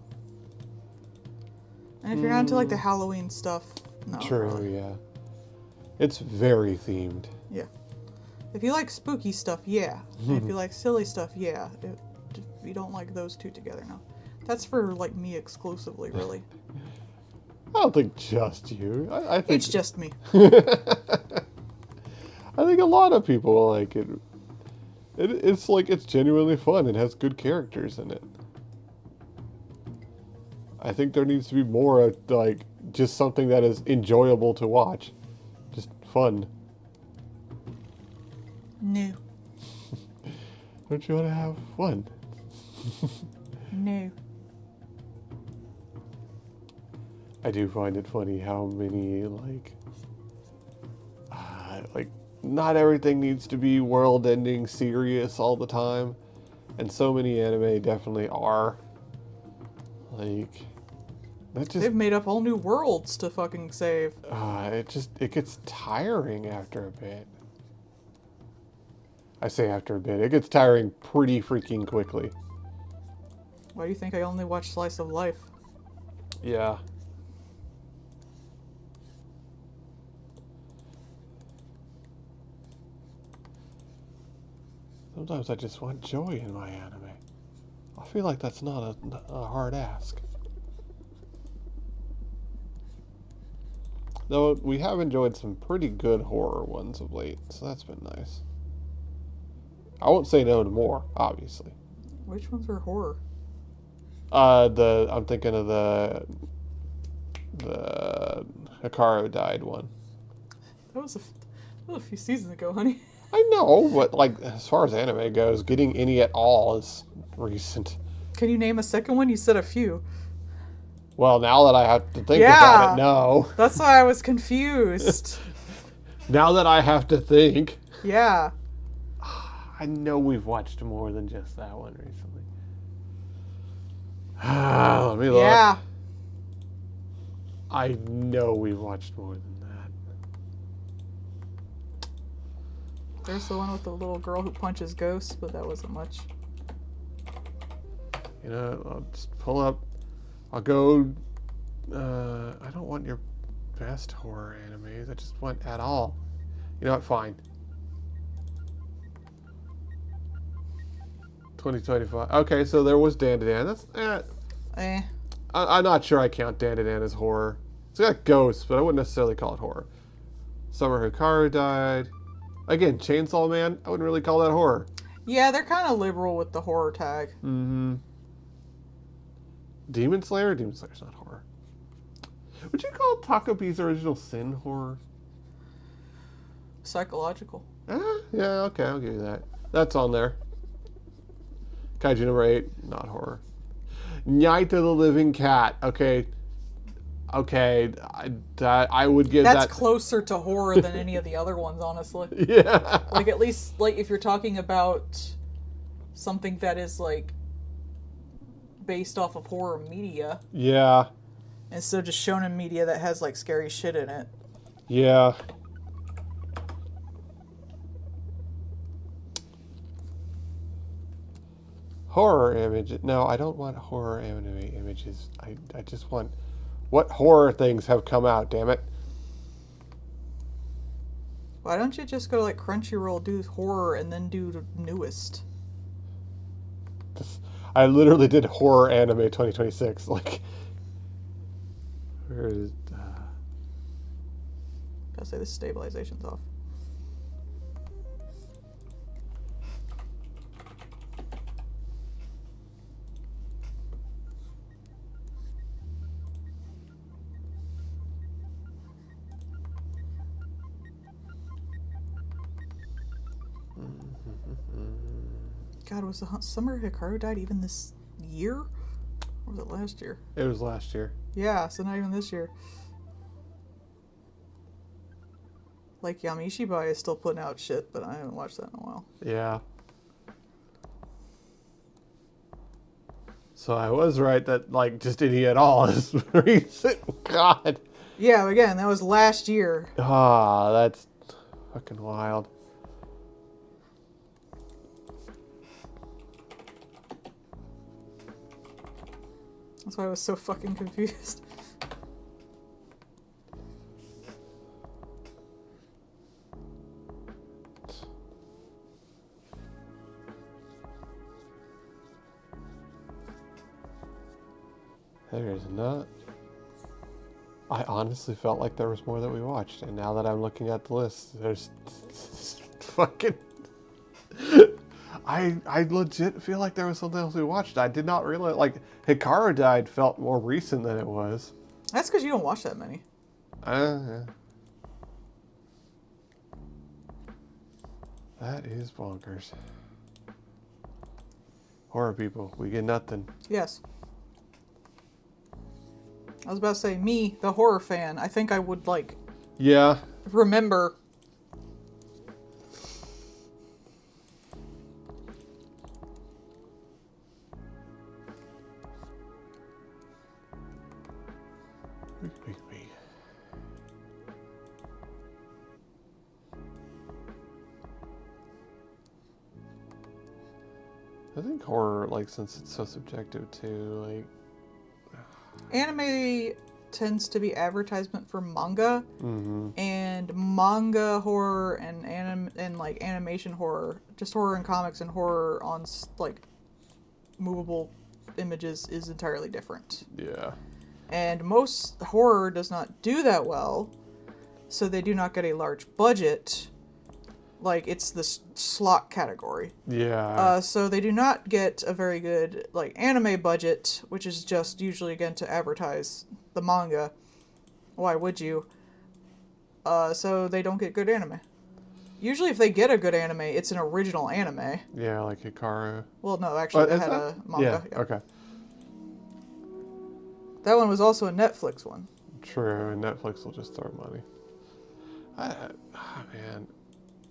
And if you're not into like the Halloween stuff, no. True, really. yeah. It's very themed. Yeah. If you like spooky stuff, yeah. And if you like silly stuff, yeah. If you don't like those two together, no. That's for like me exclusively, really. I don't think just you. I think It's just me. I think a lot of people like it. It's like it's genuinely fun. It has good characters in it. I think there needs to be more like just something that is enjoyable to watch, just fun. No. Don't you want to have fun? No. I do find it funny how many like not everything needs to be world-ending serious all the time, and so many anime definitely are. Like that just They've made up whole new worlds to fucking save. it gets tiring after a bit. I say after a bit, it gets tiring pretty freaking quickly. Why do you think I only watch Slice of Life? Yeah. Sometimes I just want joy in my anime. I feel like that's not a hard ask. Though we have enjoyed some pretty good horror ones of late, so that's been nice. I won't say no to more, obviously. Which ones were horror? I'm thinking of the Hikaru died one. That was a few seasons ago, honey. I know, but like as far as anime goes, getting any at all is recent. Can you name a second one? You said a few. Well, now that I have to think Yeah. about it, no. That's why I was confused. Now that I have to think, Yeah. I know we've watched more than just that one recently. Let me look. Yeah. I know we've watched more than that. There's the one with the little girl who punches ghosts, but that wasn't much. You know, I'll just pull up. I'll go. I don't want your best horror animes. I just want at all. You know what? Fine. 2025. Okay, so there was Dan to Dan. That's I'm not sure I count Dan to Dan as horror. It's got ghosts, but I wouldn't necessarily call it horror. Summer Hikaru died. Again, Chainsaw Man. I wouldn't really call that horror. Yeah, they're kind of liberal with the horror tag. Mm-hmm. Demon Slayer? Demon Slayer's not horror. Would you call Takopi's Original Sin horror? Psychological. Yeah, okay, I'll give you that. That's on there. Kaiju number 8, not horror. Night of the Living Cat. Okay, I would give That's that. closer to horror than any of the other ones, honestly. Yeah. Like, at least, like, if you're talking about something that is, like, based off of horror media, Yeah. instead of just shonen media that has, like, scary shit in it. Yeah. Horror image. No, I don't want horror anime images. I just want what horror things have come out, damn it. Why don't you just go to, like, Crunchyroll, do horror, and then do the newest? I literally did horror anime 2026. Like, where is? Gotta say, this stabilization's off. God, was the Summer Hikaru died even this year? Or was it last year? It was last year. Yeah, so not even this year. Like, Yamishibai is still putting out shit, but I haven't watched that in a while. Yeah. So I was right that, like, just any at all is recent. God. Yeah, again, that was last year. Ah, that's fucking wild. That's why I was so fucking confused. There is not. I honestly felt like there was more that we watched, and now that I'm looking at the list, there's fucking. I legit feel like there was something else we watched. I did not realize, like, Hikaru Died felt more recent than it was. That's because you don't watch that many. Yeah. That is bonkers. Horror people, we get nothing. Yes. I was about to say, me, the horror fan, I think I would, like, Yeah. remember. I think horror, like, since it's so subjective too, like. Anime tends to be advertisement for manga, Mm-hmm. and manga horror and like animation horror, just horror in comics and horror on like movable images is entirely different. Yeah. And most horror does not do that well, so they do not get a large budget. Like, it's the slot category. Yeah. So they do not get a very good, like, anime budget, which is just usually, again, to advertise the manga. Why would you? So they don't get good anime. Usually if they get a good anime, it's an original anime. Yeah, like Hikaru. Well, no, actually, they is had that? a manga. Yeah, okay. That one was also a Netflix one. True, and Netflix will just throw money. Man,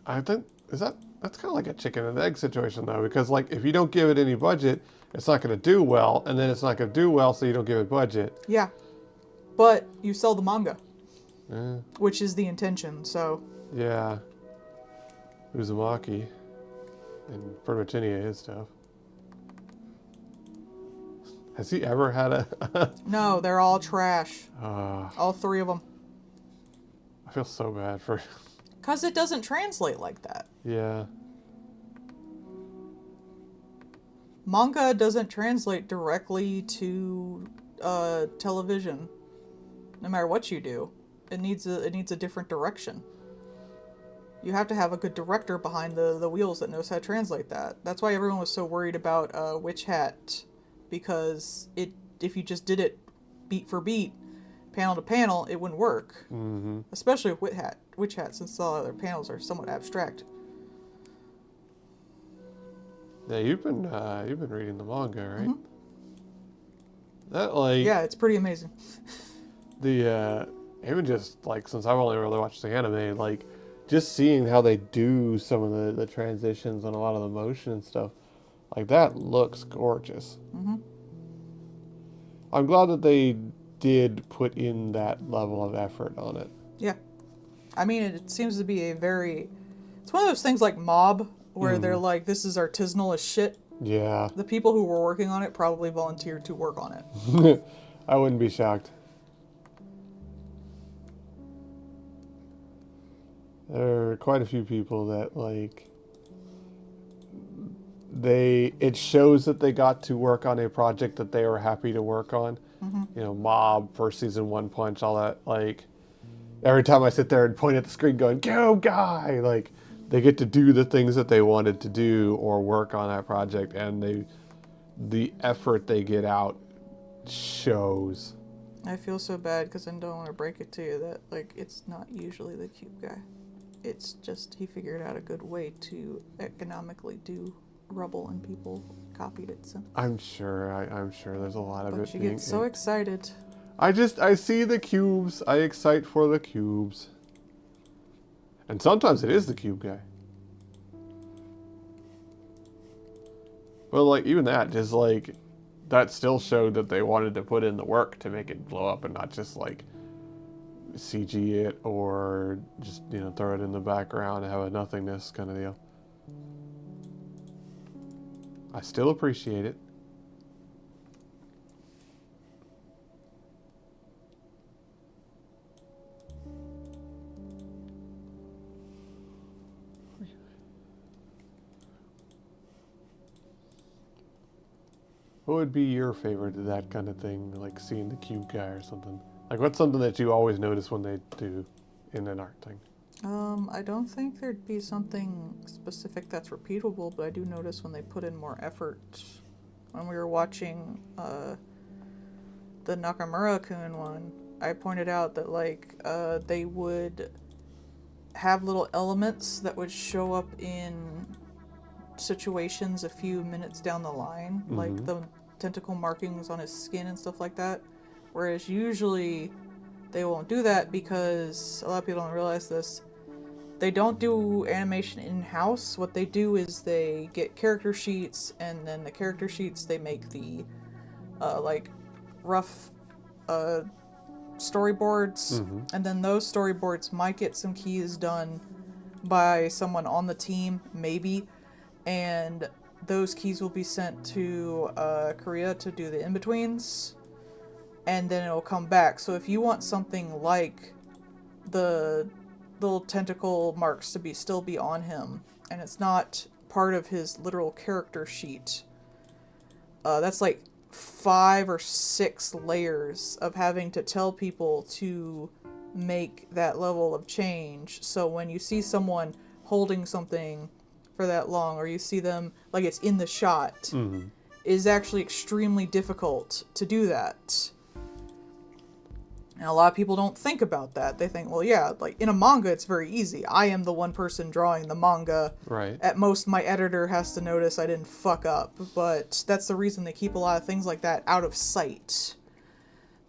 I think that's kind of like a chicken and egg situation though, because like if you don't give it any budget, it's not going to do well, and then it's not going to do well, so you don't give it budget. Yeah. But you sell the manga, Yeah. which is the intention, so... Yeah. Uzumaki, and pretty much any of his stuff. Has he ever had a? No, they're all trash. I All three of them. feel so bad for. Because it doesn't translate like that. Yeah. Manga doesn't translate directly to television. No matter what you do, it needs a different direction. You have to have a good director behind the wheels that knows how to translate that. That's why everyone was so worried about Witch Hat, because if you just did it beat for beat, panel to panel, it wouldn't work. Mm-hmm. Especially with Witch Hat, since all other panels are somewhat abstract. Yeah, you've been reading the manga, right? Mhm. That like Yeah, it's pretty amazing. the even just like since I've only really watched the anime, like just seeing how they do some of the transitions and a lot of the motion and stuff, like that looks gorgeous. Hmm. I'm glad that they did put in that level of effort on it. Yeah. I mean, it seems to be it's one of those things like Mob, where they're like, this is artisanal as shit. Yeah. The people who were working on it probably volunteered to work on it. I wouldn't be shocked. There are quite a few people that like it shows that they got to work on a project that they were happy to work on. Mm-hmm. You know, Mob, first season, One Punch, all that. Like every time I sit there and point at the screen going, "Go guy!" Like they get to do the things that they wanted to do or work on that project, and the effort they get out shows. I feel so bad because I don't want to break it to you that, like, it's not usually the Cube Guy. It's just he figured out a good way to economically do Rubble and people copied it. So. I'm sure there's a lot of But it. you get so excited. I see the cubes. I excite for the cubes. And sometimes it is the Cube Guy. But like even that, just like that still showed that they wanted to put in the work to make it blow up and not just like CG it or just, you know, throw it in the background and have a nothingness kind of deal. I still appreciate it. What would be your favorite of that kind of thing, like seeing the cube guy or something? Like, what's something that you always notice when they do in an art thing? I don't think there'd be something specific that's repeatable, but I do notice when they put in more effort. When we were watching the Nakamura-kun one, I pointed out that like they would have little elements that would show up in situations a few minutes down the line, like the tentacle markings on his skin and stuff like that. Whereas usually they won't do that because a lot of people don't realize this. They don't do animation in-house. What they do is they get character sheets, and then the character sheets they make the like rough storyboards, and then those storyboards might get some keys done by someone on the team, maybe, and those keys will be sent to Korea to do the in-betweens, and then it'll come back. So if you want something like the little tentacle marks to still be on him, and it's not part of his literal character sheet, that's like 5 or 6 layers of having to tell people to make that level of change. So when you see someone holding something for that long, or you see them like it's in the shot, it is actually extremely difficult to do that. And a lot of people don't think about that. They think, well, yeah, like in a manga, it's very easy. I am the one person drawing the manga. Right. At most, my editor has to notice I didn't fuck up. But that's the reason they keep a lot of things like that out of sight.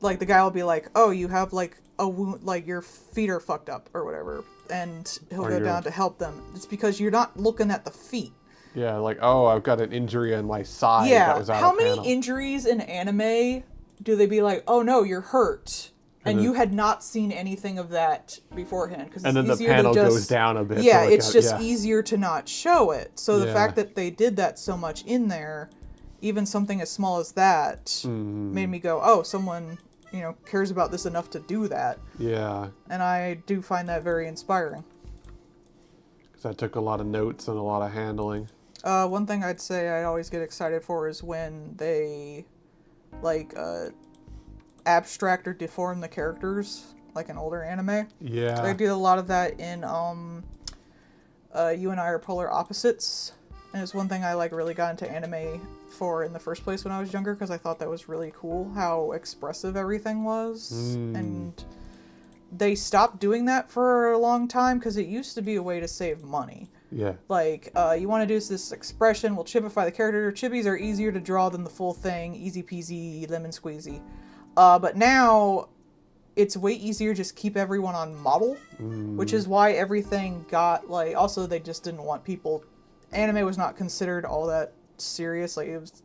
Like, the guy will be like, oh, you have, like, a wound, like, your feet are fucked up, or whatever. And he'll go down to help them. It's because you're not looking at the feet. Yeah, like, oh, I've got an injury on my side Yeah, that was out how of many panel. injuries in anime do they be like, oh, no, you're hurt? And you had not seen anything of that beforehand, because And then it's the easier panel to just, goes down a bit. yeah, to look it's at- just yeah. easier to not show it. So the Yeah. fact that they did that so much in there, even something as small as that, made me go, oh, someone, cares about this enough to do that. Yeah, And I do find that very inspiring. because that took a lot of notes and a lot of handling. One thing I'd say I always get excited for is when they, like, abstract or deform the characters, like an older anime. Yeah. I do a lot of that in You and I Are Polar Opposites, and it's one thing I like really got into anime for in the first place when I was younger, because I thought that was really cool how expressive everything was. And they stopped doing that for a long time because it used to be a way to save money. Yeah. Like, you want to do this expression, we'll chipify the character. Chibis are easier to draw than the full thing, easy peasy, lemon squeezy. But now it's way easier just keep everyone on model, which is why everything got, like, also they just didn't want people, anime was not considered all that serious, like it was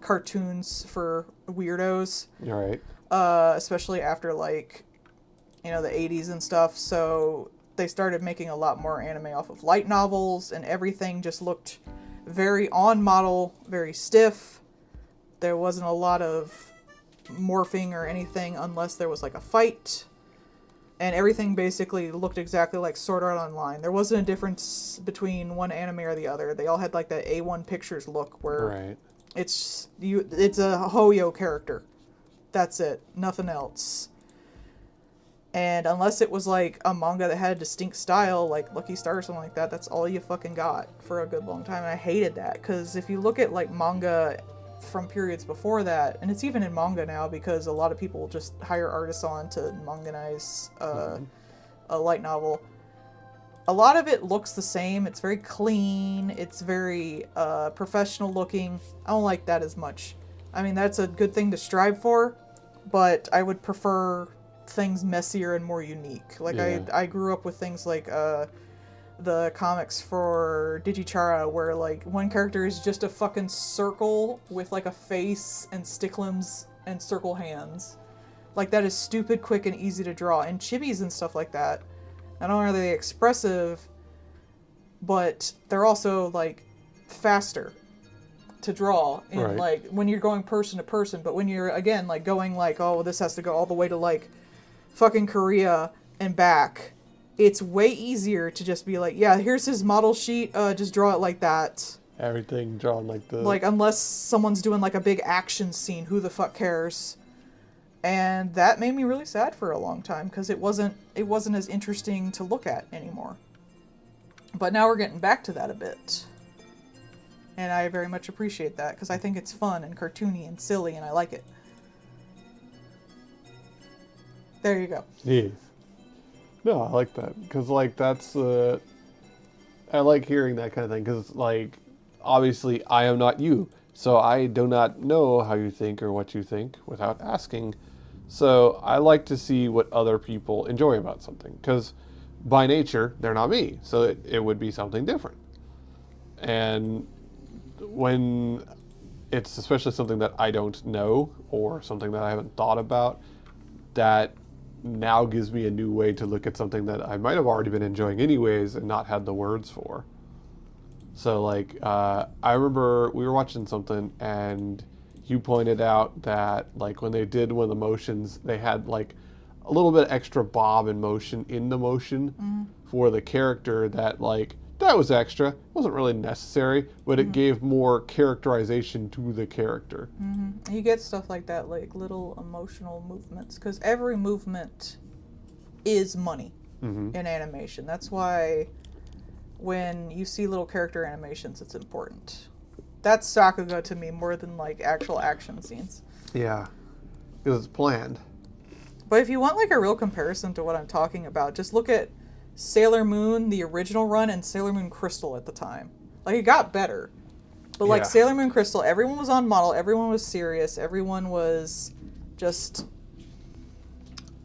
cartoons for weirdos, All right. especially after, like, the 80s and stuff, so they started making a lot more anime off of light novels, and everything just looked very on model, very stiff. There wasn't a lot of morphing or anything unless there was like a fight, and everything basically looked exactly like Sword Art Online. There wasn't a difference between one anime or the other. They all had like that A1 Pictures look where Right. it's a Hoyo character. That's it. Nothing else. And unless it was like a manga that had a distinct style, like Lucky Star or something like that, that's all you fucking got for a good long time. And I hated that, because if you look at like manga from periods before that, and it's even in manga now because a lot of people just hire artists on to manganize a light novel. A lot of it looks the same. It's very clean. It's very professional looking. I don't like that as much. I mean, that's a good thing to strive for, but I would prefer things messier and more unique. Like, Yeah. I grew up with things like the comics for Digichara, where like one character is just a fucking circle with like a face and stick limbs and circle hands. Like, that is stupid, quick, and easy to draw. And chibis and stuff like that, not only are they expressive, but they're also like faster to draw in Right. like when you're going person to person. But when you're again like going like, oh, this has to go all the way to like fucking Korea and back, it's way easier to just be like, yeah, here's his model sheet, just draw it like that. Everything drawn like the... Like, unless someone's doing like a big action scene, who the fuck cares? And that made me really sad for a long time because it wasn't as interesting to look at anymore. But now we're getting back to that a bit. And I very much appreciate that because I think it's fun and cartoony and silly and I like it. There you go. Yes. No, I like that because like that's I like hearing that kind of thing because like obviously I am not you, so I do not know how you think or what you think without asking. So I like to see what other people enjoy about something because by nature they're not me, so it would be something different. And when it's especially something that I don't know or something that I haven't thought about, that now gives me a new way to look at something that I might have already been enjoying anyways and not had the words for. So like, I remember we were watching something and you pointed out that like when they did one of the motions, they had like a little bit extra bob and motion in the motion for the character that like, that was extra. It wasn't really necessary, but it gave more characterization to the character. You get stuff like that, like little emotional movements, because every movement is money in animation. That's why when you see little character animations, it's important. That's Sakuga to me more than like actual action scenes. Yeah, because it's planned. But if you want like a real comparison to what I'm talking about, just look at Sailor Moon, the original run, and Sailor Moon Crystal at the time. Like, it got better. But, like, Yeah. Sailor Moon Crystal, everyone was on model, everyone was serious, everyone was just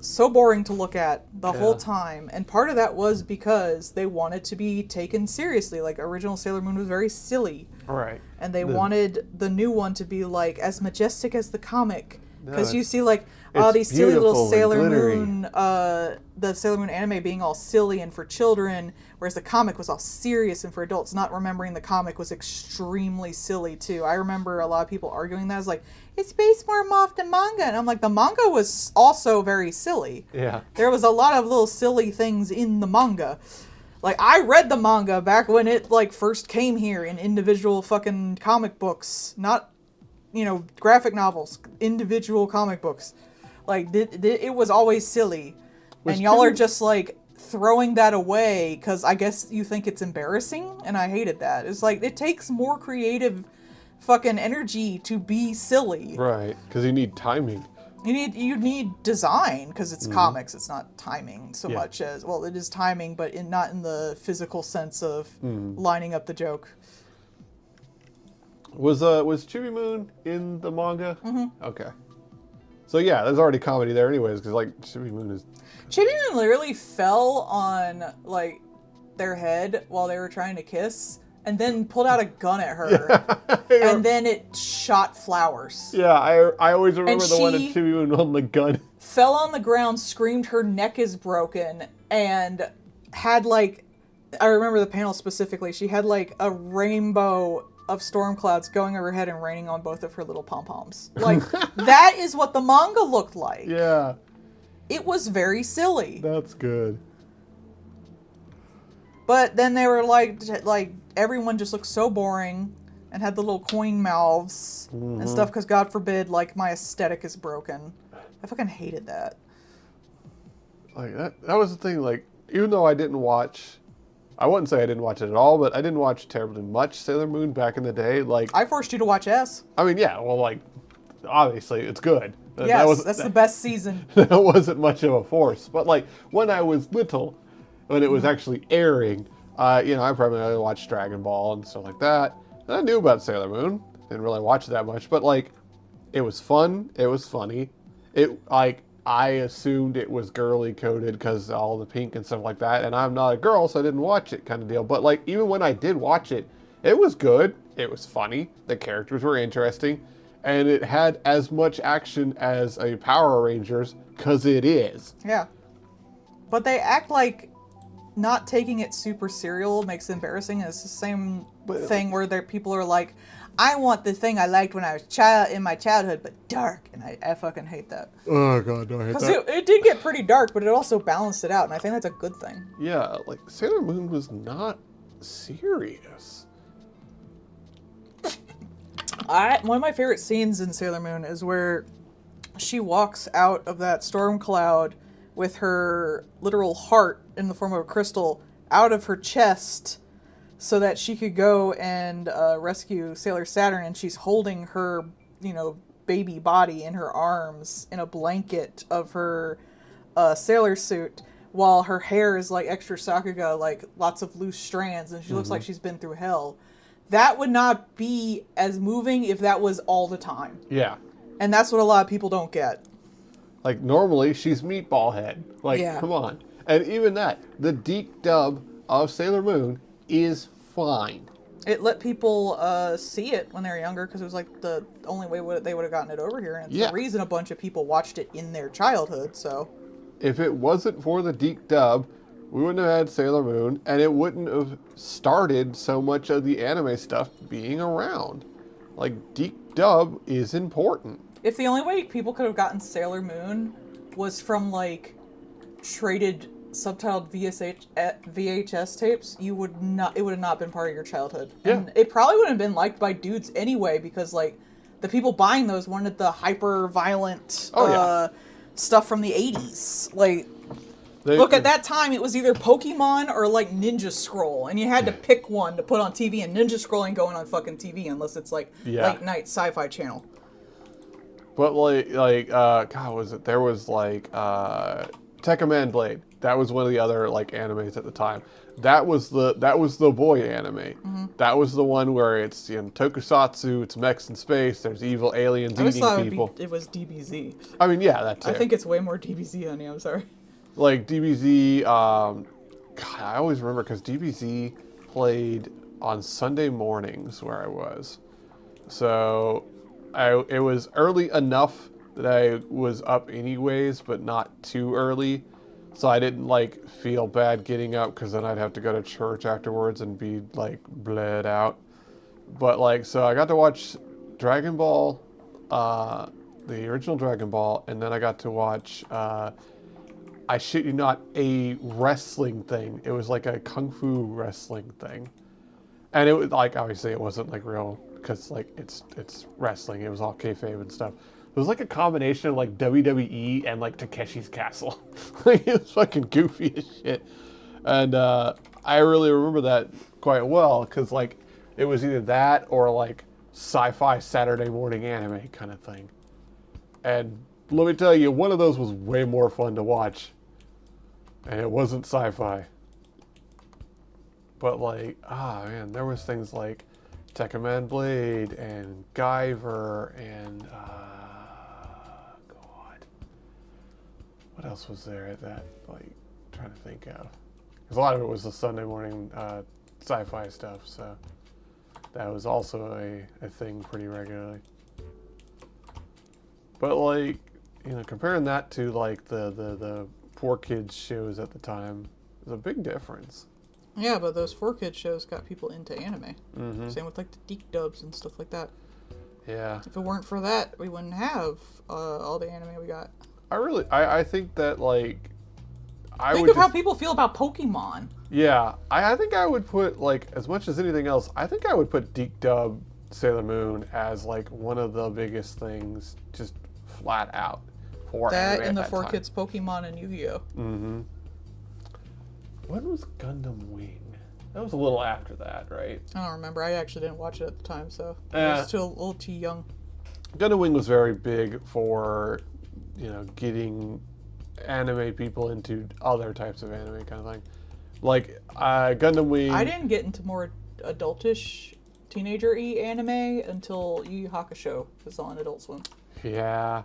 so boring to look at the whole time. And part of that was because they wanted to be taken seriously. Like, original Sailor Moon was very silly. Right. And they wanted the new one to be, like, as majestic as the comic. Because you it's- see, like, all it's these silly little beautiful and Sailor glittery. Moon, the Sailor Moon anime being all silly and for children, whereas the comic was all serious and for adults, not remembering the comic was extremely silly, too. I remember a lot of people arguing that. I was like, it's based more off the manga. And I'm like, the manga was also very silly. Yeah. There was a lot of little silly things in the manga. Like, I read the manga back when it, like, first came here in individual fucking comic books. Not, you know, graphic novels. Individual comic books. Like, it was always silly. Was And y'all are Chibi- just, like, throwing that away because I guess you think it's embarrassing. And I hated that. It's like, it takes more creative fucking energy to be silly. Right. Because you need timing. You need design because it's comics. It's not timing so Yeah. much as, well, it is timing, but not in the physical sense of lining up the joke. Was Chibi Moon in the manga? Okay. So yeah, there's already comedy there anyways, because like Chibi Moon is... Chibi Moon literally fell on like their head while they were trying to kiss, and then pulled out a gun at her, and then it shot flowers. Yeah, I always remember the one at she- Chibi Moon on the gun. Fell on the ground, screamed her neck is broken, and had like, I remember the panel specifically, she had like a rainbow of storm clouds going overhead and raining on both of her little pom-poms. Like, that is what the manga looked like. Yeah, It was very silly. that's good. But then they were like everyone just looked so boring and had the little coin mouths and stuff because God forbid, like, my aesthetic is broken. I fucking hated that. Like that was the thing, like, even though I didn't watch... I wouldn't say I didn't watch it at all, but I didn't watch terribly much Sailor Moon back in the day. Like, I forced you to watch S. I mean, yeah, well, like, obviously it's good. Yes, that's the best season. That wasn't much of a force. But like when I was little, when it was actually airing, you know, I primarily watched Dragon Ball and stuff like that. And I knew about Sailor Moon. Didn't really watch it that much, but like, it was fun. It was funny. It like I assumed it was girly coded because all the pink and stuff like that. And I'm not a girl, so I didn't watch it, kind of deal. But like, even when I did watch it, it was good. It was funny. The characters were interesting. And it had as much action as a Power Rangers, because it is. Yeah. But they act like not taking it super serial makes it embarrassing. It's the same thing where people are like, I want the thing I liked when I was in my childhood, but dark. And I fucking hate that. Oh, God, no, I hate Because it did get pretty dark, but it also balanced it out. And I think that's a good thing. Yeah, like, Sailor Moon was not serious. One of my favorite scenes in Sailor Moon is where she walks out of that storm cloud with her literal heart in the form of a crystal out of her chest so that she could go and rescue Sailor Saturn, and she's holding her, baby body in her arms in a blanket of her sailor suit while her hair is like extra Sakuga, like lots of loose strands, and she looks like she's been through hell. That would not be as moving if that was all the time. Yeah. And that's what a lot of people don't get. Like, normally, she's Meatball Head. Like, Yeah. come on. And even that, the Deke dub of Sailor Moon is fine. It let people see it when they were younger because it was like the only way they would have gotten it over here. And it's Yeah. the reason a bunch of people watched it in their childhood, so... If it wasn't for the Deke dub, we wouldn't have had Sailor Moon, and it wouldn't have started so much of the anime stuff being around. Like, Deke dub is important. If the only way people could have gotten Sailor Moon was from, like, traded subtitled VHS tapes, it would have not been part of your childhood. Yeah. And it probably wouldn't have been liked by dudes anyway, because, like, the people buying those wanted the hyper-violent stuff from the 80s. Like... Look, at that time, it was either Pokemon or, like, Ninja Scroll, and you had to pick one to put on TV, and Ninja Scroll ain't going on fucking TV unless it's, like, late night sci-fi channel. But, God, was it? There was, like, Tekkaman Blade. That was one of the other, like, animes at the time. That was the boy anime. Mm-hmm. That was the one where it's, tokusatsu, it's mechs in space, there's evil aliens I always eating thought people. it was DBZ. I mean, yeah, that too. I think it's way more DBZ, honey, I'm sorry. Like DBZ, God, I always remember because DBZ played on Sunday mornings where I was. So it was early enough that I was up anyways, but not too early. So I didn't like feel bad getting up because then I'd have to go to church afterwards and be like bled out. But like, so I got to watch Dragon Ball, the original Dragon Ball, and then I got to watch, I shit you not, a wrestling thing. It was like a kung fu wrestling thing. And it was like, obviously it wasn't like real, because like it's wrestling. It was all kayfabe and stuff. It was like a combination of like WWE and like Takeshi's Castle. Like, it was fucking goofy as shit. And I really remember that quite well, because like it was either that or like sci-fi Saturday morning anime kind of thing. And let me tell you, one of those was way more fun to watch. And it wasn't sci-fi. But like, man, there was things like Tekkaman Blade and Guyver and, God. What else was there at that, like, trying to think of? Because a lot of it was the Sunday morning sci-fi stuff, so that was also a thing pretty regularly. But like, comparing that to like the 4Kids shows at the time, there's a big difference. Yeah, but those 4Kids shows got people into anime. Mm-hmm. Same with like the Deke dubs and stuff like that. Yeah. If it weren't for that, we wouldn't have all the anime we got. I think that like, Think of how people feel about Pokemon. Yeah, I think I would put, like, as much as anything else, I think I would put Deke Dub Sailor Moon as like one of the biggest things, just flat out for That anime and the at that 4Kids Pokemon and Yu-Gi-Oh. Mm-hmm. When was Gundam Wing? That was a little after that, right? I don't remember. I actually didn't watch it at the time, so I Yeah. was still a little too young. Gundam Wing was very big for, getting anime people into other types of anime kind of thing. Like, Gundam Wing... I didn't get into more adultish, teenager-y anime until Yu Yu Hakusho was on Adult Swim. Yeah.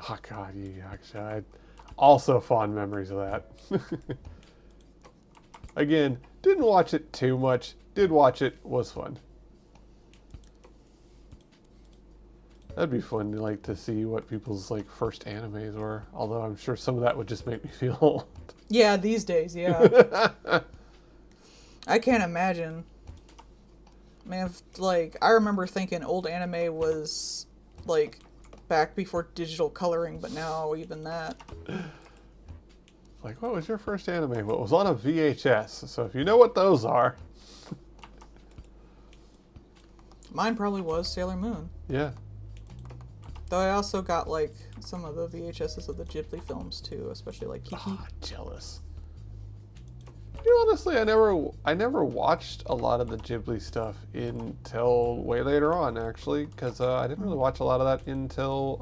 Oh, God, Yu Yu Hakusho. I had also fond memories of that. Again, didn't watch it too much. Did watch it. Was fun. That'd be fun to see what people's like first animes were. Although I'm sure some of that would just make me feel old. Yeah, these days, yeah. I can't imagine. Man, I remember thinking old anime was like back before digital coloring, but now even that. Like, what was your first anime? Well, it was on a VHS. So if you know what those are. Mine probably was Sailor Moon. Yeah. Though I also got like some of the VHSs of the Ghibli films too, especially like Kiki. Ah, jealous. You know, honestly, I never watched a lot of the Ghibli stuff until way later on, actually, because I didn't really watch a lot of that until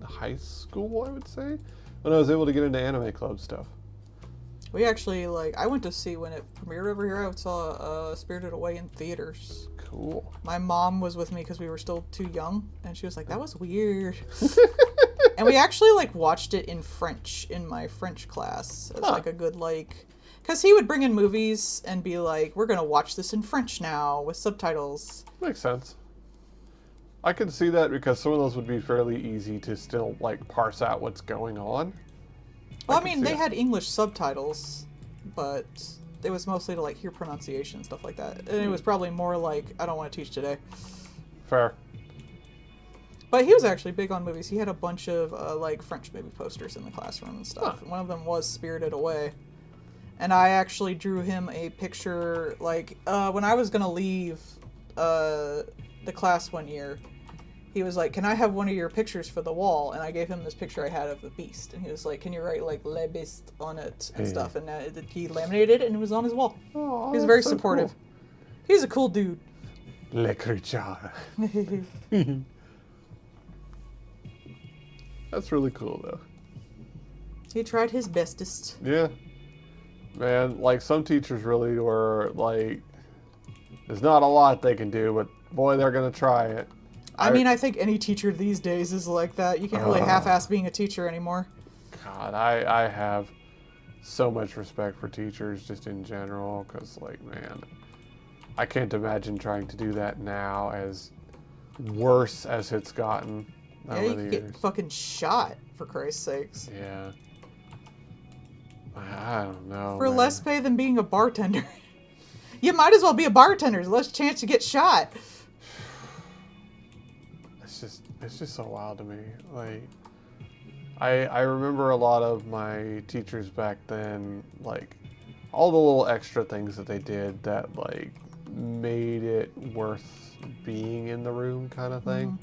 high school, I would say, when I was able to get into anime club stuff. We actually like I went to see when it premiered over here. I saw Spirited Away in theaters. Cool. My mom was with me because we were still too young, and she was like, "That was weird." And we actually like watched it in French in my French class as like a good like, because he would bring in movies and be like, "We're gonna watch this in French now with subtitles." Makes sense. I can see that because some of those would be fairly easy to still like parse out what's going on. Well, I can mean, see they that. had English subtitles, but it was mostly to like hear pronunciation and stuff like that. And it was probably more like, "I don't want to teach today." Fair. But he was actually big on movies. He had a bunch of like French movie posters in the classroom and stuff. Huh. One of them was Spirited Away. And I actually drew him a picture, like, when I was going to leave the class one year, he was like, "Can I have one of your pictures for the wall?" And I gave him this picture I had of the beast. And he was like, "Can you write, like, Le Beast on it and Hey. stuff?" And he laminated it and it was on his wall. Oh, He was that's very so supportive. cool. He's a cool dude. Le creature. That's really cool, though. He tried his bestest. Yeah. Man, like, some teachers really were, like, there's not a lot they can do, but boy, they're going to try it. I mean, I think any teacher these days is like that. You can't really half-ass being a teacher anymore. God, I have so much respect for teachers just in general, because, like, man, I can't imagine trying to do that now, as worse as it's gotten Yeah, over you the could years. get fucking shot, for Christ's sakes. Yeah. I don't know. For man. less pay than being a bartender. You might as well be a bartender. There's less chance to get shot. It's just so wild to me. Like, I remember a lot of my teachers back then, like, all the little extra things that they did that, like, made it worth being in the room kind of thing.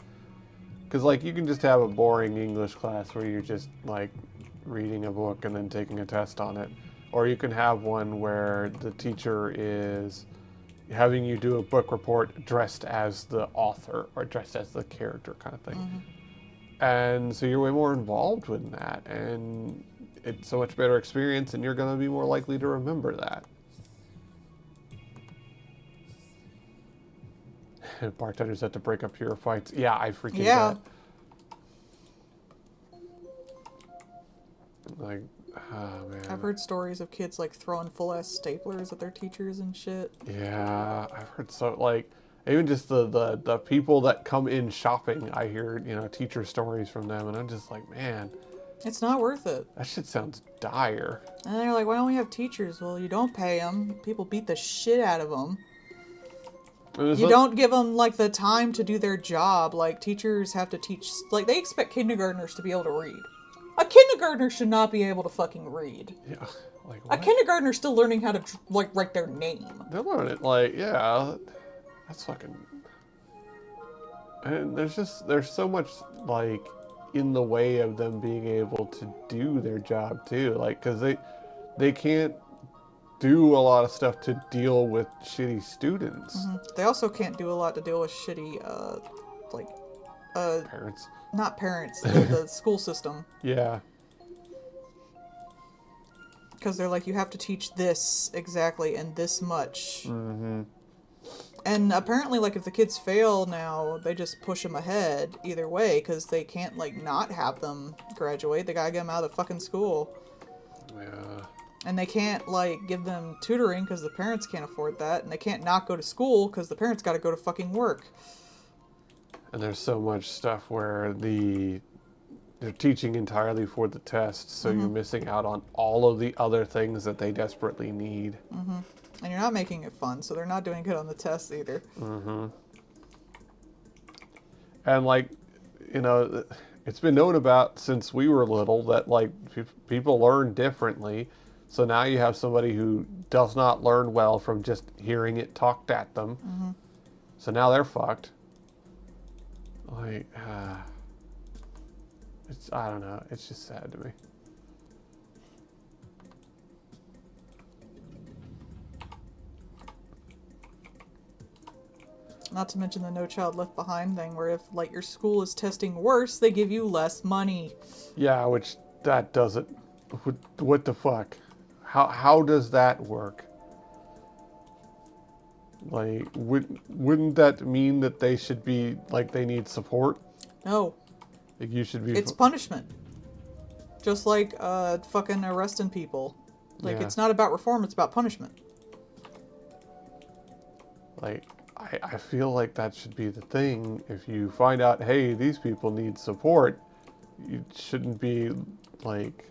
Because, like, you can just have a boring English class where you're just, like, reading a book and then taking a test on it. Or you can have one where the teacher is having you do a book report dressed as the author or dressed as the character kind of thing. And so you're way more involved with that, and it's so much better experience, and you're going to be more likely to remember that. Bartenders have to break up your fights. Yeah, I freaking Yeah. bet. Like, oh man. I've heard stories of kids like throwing full-ass staplers at their teachers and shit. Yeah, I've heard so, like, even just the people that come in shopping, I hear, teacher stories from them, and I'm just like, man, It's not worth it. that shit sounds dire. And they're like, "Why don't we have teachers?" Well, you don't pay them. People beat the shit out of them. And it's You not- don't give them like the time to do their job. Like teachers have to teach. Like they expect kindergartners to be able to read. A kindergartner should not be able to fucking read. Yeah, like, A what? kindergartner's still learning how to like write their name. They're learning, like, yeah, that's fucking. And there's so much, like, in the way of them being able to do their job too, like, because they can't do a lot of stuff to deal with shitty students. They also can't do a lot to deal with shitty, Parents. not parents, the school system. Yeah. Because they're like, you have to teach this exactly and this much. Mm-hmm. And apparently, like, if the kids fail now, they just push them ahead either way because they can't, like, not have them graduate. They gotta get them out of the fucking school. Yeah. And they can't, like, give them tutoring because the parents can't afford that. And they can't not go to school because the parents gotta go to fucking work. And there's so much stuff where they're teaching entirely for the test, so you're missing out on all of the other things that they desperately need. And you're not making it fun, so they're not doing good on the tests either. And, like, it's been known about since we were little that, like, people learn differently. So now you have somebody who does not learn well from just hearing it talked at them. So now they're fucked. Like, I don't know. It's just sad to me. Not to mention the No Child Left Behind thing, where if like your school is testing worse, they give you less money. Yeah, which that doesn't. What the fuck? How does that work? Like, wouldn't that mean that they should be like they need support? No, Like you should be. it's punishment. Just like fucking arresting people. Like Yeah. it's not about reform; it's about punishment. Like, I feel like that should be the thing. If you find out, hey, these people need support, you shouldn't be like,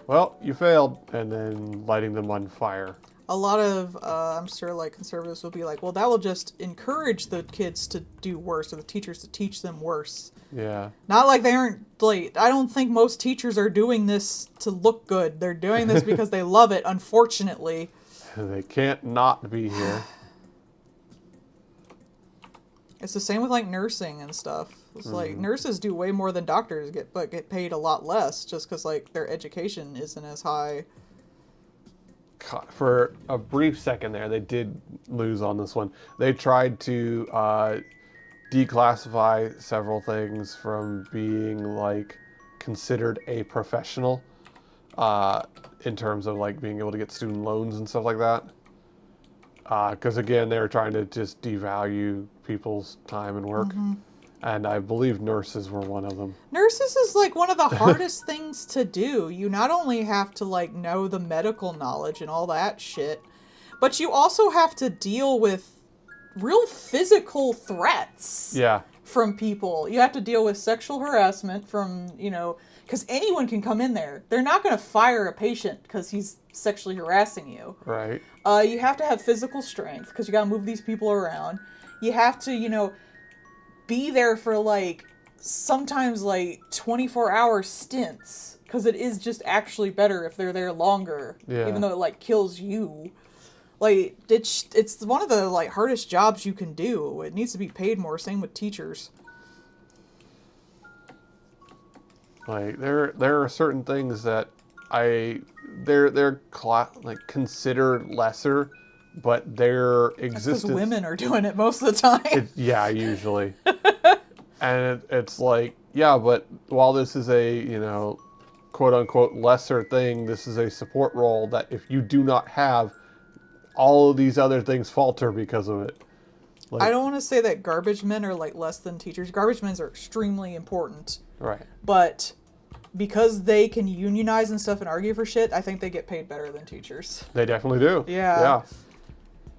well, you failed, and then lighting them on fire. A lot of, I'm sure, like conservatives will be like, well, that will just encourage the kids to do worse, or the teachers to teach them worse. Yeah. Not like they aren't, like, I don't think most teachers are doing this to look good. They're doing this because they love it, unfortunately. They can't not be here. It's the same with like nursing and stuff. It's like nurses do way more than doctors but get paid a lot less just because like their education isn't as high. For a brief second there, they did lose on this one. They tried to declassify several things from being like considered a professional in terms of like being able to get student loans and stuff like that. Because again, they were trying to just devalue people's time and work. And I believe nurses were one of them. Nurses is like one of the hardest things to do. You not only have to like know the medical knowledge and all that shit, but you also have to deal with real physical threats Yeah. from people. You have to deal with sexual harassment from, because anyone can come in there. They're not going to fire a patient because he's sexually harassing you. Right. You have to have physical strength because you got to move these people around. You have to, be there for like sometimes like 24-hour stints because it is just actually better if they're there longer, Yeah. even though it like kills you. Like it's one of the like hardest jobs you can do. It needs to be paid more. Same with teachers. Like there are certain things that they're considered lesser, but their Because existence. women are doing it most of the time. Yeah, usually. And it's like, yeah, but while this is a quote unquote lesser thing, this is a support role that if you do not have, all of these other things falter because of it. Like, I don't want to say that garbage men are like less than teachers. Garbage men are extremely important. right. But because they can unionize and stuff and argue for shit, I think they get paid better than teachers. They definitely do. Yeah. Yeah.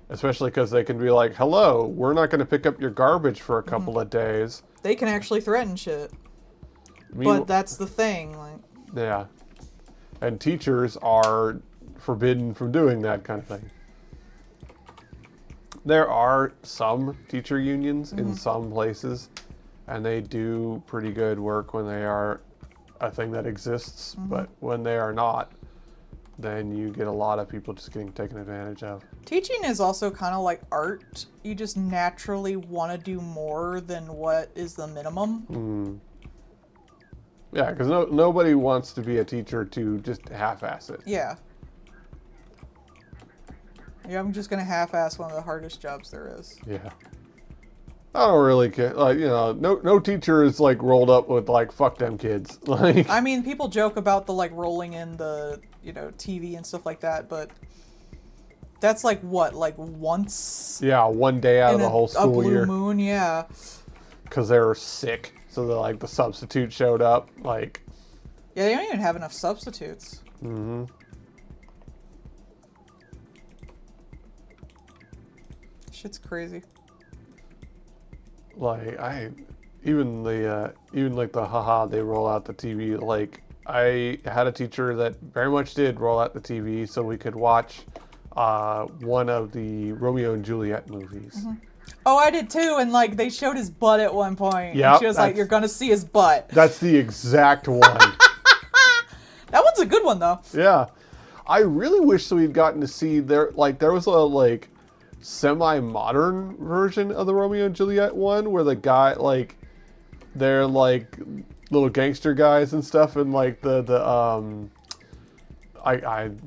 Especially because they can be like, hello, we're not going to pick up your garbage for a couple of days. They can actually threaten shit. Meanwhile- But that's the thing. Like, Yeah. And teachers are forbidden from doing that kind of thing. There are some teacher unions in some places, and they do pretty good work when they are a thing that exists. But when they are not, then you get a lot of people just getting taken advantage of. teaching is also kind of like art. You just naturally want to do more than what is the minimum. Yeah, because nobody wants to be a teacher to just half-ass it. Yeah. Yeah, I'm just gonna half-ass one of the hardest jobs there is. Yeah. I don't really care. Like, no teacher is like rolled up with like, fuck them kids. Like, I mean, people joke about the like rolling in the, TV and stuff like that, but that's like what, like once yeah, one day out of in the whole a school blue year. moon, yeah. Because they were sick. So the substitute showed up. Like, Yeah, they don't even have enough substitutes. Shit's crazy. like even like the haha they roll out the TV. Like, I had a teacher that very much did roll out the TV so we could watch one of the Romeo and Juliet movies. Oh, I did too, and like they showed his butt at one point. Yep, And she was like, that's- "You're gonna see his butt." That's the exact one. That one's a good one though. Yeah. I really wish that we'd gotten to see there was a semi-modern version of the Romeo and Juliet one, where the guy like they're like little gangster guys and stuff, and like I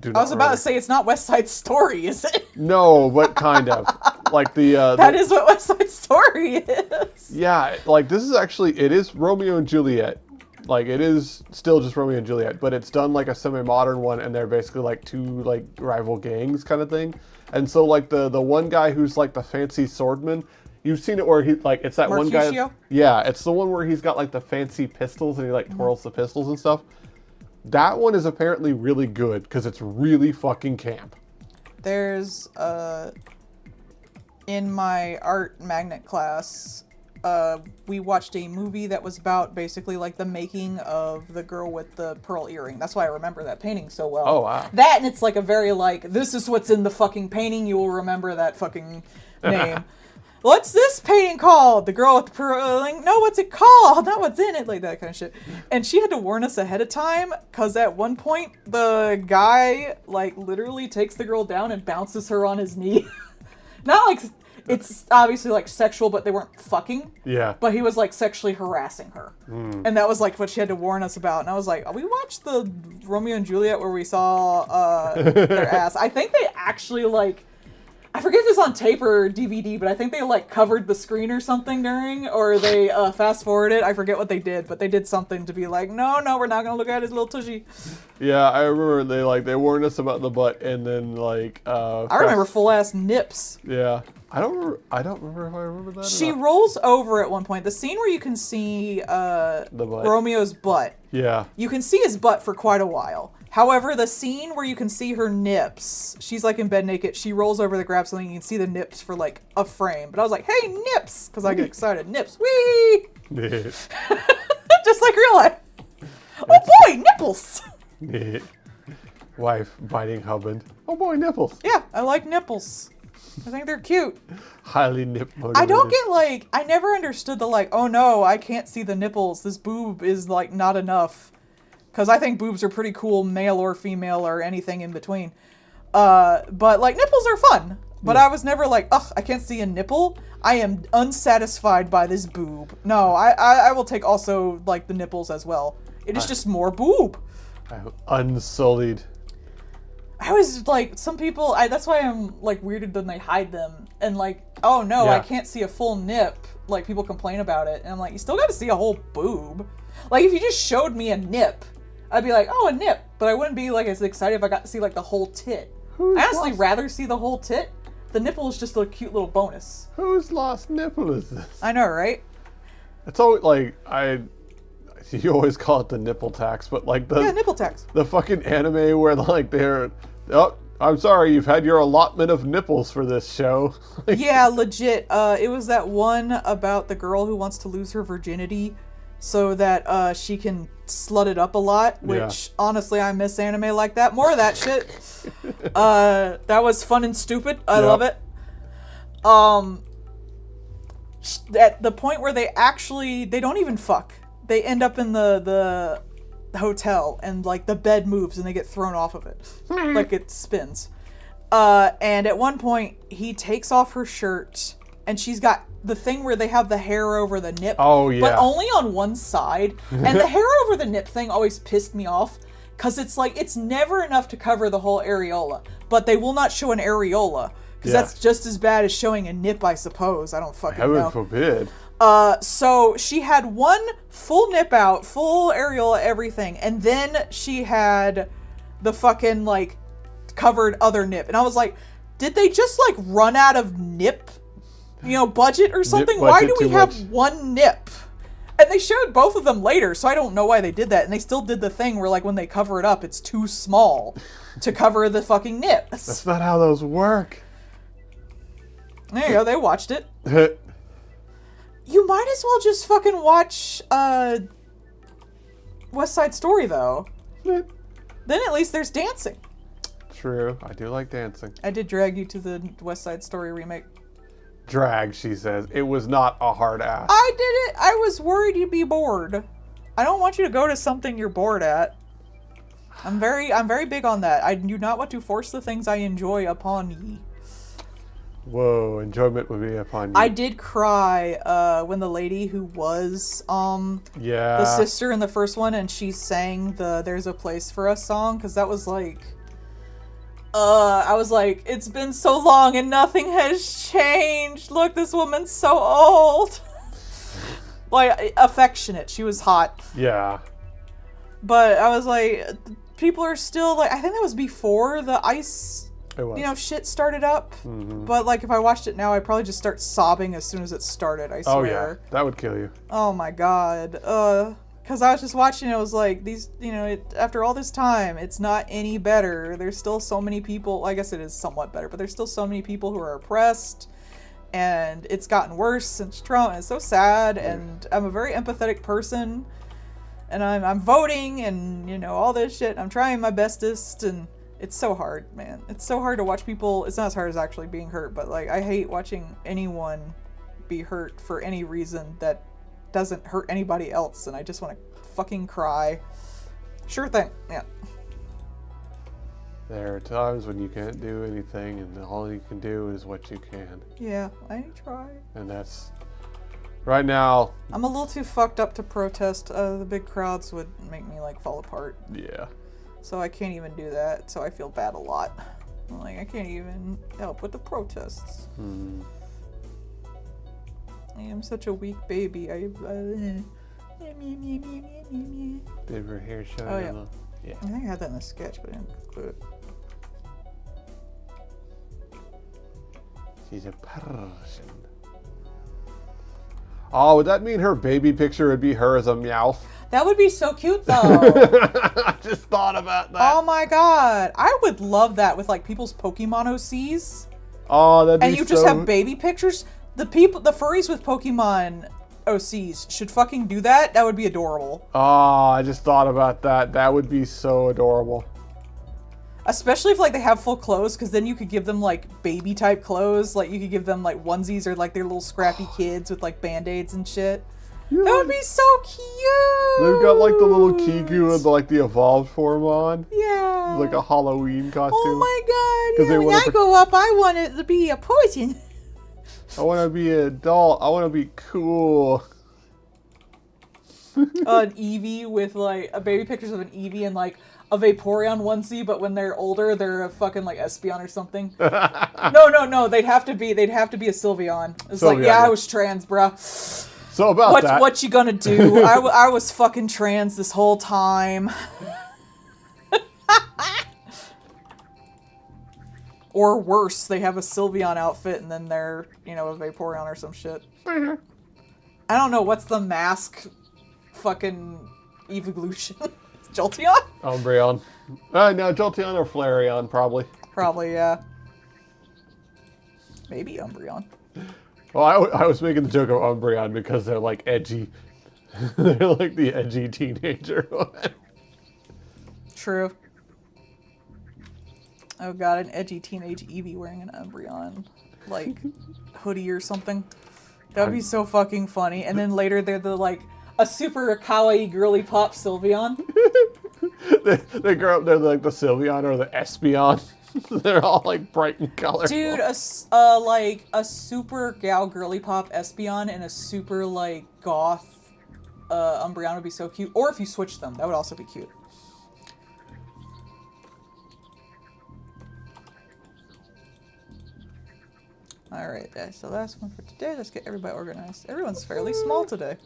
do not I was about to remember. say it's not West Side Story, is it? No, but kind of like That is what West Side Story is. yeah, like this is actually, it is Romeo and Juliet. Like it is still just Romeo and Juliet, but it's done like a semi-modern one, and they're basically like two like rival gangs kind of thing. And so like the one guy who's like the fancy swordman, you've seen it where he like it's that one guy. Mercutio? Yeah, it's the one where he's got like the fancy pistols and he like twirls the pistols and stuff. That one is apparently really good because it's really fucking camp. There's in my art magnet class, we watched a movie that was about basically like the making of the girl with the pearl earring. That's why I remember that painting so well. Oh, wow. That, and it's like a very like, this is what's in the fucking painting, you will remember that fucking name. What's this painting called? The girl with the pearl earring? No, what's it called? Not what's in it, like that kind of shit. And she had to warn us ahead of time, because at one point, the guy like literally takes the girl down and bounces her on his knee. Not like, it's obviously like sexual, but they weren't fucking. Yeah. But he was like sexually harassing her. And that was like what she had to warn us about. And I was like, oh, we watched the Romeo and Juliet where we saw their ass. I think they actually like, I forget if it's on tape or DVD, but I think they like covered the screen or something during, or they fast forwarded. I forget what they did, but they did something to be like, no, we're not gonna look at his little tushy. Yeah, I remember they warned us about the butt, and then like I remember full ass nips. Yeah. I don't remember if I remember that. She or not. rolls over at one point. The scene where you can see The butt. Romeo's butt. Yeah. You can see his butt for quite a while. However, the scene where you can see her nips, she's like in bed naked, she rolls over to grab something, you can see the nips for like a frame. But I was like, hey, nips! Because I get excited. Nips. Whee! Just like real life. Oh boy, nipples! Wife biting husband. Oh boy, nipples. Yeah, I like nipples. I think they're cute. Highly nip motivated. I don't get like, I never understood the like, oh no, I can't see the nipples. This boob is like not enough. Because I think boobs are pretty cool, male or female or anything in between. But like nipples are fun. But I was never like, ugh, I can't see a nipple. I am unsatisfied by this boob. No, I will take also like the nipples as well. It is just more boob. I'm unsullied. I was like, some people, that's why I'm like weirded when they hide them. And like, oh no, I Yeah. can't see a full nip. Like people complain about it. And I'm like, you still got to see a whole boob. Like if you just showed me a nip, I'd be like, oh, a nip. But I wouldn't be like as excited if I got to see like the whole tit. Who's I honestly lost? rather see the whole tit. The nipple is just a cute little bonus. Whose lost nipple is this? I know, right? It's always like you always call it the nipple tax, but like Yeah, nipple tax. the fucking anime where like they're, oh, I'm sorry, you've had your allotment of nipples for this show. Yeah, legit. It was that one about the girl who wants to lose her virginity so that she can slut it up a lot, which Yeah. honestly I miss anime like that. More of that shit. That was fun and stupid. I Yep. love it. At the point where they don't even fuck. They end up in the hotel and like the bed moves and they get thrown off of it. Like it spins. And at one point he takes off her shirt and she's got the thing where they have the hair over the nip. Oh, yeah. But only on one side. And the hair over the nip thing always pissed me off. Because it's like, it's never enough to cover the whole areola. But they will not show an areola. Because Yeah. that's just as bad as showing a nip, I suppose. I don't fucking Heaven know. forbid. So she had one full nip out, full areola, everything. And then she had the fucking, like, covered other nip. And I was like, did they just, like, run out of nip, budget or something? Why budget do we too have much. one nip? And they showed both of them later, so I don't know why they did that. And they still did the thing where, like, when they cover it up, it's too small to cover the fucking nips. That's not how those work. There you go, they watched it. You might as well just fucking watch, West Side Story, though. Then at least there's dancing. True. I do like dancing. I did drag you to the West Side Story remake. Drag, she says. It was not a hard ass. I did it. I was worried you'd be bored. I don't want you to go to something you're bored at. I'm very big on that. I do not want to force the things I enjoy upon ye. Whoa, enjoyment would be upon you. I did cry when the lady who was Yeah. the sister in the first one, and she sang the "There's a Place for Us" song, because that was like, I was like, it's been so long and nothing has changed. Look, this woman's so old. Like, affectionate. She was hot. Yeah. But I was like, people are still like, I think that was before the ice, It was. shit started up. Mhm. But like, if I watched it now, I'd probably just start sobbing as soon as it started, I Oh, yeah. swear. That would kill you. Oh my god. Because I was just watching it, I was like, these, after all this time, it's not any better. There's still so many people, I guess it is somewhat better, but there's still so many people who are oppressed, and it's gotten worse since Trump, and it's so sad, and I'm a very empathetic person, and I'm voting, and, all this shit, and I'm trying my bestest, and it's so hard, man. It's so hard to watch people, it's not as hard as actually being hurt, but, like, I hate watching anyone be hurt for any reason that doesn't hurt anybody else, and I just want to fucking cry. Sure thing. Yeah. There are times when you can't do anything, and all you can do is what you can. Yeah, I try. And that's right now. I'm a little too fucked up to protest. The big crowds would make me like fall apart, Yeah. so I can't even do that. So I feel bad a lot. I'm like, I can't even help with the protests. Hmm. I am such a weak baby. Did her hair showing? Oh, yeah. on the- Yeah. I think I had that in the sketch, but I didn't include it. She's a Persian. Oh, would that mean her baby picture would be her as a Meowth? That would be so cute, though. I just thought about that. Oh my god. I would love that with like people's Pokemon OCs. Oh, that'd be And you just have baby pictures. The furries with Pokemon OCs should fucking do that. That would be adorable. Oh, I just thought about that. That would be so adorable. Especially if like they have full clothes, because then you could give them like baby type clothes. Like you could give them like onesies or like their little scrappy kids with like band-aids and shit. Yeah. That would be so cute. They've got like the little Kiku and like the evolved form on. Yeah. Like a Halloween costume. Oh my 'Cause god. they Yeah, when wanna I go up, I want it to be a poison. I want to be an adult. I want to be cool. An Eevee with like baby pictures of an Eevee and like a Vaporeon onesie, but when they're older, they're a fucking like Espeon or something. No. They'd have to be a Sylveon. It's like, Sylveon, yeah, yeah. I was trans, bruh. So about that. What you gonna do? I was fucking trans this whole time. Or worse, they have a Sylveon outfit and then they're, a Vaporeon or some shit. I don't know, what's the mask fucking evolution? Jolteon? Umbreon. No, Jolteon or Flareon, probably. Probably, yeah. Maybe Umbreon. Well, I was making the joke of Umbreon because they're like edgy. They're like the edgy teenager one. True. Oh god, an edgy teenage Eevee wearing an Umbreon, like, hoodie or something. That would be so fucking funny. And then later they're like, a super kawaii girly pop Sylveon. they grow up, they're like the Sylveon or the Espeon. They're all like bright and colorful. Dude, a super gal girly pop Espeon and a super, like, goth Umbreon would be so cute. Or if you switch them, that would also be cute. Alright, that's the last one for today. Let's get everybody organized. Everyone's fairly small today.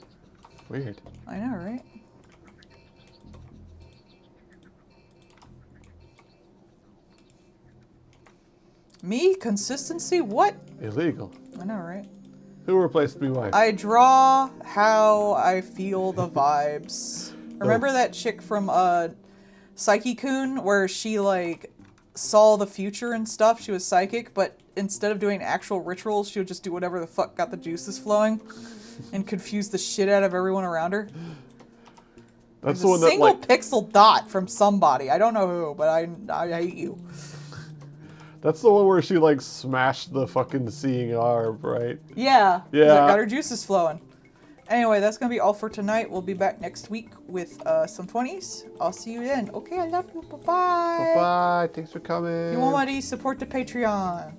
Weird. I know, right? Me? Consistency? What? Illegal. I know, right? Who replaced me wife? I draw how I feel the vibes. Remember that chick from Psyche-kun where she like saw the future and stuff? She was psychic, but instead of doing actual rituals, she would just do whatever the fuck got the juices flowing and confuse the shit out of everyone around her. That's There's the one a that single like. pixel dot from somebody. I don't know who, but I hate you. That's the one where she like smashed the fucking seeing orb, right? Yeah. 'cause Yeah. It got her juices flowing. Anyway, that's going to be all for tonight. We'll be back next week with some 20s. I'll see you then. Okay, I love you. Bye-bye. Bye. Thanks for coming. If you want money, support the Patreon.